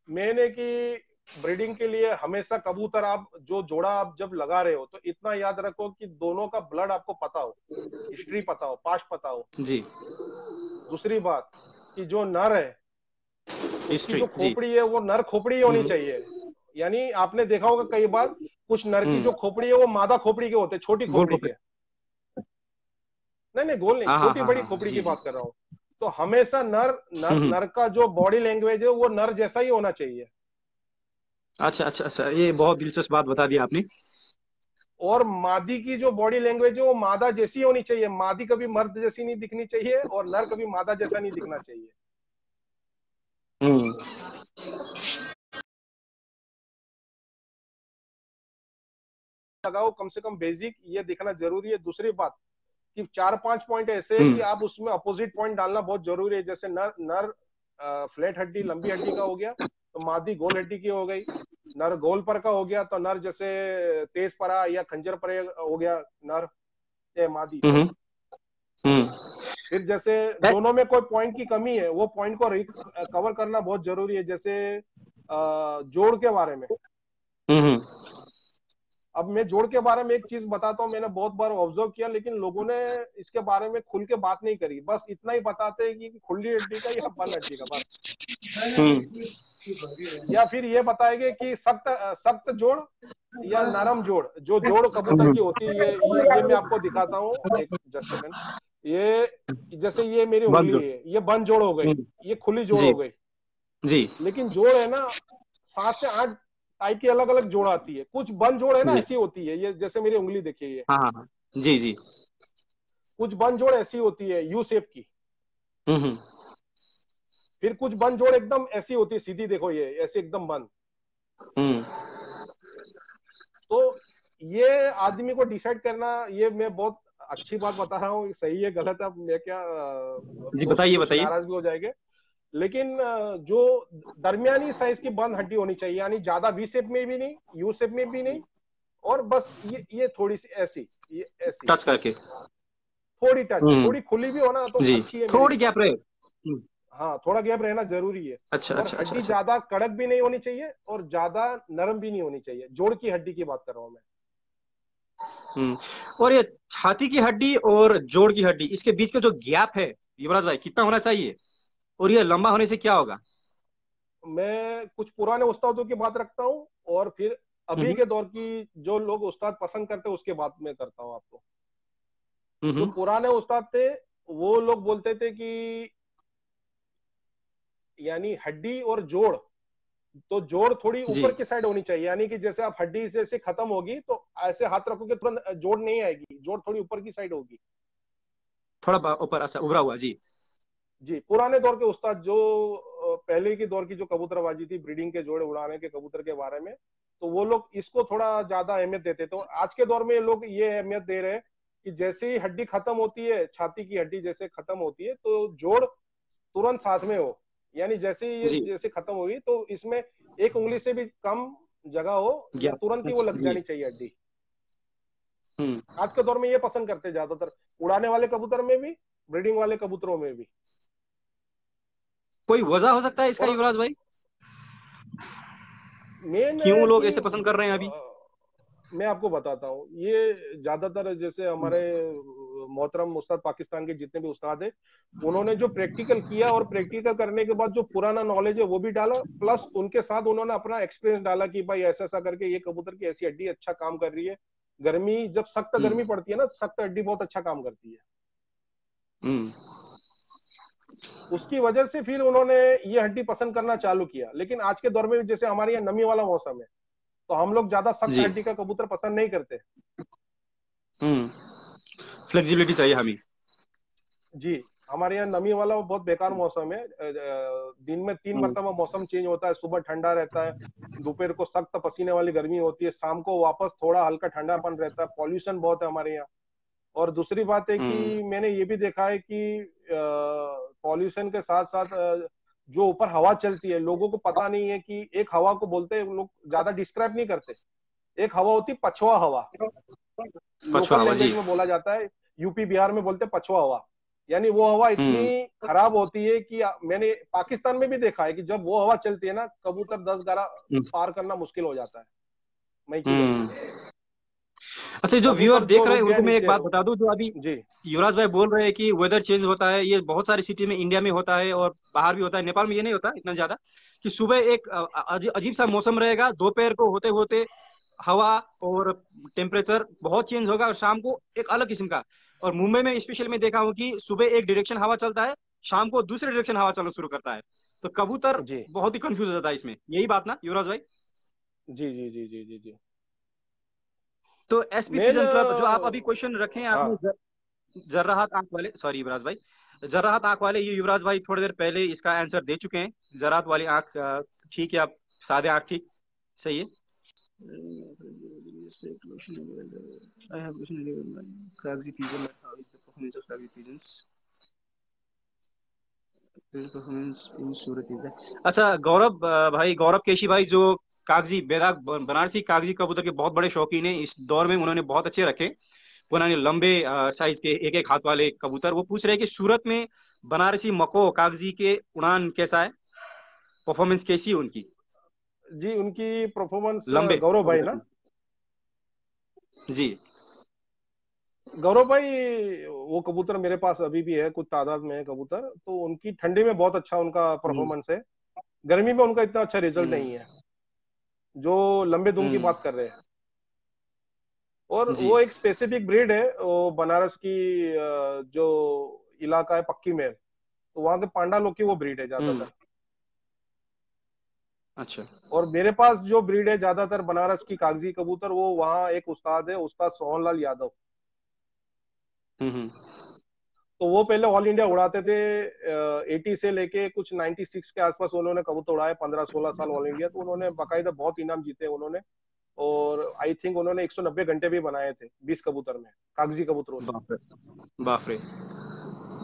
मैंने कि ब्रीडिंग के लिए हमेशा कबूतर, आप जो जोड़ा आप जब लगा रहे हो तो इतना याद रखो कि दोनों का ब्लड आपको पता हो, हिस्ट्री पता हो, पास्ट पता हो। जी, दूसरी बात, कि जो नर है उसकी हिस्ट्री। जो जी। खोपड़ी है वो नर खोपड़ी होनी हम्म। चाहिए। यानी आपने देखा होगा कई बार, कुछ नर की जो हम्म। खोपड़ी है वो मादा खोपड़ी के होते हैं, छोटी गोल खोपड़ी खोपड़ी। के। नहीं नहीं, गोल नहीं, हाँ हाँ छोटी हाँ बड़ी हाँ, खोपड़ी जी की जी। बात कर रहा हूँ। तो हमेशा हम्म। नर का जो बॉडी लैंग्वेज है वो नर जैसा ही होना चाहिए। अच्छा अच्छा अच्छा, ये बहुत दिलचस्प बात बता दी आपने। और मादी की जो बॉडी लैंग्वेज है वो मादा जैसी होनी चाहिए। मादी कभी मर्द जैसी नहीं दिखनी चाहिए, और नर कभी मादा जैसा नहीं दिखना चाहिए। हम्म। लगाओ कम से कम बेसिक ये दिखना जरूरी है। दूसरी बात, कि 4-5 पॉइंट ऐसे है कि हम्म। आप उसमें अपोजिट पॉइंट डालना बहुत जरूरी है। जैसे नर नर फ्लैट हड्डी लंबी हड्डी का हो गया तो मादी गोल हड्डी की हो गई। नर गोल पर का हो गया तो नर जैसे तेज परा या खंजर पर हो गया नर, मादी, हम्म। सॉरी। हम्म। फिर जैसे दोनों में कोई पॉइंट की कमी है, वो पॉइंट को कवर करना बहुत जरूरी है। जैसे जोड़ के बारे में, हम्म। अब मैं जोड़ के बारे में एक चीज बताता हूँ, मैंने बहुत बार ऑब्जर्व किया, लेकिन लोगों ने इसके बारे में खुल के बात नहीं करी। बस इतना ही बताते हैं कि खुली हड्डी का या बंद हड्डी का, बस। या फिर ये बताएंगे कि सख्त सख्त जोड़ या नरम जोड़। जो जोड़ कबूतर की होती है, ये मैं आपको दिखाता हूँ, एक जस्ट सेकंड। ये जैसे ये मेरी बंद उंगली जोड़। है, ये बंद जोड़ हो गई, हम्म। ये खुली जोड़ जी हो गई। जी लेकिन जोड़ है ना, 7 से 8 टाइप की अलग अलग जोड़ आती है। कुछ बंद जोड़ है ना जी। ऐसी होती है, ये जैसे मेरी उंगली देखिए ये। हाँ हाँ हाँ, जी जी। कुछ बंद जोड़ ऐसी होती है यू शेप की। हम्म। फिर कुछ बंद जोड़ एकदम ऐसी होती है सीधी, देखो ये ऐसे एकदम बंद। हम्म। तो ये आदमी को डिसाइड करना, ये मैं बहुत अच्छी बात बता रहा हूँ, सही है गलत है, अब मैं क्या, जी, दोस्त बताइए कुछ बताइए। नाराज भी हो जाएंगे। लेकिन जो दरमियानी साइज की बंद हड्डी होनी चाहिए, यानी ज्यादा वी शेप में भी नहीं, यू शेप में भी नहीं, और बस ये थोड़ी सी ऐसी, ये ऐसी, टच करके। थोड़ी टच, हम्म। थोड़ी खुली भी हो ना तो जी, अच्छी है मेरे थोड़ी हिसाब गैप से। रहे। हाँ, थोड़ा गैप रहना जरूरी है। अच्छा और अच्छा अच्छा हड्डी अच्छा। ज्यादा कड़क भी नहीं होनी चाहिए और ज्यादा नरम भी नहीं होनी चाहिए। जोड़ की हड्डी की बात कर रहा हूँ मैं। हम्म। और ये छाती की हड्डी और जोड़ की हड्डी, इसके बीच का जो गैप है युवराज भाई, कितना होना चाहिए, और ये लंबा होने से क्या होगा? मैं कुछ पुराने उस्तादों की बात रखता हूँ और फिर अभी के दौर की जो लोग उस्ताद पसंद करते हैं उसके बात में करता हूँ आपको। जो पुराने उस्ताद थे वो लोग बोलते थे कि यानी हड्डी और जोड़, तो जोड़ थोड़ी जी ऊपर की साइड होनी चाहिए, यानी कि जैसे आप हड्डी से खत्म होगी तो ऐसे हाथ रखोगे तुरंत जोड़ नहीं आएगी, जोड़ थोड़ी ऊपर की साइड होगी। थोड़ा ऊपर अच्छा उभरा हुआ। जी जी, पुराने दौर के उस्ताद जो पहले के दौर की जो कबूतरबाजी थी, ब्रीडिंग के जोड़े उड़ाने के कबूतर के बारे में, तो वो लोग इसको थोड़ा ज्यादा अहमियत देते। तो आज के दौर में लोग ये अहमियत दे रहे हैं कि जैसे ही हड्डी खत्म होती है, छाती की हड्डी जैसे खत्म होती है तो जोड़ तुरंत साथ में हो, यानी जैसे ही ये जी जैसे खत्म हुई तो इसमें एक उंगली से भी कम जगह हो या तुरंत ही वो लग जी। जानी चाहिए हड्डी। हम्म। आज के दौर में ये पसंद करते हैं ज्यादातर, उड़ाने वाले कबूतर में भी, ब्रीडिंग वाले कबूतरों में भी। कोई वजह हो सकता है इसका और युवराज भाई, मेन क्यों लोग कि ऐसे पसंद कर रहे हैं अभी? मैं आपको बताता हूँ, ये ज्यादातर जैसे हमारे मोहतरम उस्ताद पाकिस्तान के जितने भी उस्ताद है, उन्होंने जो प्रैक्टिकल किया और प्रैक्टिकल करने के बाद जो पुराना नॉलेज है वो भी डाला, प्लस उनके साथ उन्होंने अपना एक्सपीरियंस डाला कि भाई ऐसा ऐसा करके ये कबूतर की ऐसी हड्डी अच्छा काम कर रही है। गर्मी जब सख्त गर्मी पड़ती है ना, सख्त हड्डी बहुत अच्छा काम करती है। हम्म। उसकी वजह से फिर उन्होंने ये हड्डी पसंद करना चालू किया। लेकिन आज के दौर में जैसे हमारे यहाँ नमी वाला मौसम है, तो हम लोग ज्यादा सख्त जी। हड्डी का कबूतर पसंद नहीं करते। हम्म। फ्लेक्सिबिलिटी चाहिए हमें। जी, हमारे यहाँ नमी वाला बहुत बेकार मौसम है। दिन में 3 मरतबा मौसम चेंज होता है, सुबह ठंडा रहता है, दोपहर को सख्त पसीने वाली गर्मी होती है, शाम को वापस थोड़ा हल्का ठंडापन रहता है, पॉल्यूशन बहुत है हमारे यहाँ। और दूसरी बात है कि मैंने ये भी देखा है कि पॉल्यूशन के साथ साथ जो ऊपर हवा चलती है, लोगों को पता नहीं है कि एक हवा को बोलते हैं, लोग ज्यादा डिस्क्राइब नहीं करते, एक हवा होती है पछुआ हवा, पछुआ लोकल हवा। जी। लैंग्वेज में बोला जाता है, यूपी बिहार में बोलते हैं पछुआ हवा। यानी वो हवा हम्म। इतनी खराब होती है कि मैंने पाकिस्तान में भी देखा है कि जब वो हवा चलती है ना, कबूतर 10-11 पार करना मुश्किल हो जाता है मई की गर्मी में। अच्छा, जो व्यूअर कबूतर जो देख रहे रुक हैं गया उनको मैं एक नीचे, बात बता दूं, जो अभी जी युवराज भाई बोल रहे हैं कि वेदर चेंज होता है, ये बहुत सारी सिटी में इंडिया में होता है और बाहर भी होता है, नेपाल में ये नहीं होता इतना ज्यादा। कि सुबह एक अजीब सा मौसम रहेगा, दोपहर को होते होते हवा और टेम्परेचर बहुत चेंज होगा, और शाम को एक अलग किस्म का। और मुंबई में स्पेशल में देखा हूँ कि सुबह एक डायरेक्शन हवा चलता है, शाम को दूसरे डायरेक्शन हवा चलना शुरू करता है। तो कबूतर जी बहुत ही कंफ्यूज हो जाता है इसमें, यही बात ना युवराज भाई? जी जी जी जी जी जी। तो एसपी मेन पिजन क्लब जो आप अभी क्वेश्चन रखे हैं आपने, हाँ जर्राहत आंख वाले, सॉरी युवराज भाई, जर्राहत आंख वाले, ये युवराज भाई थोड़ी देर पहले इसका आंसर दे चुके हैं। जर्राहत वाली आंख ठीक है, आप सादे आंख ठीक सही है। I have कागजी pigeon, how is the performance of कागजी pigeons? Performance in Surat is that? अच्छा गौरव भाई, गौरव केशी भाई, जो कागजी बेदाग बनारसी कागजी कबूतर के बहुत बड़े शौकीन हैं, इस दौर में उन्होंने बहुत अच्छे रखे पुराने लंबे साइज के एक एक हाथ वाले कबूतर। वो पूछ रहे हैं कि सूरत में बनारसी मको कागजी के उड़ान कैसा है, परफॉर्मेंस कैसी है उनकी, जी, उनकी परफॉर्मेंस, लंबे गौरव भाई कबूतर ना, की? जी। गौरव भाई वो कबूतर मेरे पास अभी भी है, कुछ तादाद में है कबूतर, तो उनकी ठंडी में बहुत अच्छा उनका हम्म। परफॉर्मेंस है, गर्मी में उनका इतना अच्छा रिजल्ट हम्म। नहीं है, जो लंबे दुम की हम्म। बात कर रहे हैं। और जी। वो एक स्पेसिफिक ब्रीड है, वो बनारस की जो इलाका है पक्की महल, तो वहां के पांडा लोग की वो ब्रीड है हम्म। ज्यादातर। अच्छा। और मेरे पास जो ब्रीड है ज्यादातर बनारस की कागजी कबूतर, वो वहाँ एक उस्ताद है, उस्ताद सोहन लाल यादव, हम्म। तो वो पहले ऑल इंडिया उड़ाते थे। 80 से लेके कुछ 96 के आसपास उन्होंने कबूतर उड़ाए, 15-16 साल ऑल इंडिया, तो उन्होंने बाकायदा बहुत इनाम जीते उन्होंने। और आई थिंक उन्होंने 190 घंटे भी बनाए थे 20 कबूतर में, कागजी कबूतरों से। बाप रे, बाप रे।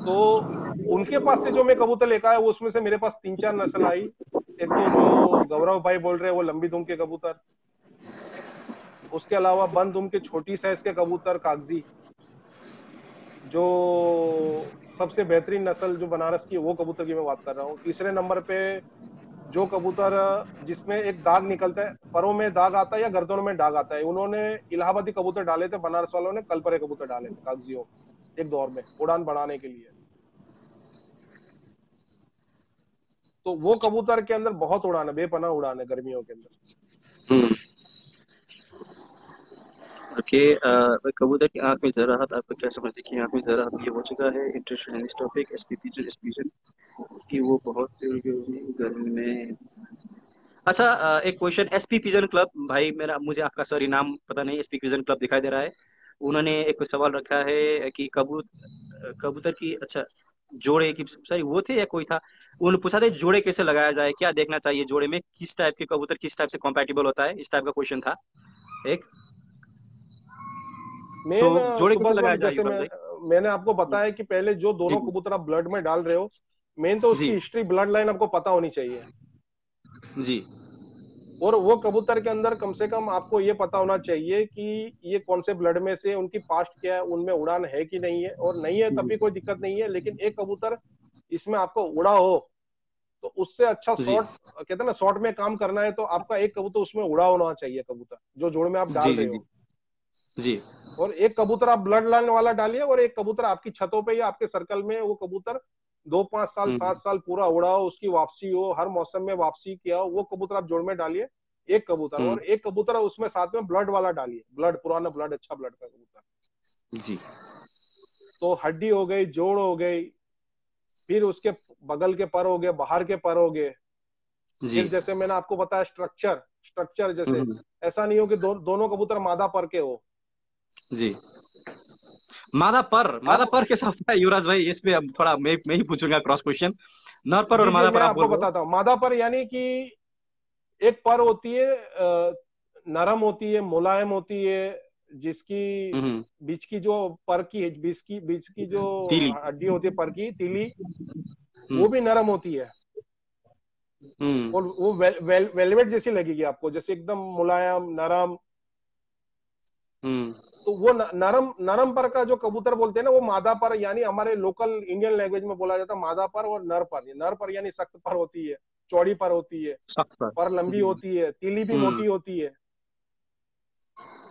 तो उनके पास से जो मैं कबूतर लेकर आया, वो उसमें से मेरे पास 3-4 नस्ल आई। एक तो जो गौरव भाई बोल रहे हैं वो लंबी दुम के कबूतर, उसके अलावा बंद दुम के छोटी साइज के कबूतर कागजी, जो सबसे बेहतरीन नस्ल जो बनारस की, वो कबूतर की मैं बात कर रहा हूँ। तीसरे नंबर पे जो कबूतर जिसमें एक दाग निकलता है, परों में दाग आता है या गर्दनों में दाग आता है, उन्होंने इलाहाबादी कबूतर डाले थे, बनारस वालों ने कलपरे कबूतर डाले थे कागजियों, एक दौर में उड़ान बढ़ाने के लिए। तो वो कबूतर के अंदर बहुत उड़ान है, बेपनाह उड़ान है गर्मियों के अंदर। ओके, कबूतर की आंख में जराहत, आपको क्या समझते हैं कि आंख में जराहत ये हो चुका है? Interested in this topic, SP pigeon कि वो बहुत गर्मी में। अच्छा, एक क्वेश्चन, एसपी पिजन क्लब भाई, मेरा मुझे आपका सॉरी नाम पता नहीं, एसपी पिजन क्लब दिखाई दे रहा है। उन्होंने एक सवाल रखा है कि कबूतर की, अच्छा जोड़े की, सॉरी वो थे या कोई था, उन्होंने पूछा था जोड़े कैसे लगाया जाए, क्या देखना चाहिए जोड़े में, किस टाइप के कबूतर किस टाइप से कॉम्पैटिबल होता है, इस टाइप का क्वेश्चन था एक। तो मेन जोड़े कैसे सुभाष लगाया भाई, जाए जैसे युवराज भाई? मैंने आपको बताया कि पहले जो जी दोनों कबूतर आप ब्लड में डाल रहे हो, मेन तो उसकी जी हिस्ट्री, ब्लड लाइन आपको पता होनी चाहिए। जी और वो कबूतर के अंदर कम से कम आपको ये पता होना चाहिए कि ये कौन से ब्लड में से, उनकी पास्ट क्या है, उनमें उड़ान है कि नहीं है, और नहीं है तब भी कोई दिक्कत नहीं है, लेकिन एक कबूतर इसमें आपको उड़ा हो तो उससे अच्छा जी शॉर्ट, कहते हैं ना शॉर्ट में काम करना है, तो आपका एक कबूतर उसमें उड़ा होना चाहिए, कबूतर जो जोड़ में आप जी डाल जी रहे जी हो। जी और एक कबूतर आप ब्लड लाइन वाला डालिए, और एक कबूतर आपकी छतों पे या आपके सर्कल में वो कबूतर 2 5 साल हम्म 7 साल पूरा उड़ा हो, उसकी वापसी हो, हर मौसम में वापसी किया हो, वो कबूतर आप जोड़ में डालिए एक कबूतर, हम्म और एक कबूतर उसमें साथ में ब्लड वाला डालिए, ब्लड पुराना ब्लड, अच्छा ब्लड का कबूतर। जी तो हड्डी हो गई, जोड़ हो गई, फिर उसके बगल के पर हो गए, बाहर के पर हो गए, जी फिर जैसे मैंने आपको बताया स्ट्रक्चर, स्ट्रक्चर जैसे हम्म ऐसा नहीं हो कि दोनों कबूतर मादा पर के हो। जी मादा अब पर कैसा होता है युवराज भाई? इस पे अब थोड़ा मैं ही पूछूंगा क्रॉस क्वेश्चन। नर पर और जी जी, मादा पर मैं आप आपको बोल रहे हो? बताता हूँ। मादा पर यानी कि एक पर होती है, नरम होती है, मुलायम होती है, जिसकी हम्म बीच की जो पर की, बीच की जो तीली। हड्डी होती है, पर की तीली, हम्म वो भी नरम होती है, हम्म और वो वेलवेट जैसी लगेगी आपको, जैसे एकदम मुलायम नरम। हम्म तो वो नरम नरम पर का जो कबूतर बोलते हैं ना, वो मादा पर, यानी हमारे लोकल इंडियन लैंग्वेज में बोला जाता है मादा पर और नर पर। नर पर यानी सख्त पर होती है, चौड़ी पर होती है, सख्त पर। पर लंबी होती है, तीली भी हम्म मोटी होती है।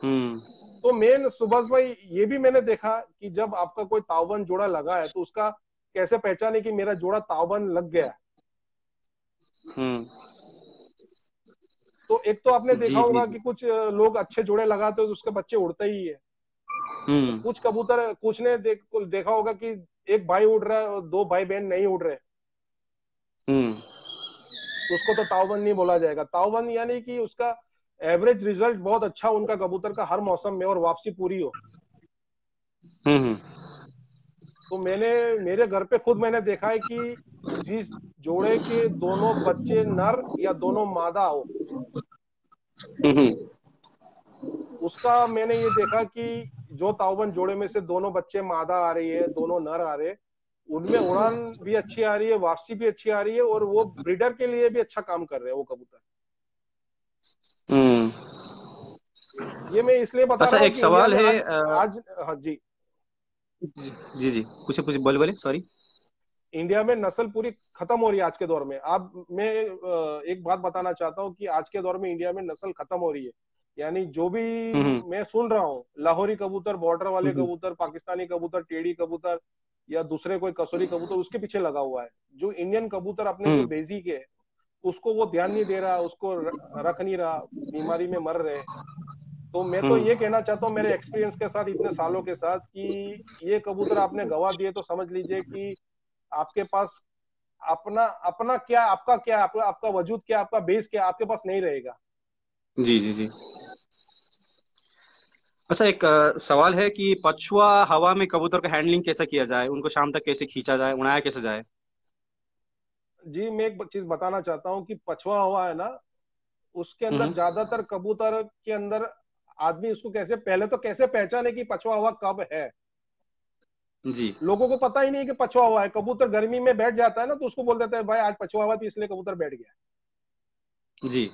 हम्म तो मेन सुभाष भाई, ये भी मैंने देखा कि जब आपका कोई तावबंद जोड़ा लगा है, तो उसका कैसे पहचाने कि मेरा जोड़ा तावबंद लग गया है। हम्म तो एक तो आपने देखा जी जी होगा जी कि कुछ लोग अच्छे जोड़े लगाते हो तो उसके बच्चे उड़ते ही है। तो हम्म कुछ कबूतर, कुछ ने देखा होगा कि एक भाई उड़ रहा है और दो भाई बहन नहीं उड़ रहे, हम्म तो उसको तो तावबंद नहीं बोला जाएगा। तावबंद यानी कि उसका एवरेज रिजल्ट बहुत अच्छा उनका कबूतर का हर मौसम में, और वापसी पूरी हो। हम्म तो मैंने मेरे घर पे खुद मैंने देखा है कि जिस जोड़े के दोनों बच्चे नर या दोनों मादा हो, हम्म उसका मैंने ये देखा कि जो तावबंद जोड़े में से दोनों बच्चे मादा आ रही है, दोनों नर आ रहे, उनमें उड़ान भी अच्छी आ रही है, वापसी भी अच्छी आ रही है, और वो ब्रीडर के लिए भी अच्छा काम कर रहे हैं वो कबूतर। हम्म ये मैं इसलिए बता अच्छा, रहा हूँ एक कि इंडिया सवाल में है आज आज हाँ जी, जी जी पूछे पूछे, बोले बोले, सॉरी। इंडिया में नस्ल पूरी खत्म हो रही है आज के दौर में। आप, मैं एक बात बताना चाहता हूँ कि आज के दौर में इंडिया में नस्ल खत्म हो रही है। यानी जो भी हम्म मैं सुन रहा हूँ, लाहौरी कबूतर, बॉर्डर वाले हम्म कबूतर, पाकिस्तानी कबूतर, टेडी कबूतर, या दूसरे कोई कसौली कबूतर, उसके पीछे लगा हुआ है। जो इंडियन कबूतर अपने जो हम्म बेसिक है, उसको वो ध्यान नहीं दे रहा, उसको रख नहीं रहा, बीमारी में मर रहे। तो मैं तो हम्म ये कहना चाहता हूँ मेरे एक्सपीरियंस के साथ, इतने सालों के साथ, कि ये कबूतर आपने गवा दिए तो समझ लीजिए कि आपके पास अपना अपना क्या, आपका क्या, आपका वजूद क्या, आपका बेस क्या, आपके पास नहीं रहेगा। जी जी जी। अच्छा, एक सवाल है कि पछुआ हवा में कबूतर का हैंडलिंग कैसे किया जाए, उनको शाम तक कैसे खींचा जाए, उड़ाया कैसे जाए? जी, मैं एक चीज बताना चाहता हूँ कि पछवा हुआ है ना, उसके अंदर हम्म ज्यादातर कबूतर के अंदर आदमी उसको कैसे, पहले तो कैसे पहचाने कि पछवा हुआ कब है। जी लोगों को पता ही नहीं कि पछवा हुआ है। कबूतर गर्मी में बैठ जाता है ना, तो उसको बोल देते हैं भाई आज पछवा हुआ थी इसलिए कबूतर बैठ गया। जी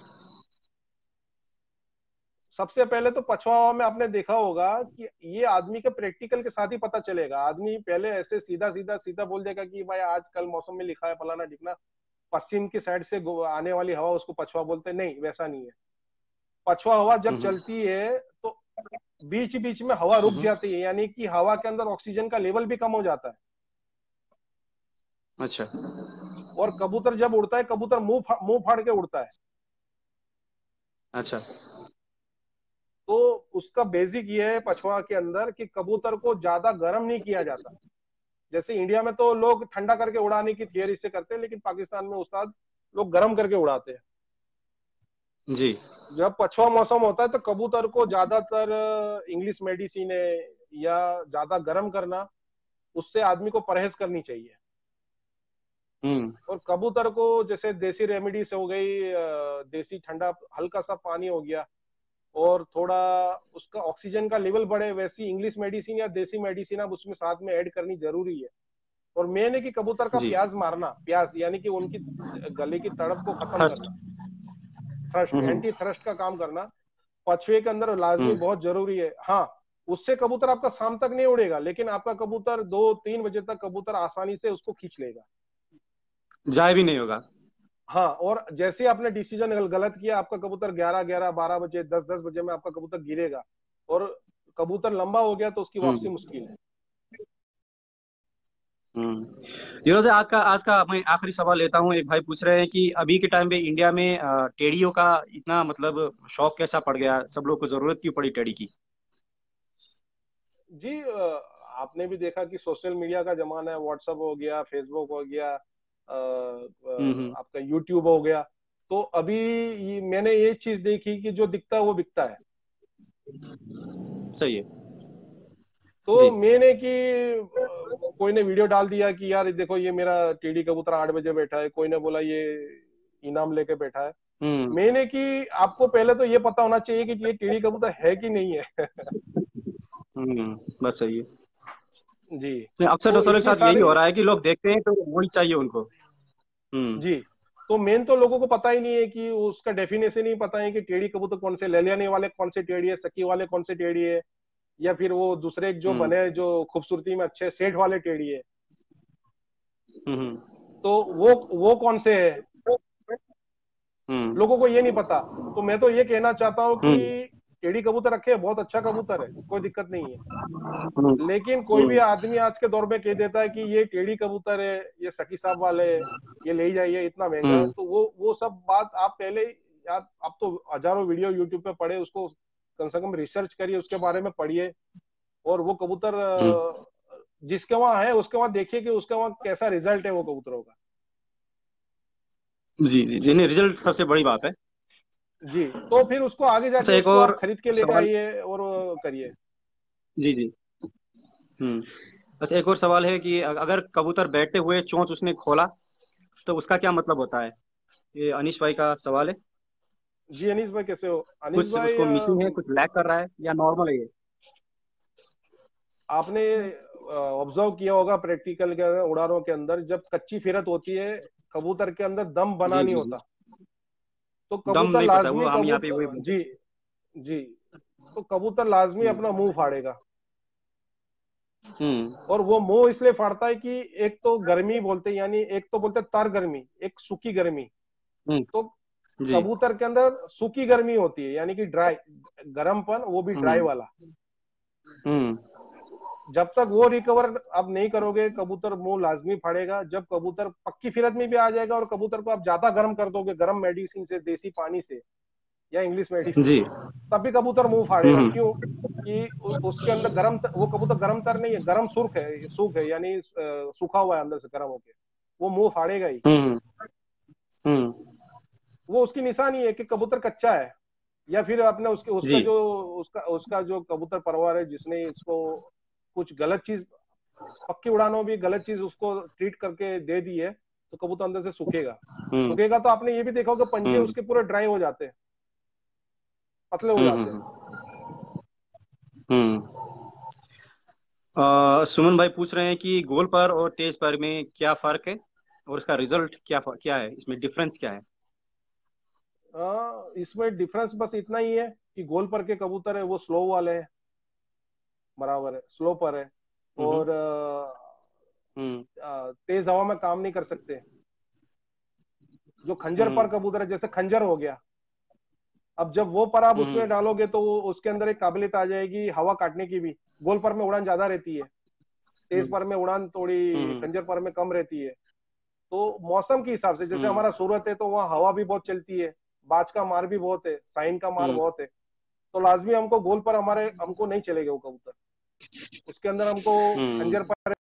सबसे पहले तो पछवा में आपने देखा होगा कि ये आदमी के प्रैक्टिकल के साथ ही पता चलेगा। आदमी पहले ऐसे सीधा सीधा सीधा बोल देगा कि भाई आज कल मौसम में लिखा है फलाना ढिकना, पश्चिम की साइड से आने वाली हवा उसको पछवा बोलते हैं। नहीं, वैसा नहीं है। पछवा हवा जब हम्म चलती है तो बीच बीच में हवा रुक हम्म जाती है, यानी कि हवा के अंदर ऑक्सीजन का लेवल भी कम हो जाता है। अच्छा। और कबूतर जब उड़ता है, कबूतर मुंह फाड़ के उड़ता है। अच्छा। तो उसका बेसिक ये है पछवा के अंदर कि कबूतर को ज्यादा गर्म नहीं किया जाता। जैसे इंडिया में तो लोग ठंडा करके उड़ाने की थियरी से करते हैं, लेकिन पाकिस्तान में उस्ताद लोग गर्म करके उड़ाते हैं। जी। जब पछवा मौसम होता है तो कबूतर को ज्यादातर इंग्लिश मेडिसिन है या ज्यादा गर्म करना, उससे आदमी को परहेज करनी चाहिए। हम्म। और कबूतर को जैसे देसी रेमेडीज हो गई, देसी ठंडा हल्का सा पानी हो गया, और थोड़ा उसका ऑक्सीजन का लेवल बढ़े, वैसी इंग्लिश मेडिसिन या देसी मेडिसिन आप उसमें साथ में ऐड करनी जरूरी है। और मेन है कि कबूतर का जी। प्याज मारना, प्याज यानी कि उनकी गले की तड़प को खत्म थ्रस्ट। करना, थ्रस्ट, हम्म। एंटी थ्रस्ट का काम करना पछुए के अंदर लाजमी हम्म। बहुत जरूरी है। हाँ, उससे कबूतर आपका शाम तक नहीं उड़ेगा, लेकिन आपका कबूतर 2-3 बजे तक कबूतर आसानी से उसको खींच लेगा। जाए भी नहीं होगा। हाँ, और जैसे आपने डिसीजन गलत किया, आपका कबूतर 11-11, 12 बजे, 10-10 बजे में आपका कबूतर गिरेगा, और कबूतर लंबा हो गया तो उसकी वापसी हम्म। मुश्किल है। ये से आज का मैं आखिरी सवाल लेता हूँ। एक भाई पूछ रहे हैं कि अभी के टाइम पे इंडिया में टेडियों का इतना मतलब शौक कैसा पड़ गया, सब लोग को जरूरत क्यों पड़ी टेडी की? जी, आपने भी देखा कि सोशल मीडिया का जमाना है, व्हाट्सएप हो गया, फेसबुक हो गया, हम्म। आपका यूट्यूब हो गया। तो अभी मैंने ये चीज देखी कि जो दिखता है वो बिकता है। सही है। तो जी। मैंने कि कोई ने वीडियो डाल दिया कि यार देखो ये मेरा टेडी कबूतर 8 बजे बैठा है, कोई ने बोला ये इनाम लेके बैठा है। हम्म। मैंने कि आपको पहले तो ये पता होना चाहिए कि ये टेडी कबूतर है कि नहीं है। बस सही है। जी। तो अक्सर तो दरअसल के इतनी साथ यही सारी, हो रहा है कि लोग देखते हैं तो वही चाहिए उनको। हम्म। जी, तो मेन तो लोगों को पता ही नहीं है कि उसका डेफिनेशन ही पता है कि टेडी कबूतर कौन से, ललियाने वाले कौन से टेडी है, सकी वाले कौन से टेडी है, या फिर वो दूसरे जो हम्म। बने जो खूबसूरती में अच्छे सेठ वाले टेडी है। हम्म। तो वो कौन से है, हम्म। लोगों को ये नहीं पता। तो मैं तो ये कहना चाहता हूँ हम्म। कि टेडी कबूतर रखे, बहुत अच्छा कबूतर है, कोई दिक्कत नहीं है। हम्म। लेकिन कोई भी आदमी आज के दौर में कह देता है कि ये टेडी कबूतर है, ये सकी साहब वाले है, ये ले जाइए इतना महंगा है, हम्म। तो वो सब बात आप पहले याद, आप तो हजारों वीडियो यूट्यूब पे पढ़े, उसको कम से कम रिसर्च करिए, उसके बारे में पढ़िए। और वो कबूतर हम्म। जिसके वहां है उसके वहां देखिए कि उसके वहां कैसा रिजल्ट है वो कबूतरों का। जी जी जी, नहीं रिजल्ट सबसे बड़ी बात है। जी, तो फिर उसको आगे अच्छा, जाके एक उसको आप और खरीद के लेके सवाल। आइए और करिए। जी जी। हम्म। बस एक और सवाल है कि अगर कबूतर बैठते हुए चोंच उसने खोला तो उसका क्या मतलब होता है? ये अनीश भाई का सवाल है। जी, अनीस भाई कैसे हो? अनीस कुछ भाई, उसको मिसिंग है, कुछ लैग कर रहा है या नॉर्मल है ये? आपने ऑब्जर्व किया होगा प्रैक्टिकल के उड़ानों के अंदर, जब कच्ची फिरत होती है, कबूतर के अंदर दम बना जी नहीं जी जी। होता। तो दम कबूतर नहीं पड़ता, वो लाजमी हम यहाँ पे वही कबूतर, बोलते जी, जी, तो कबूतर लाजमी हैं। अपना मुंह फाड़ेगा। हम्म। और वो मुंह इसलिए फाड़ता है कि एक तो गर्मी बोलते हैं, यानी एक तो बोलते हैं तर गर्मी, एक सूखी गर्मी। तो जी। कबूतर के अंदर सूखी गर्मी होती है, यानी कि ड्राई गर्मपन, वो भी ड्राई हम्म। वाला। हम्म। जब तक वो रिकवर आप नहीं करोगे, कबूतर मुंह लाजमी फाड़ेगा। जब कबूतर पक्की फिरत में भी आ जाएगा और कबूतर को आप ज्यादा गर्म कर दोगे, गर्म मेडिसिन से, देसी पानी से या इंग्लिश मेडिसिन जी। से, तब भी कबूतर मुंह फाड़ेगा। हम्म। क्यों? कि उसके अंदर वो कबूतर गर्म तर नहीं है, गर्म सूख है, यानी सूखा हुआ है अंदर से गर्म होके, वो मुंह फाड़ेगा ही। हम्म। हम्म। वो उसकी निशानी है कि कबूतर कच्चा है। या फिर आपने उसके उसका जी। जो उसका उसका जो कबूतर परवर है जिसने इसको कुछ गलत चीज, पक्की उड़ानों भी गलत चीज उसको ट्रीट करके दे दी है, तो कबूतर अंदर से सूखेगा। हम्म। सूखेगा तो आपने ये भी देखा होगा, पंजे हम्म। उसके पूरे ड्राई हो जाते हैं, पतले हो हम्म। जाते हैं। हम्म। सुमन भाई पूछ रहे हैं कि गोल पर और तेज पर में क्या फर्क है और इसका रिजल्ट क्या है, इसमें डिफरेंस क्या है? इसमें डिफरेंस बस इतना ही है कि गोल पर के कबूतर है वो स्लो वाले हैं, बराबर है, स्लो पर है। हम्म। और हम्म। तेज हवा में काम नहीं कर सकते। जो खंजर पर हम्म। कबूतर है, जैसे खंजर हो गया, अब जब वो पर आप हम्म। उसमें डालोगे तो वो उसके अंदर एक काबिलियत आ जाएगी हवा काटने की भी। गोल पर में उड़ान ज्यादा रहती है, तेज हम्म। पर में उड़ान थोड़ी, हम्म। खंजर पर में कम रहती है। तो मौसम के हिसाब से, जैसे हमारा सूरत है तो वहाँ हवा भी बहुत चलती है, बाज का मार भी बहुत है, साइन का मार बहुत है, तो लाजमी हमको गोल पर हमको नहीं चलेगा वो कबूतर, उसके अंदर हमको खंजर पर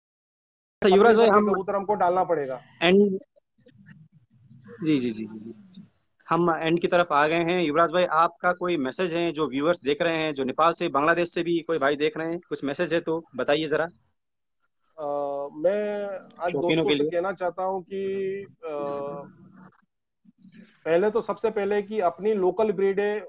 युवराज पतले भाई पतले हम कबूतर हमको डालना पड़ेगा। एंड जी जी जी जी जी, हम एंड की तरफ आ गए हैं। युवराज भाई आपका कोई मैसेज है जो व्यूअर्स देख रहे हैं, जो नेपाल से बांग्लादेश से भी कोई भाई देख रहे हैं, कुछ मैसेज है तो बताइए जरा मैं आज शौकीनों दोस्तों के से लिए। कहना चाहता हूँ कि पहले तो सबसे पहले कि अपनी लोकल ब्रीड है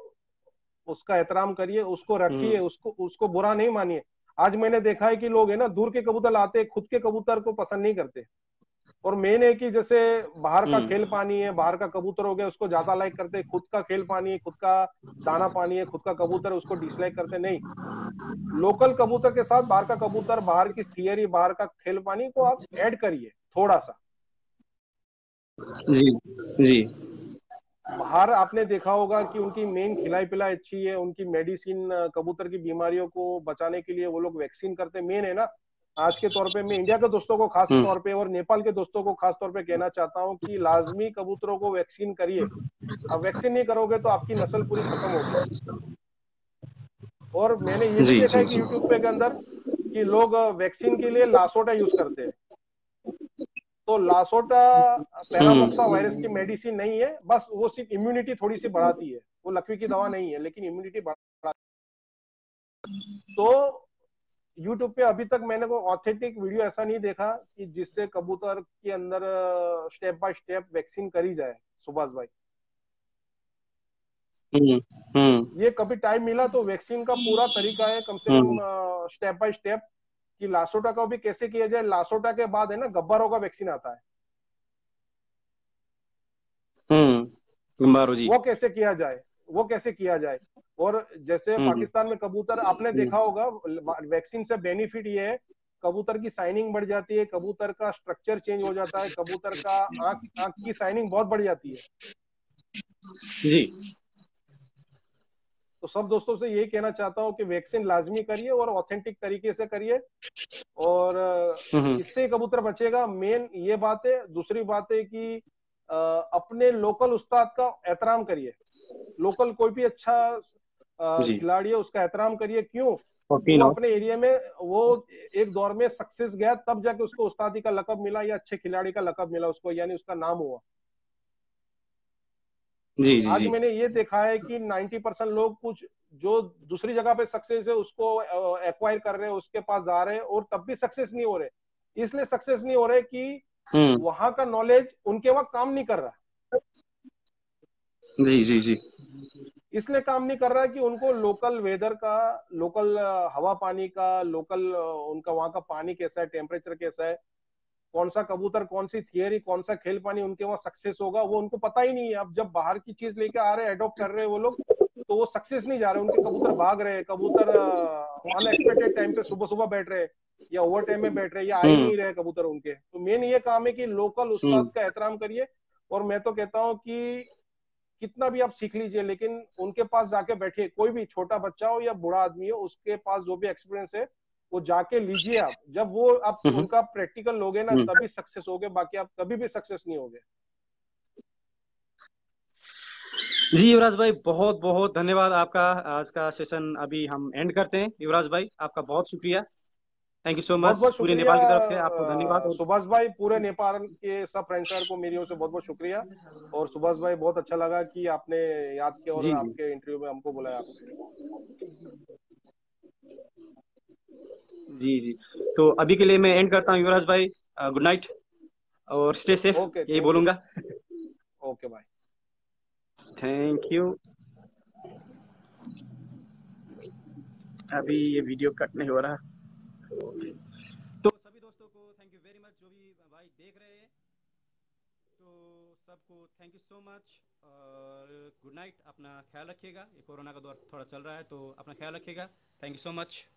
उसका एहतराम करिए, उसको रखिए, हम्म उसको उसको बुरा नहीं मानिए। आज मैंने देखा है कि लोग है ना दूर के कबूतर लाते, खुद के कबूतर को पसंद नहीं करते। और मेन है कि जैसे बाहर का खेल हम्म पानी है, बाहर का कबूतर हो गया उसको ज्यादा लाइक करते, खुद का खेल पानी है, खुद का दाना पानी है, खुद का कबूतर उसको डिसलाइक करते नहीं। लोकल कबूतर के साथ बाहर का कबूतर, बाहर की थियरी, बाहर का खेल पानी को आप ऐड करिए थोड़ा सा। जी जी बाहर आपने देखा होगा कि उनकी मेन खिलाई पिलाई अच्छी है, उनकी मेडिसिन कबूतर की बीमारियों को बचाने के लिए वो लोग वैक्सीन करते मेन है ना। आज के तौर पे मैं इंडिया के दोस्तों को खास हम्म तौर पे और नेपाल के दोस्तों को खास तौर पे कहना चाहता हूँ कि लाजमी कबूतरों को वैक्सीन करिए। अब वैक्सीन नहीं करोगे तो आपकी नस्ल पूरी खत्म होगी। और मैंने ये भी जी देखा जी है कि जी यूट्यूब पे के अंदर कि लोग वैक्सीन के लिए लासोटा यूज करते हैं। तो लासोटा पैरामोक्सा वायरस की हम्म मेडिसिन नहीं है, बस वो सिर्फ इम्यूनिटी थोड़ी सी बढ़ाती है, वो लकवे की दवा नहीं है लेकिन इम्यूनिटी बढ़ाती है। तो यूट्यूब पे अभी तक मैंने कोई ऑथेंटिक वीडियो ऐसा नहीं देखा कि जिससे कबूतर के अंदर स्टेप बाय स्टेप वैक्सीन करी जाए सुभाष भाई। हम्म हम्म ये कभी टाइम मिला तो वैक्सीन का पूरा तरीका है कम से कम हम्म स्टेप बाय स्टेप, कि लासोटा का भी कैसे किया जाए। लासोटा के बाद है ना गब्बरों का वैक्सीन आता है, गंबारो जी। वो कैसे किया जाए, वो कैसे किया जाए। और जैसे हम्म पाकिस्तान में कबूतर आपने हम्म देखा होगा, वैक्सीन से बेनिफिट ये है, कबूतर की साइनिंग बढ़ जाती है, कबूतर का स्ट्रक्चर चेंज हो जाता है, कबूतर का आंख आंख की साइनिंग बहुत बढ़ जाती है। जी तो सब दोस्तों से यही कहना चाहता हूँ कि वैक्सीन लाजमी करिए और ऑथेंटिक तरीके से करिए, और हम्म इससे कबूतर बचेगा। मेन ये बात है। दूसरी बात है कि अपने लोकल उस्ताद का एहतराम करिए। लोकल कोई भी अच्छा जी खिलाड़ी है उसका एहतराम करिए। क्यों? वो शौकीन हो। अपने एरिया में वो एक दौर में सक्सेस गया, तब जाके उसको उस्तादी का लकब मिला या अच्छे खिलाड़ी का लकब मिला उसको, यानी उसका नाम हुआ। जी जी आज जी मैंने ये देखा है कि 90% लोग कुछ जो दूसरी जगह पे सक्सेस है उसको एक्वायर कर रहे हैं, उसके पास जा रहे हैं और तब भी सक्सेस नहीं हो रहे। इसलिए सक्सेस नहीं हो रहे कि हम्म वहां का नॉलेज उनके वहां काम नहीं कर रहा। जी जी जी इसलिए काम नहीं कर रहा है कि उनको लोकल वेदर का, लोकल हवा पानी का, लोकल उनका वहां का पानी कैसा है, टेम्परेचर कैसा है, कौन सा कबूतर, कौन सी थियरी, कौन सा खेल पानी उनके वहां सक्सेस होगा, वो उनको पता ही नहीं है। अब जब बाहर की चीज लेके आ रहे हैं, एडॉप्ट कर रहे हैं वो लोग, तो वो सक्सेस नहीं जा रहे, उनके कबूतर भाग रहे हैं, कबूतर अनएक्सपेक्टेड टाइम पे सुबह सुबह बैठ रहे हैं या ओवर टाइम में बैठ रहे हैं या आ ही हम्म नहीं रहे कबूतर उनके। तो मेन ये काम है कि लोकल हम्म उस्ताद का एहतराम करिए। और मैं तो कहता हूँ कि कितना भी आप सीख लीजिए लेकिन उनके पास जाके बैठिए, कोई भी छोटा बच्चा हो या बूढ़ा आदमी हो, उसके पास जो भी एक्सपीरियंस है वो जाके लीजिए आप। जब वो आप हम्म उनका प्रैक्टिकल लोगे ना हम्म। तभी सक्सेस होगे, बाकी आप कभी भी सक्सेस नहीं होगे। जी युवराज भाई बहुत बहुत धन्यवाद आपका। आज का सेशन अभी हम एंड करते हैं। युवराज भाई आपका बहुत शुक्रिया। थैंक यू सो बहुत मच। बहुत पूरे शुक्रिया नेपाल की तरफ से आपको धन्यवाद। और सुभाष भाई, पूरे नेपाल के सब फ्रेंड्स को मेरी ओर से बहुत बहुत शुक्रिया। और सुभाष भाई बहुत अच्छा लगा कि आपने याद किया और जी जी आपके इंटरव्यू में हमको बुलाया आपने। जी जी। तो अभी के लिए मैं एंड करता हूँ युवराज भाई। गुड नाइट और स्टे सेफ, ओके, यही थैंक यू। बोलूंगा। Okay bye. Thank you. अभी ये वीडियो कट नहीं हो रहा। तो सभी दोस्तों को थैंक यू वेरी मच, जो भी भाई देख रहे हैं। तो सबको थैंक यू सो मच और गुड नाइट। अपना ख्याल रखिएगा, ये कोरोना का दौर थोड़ा चल रहा है तो अपना ख्याल रखिएगा। Thank you so much.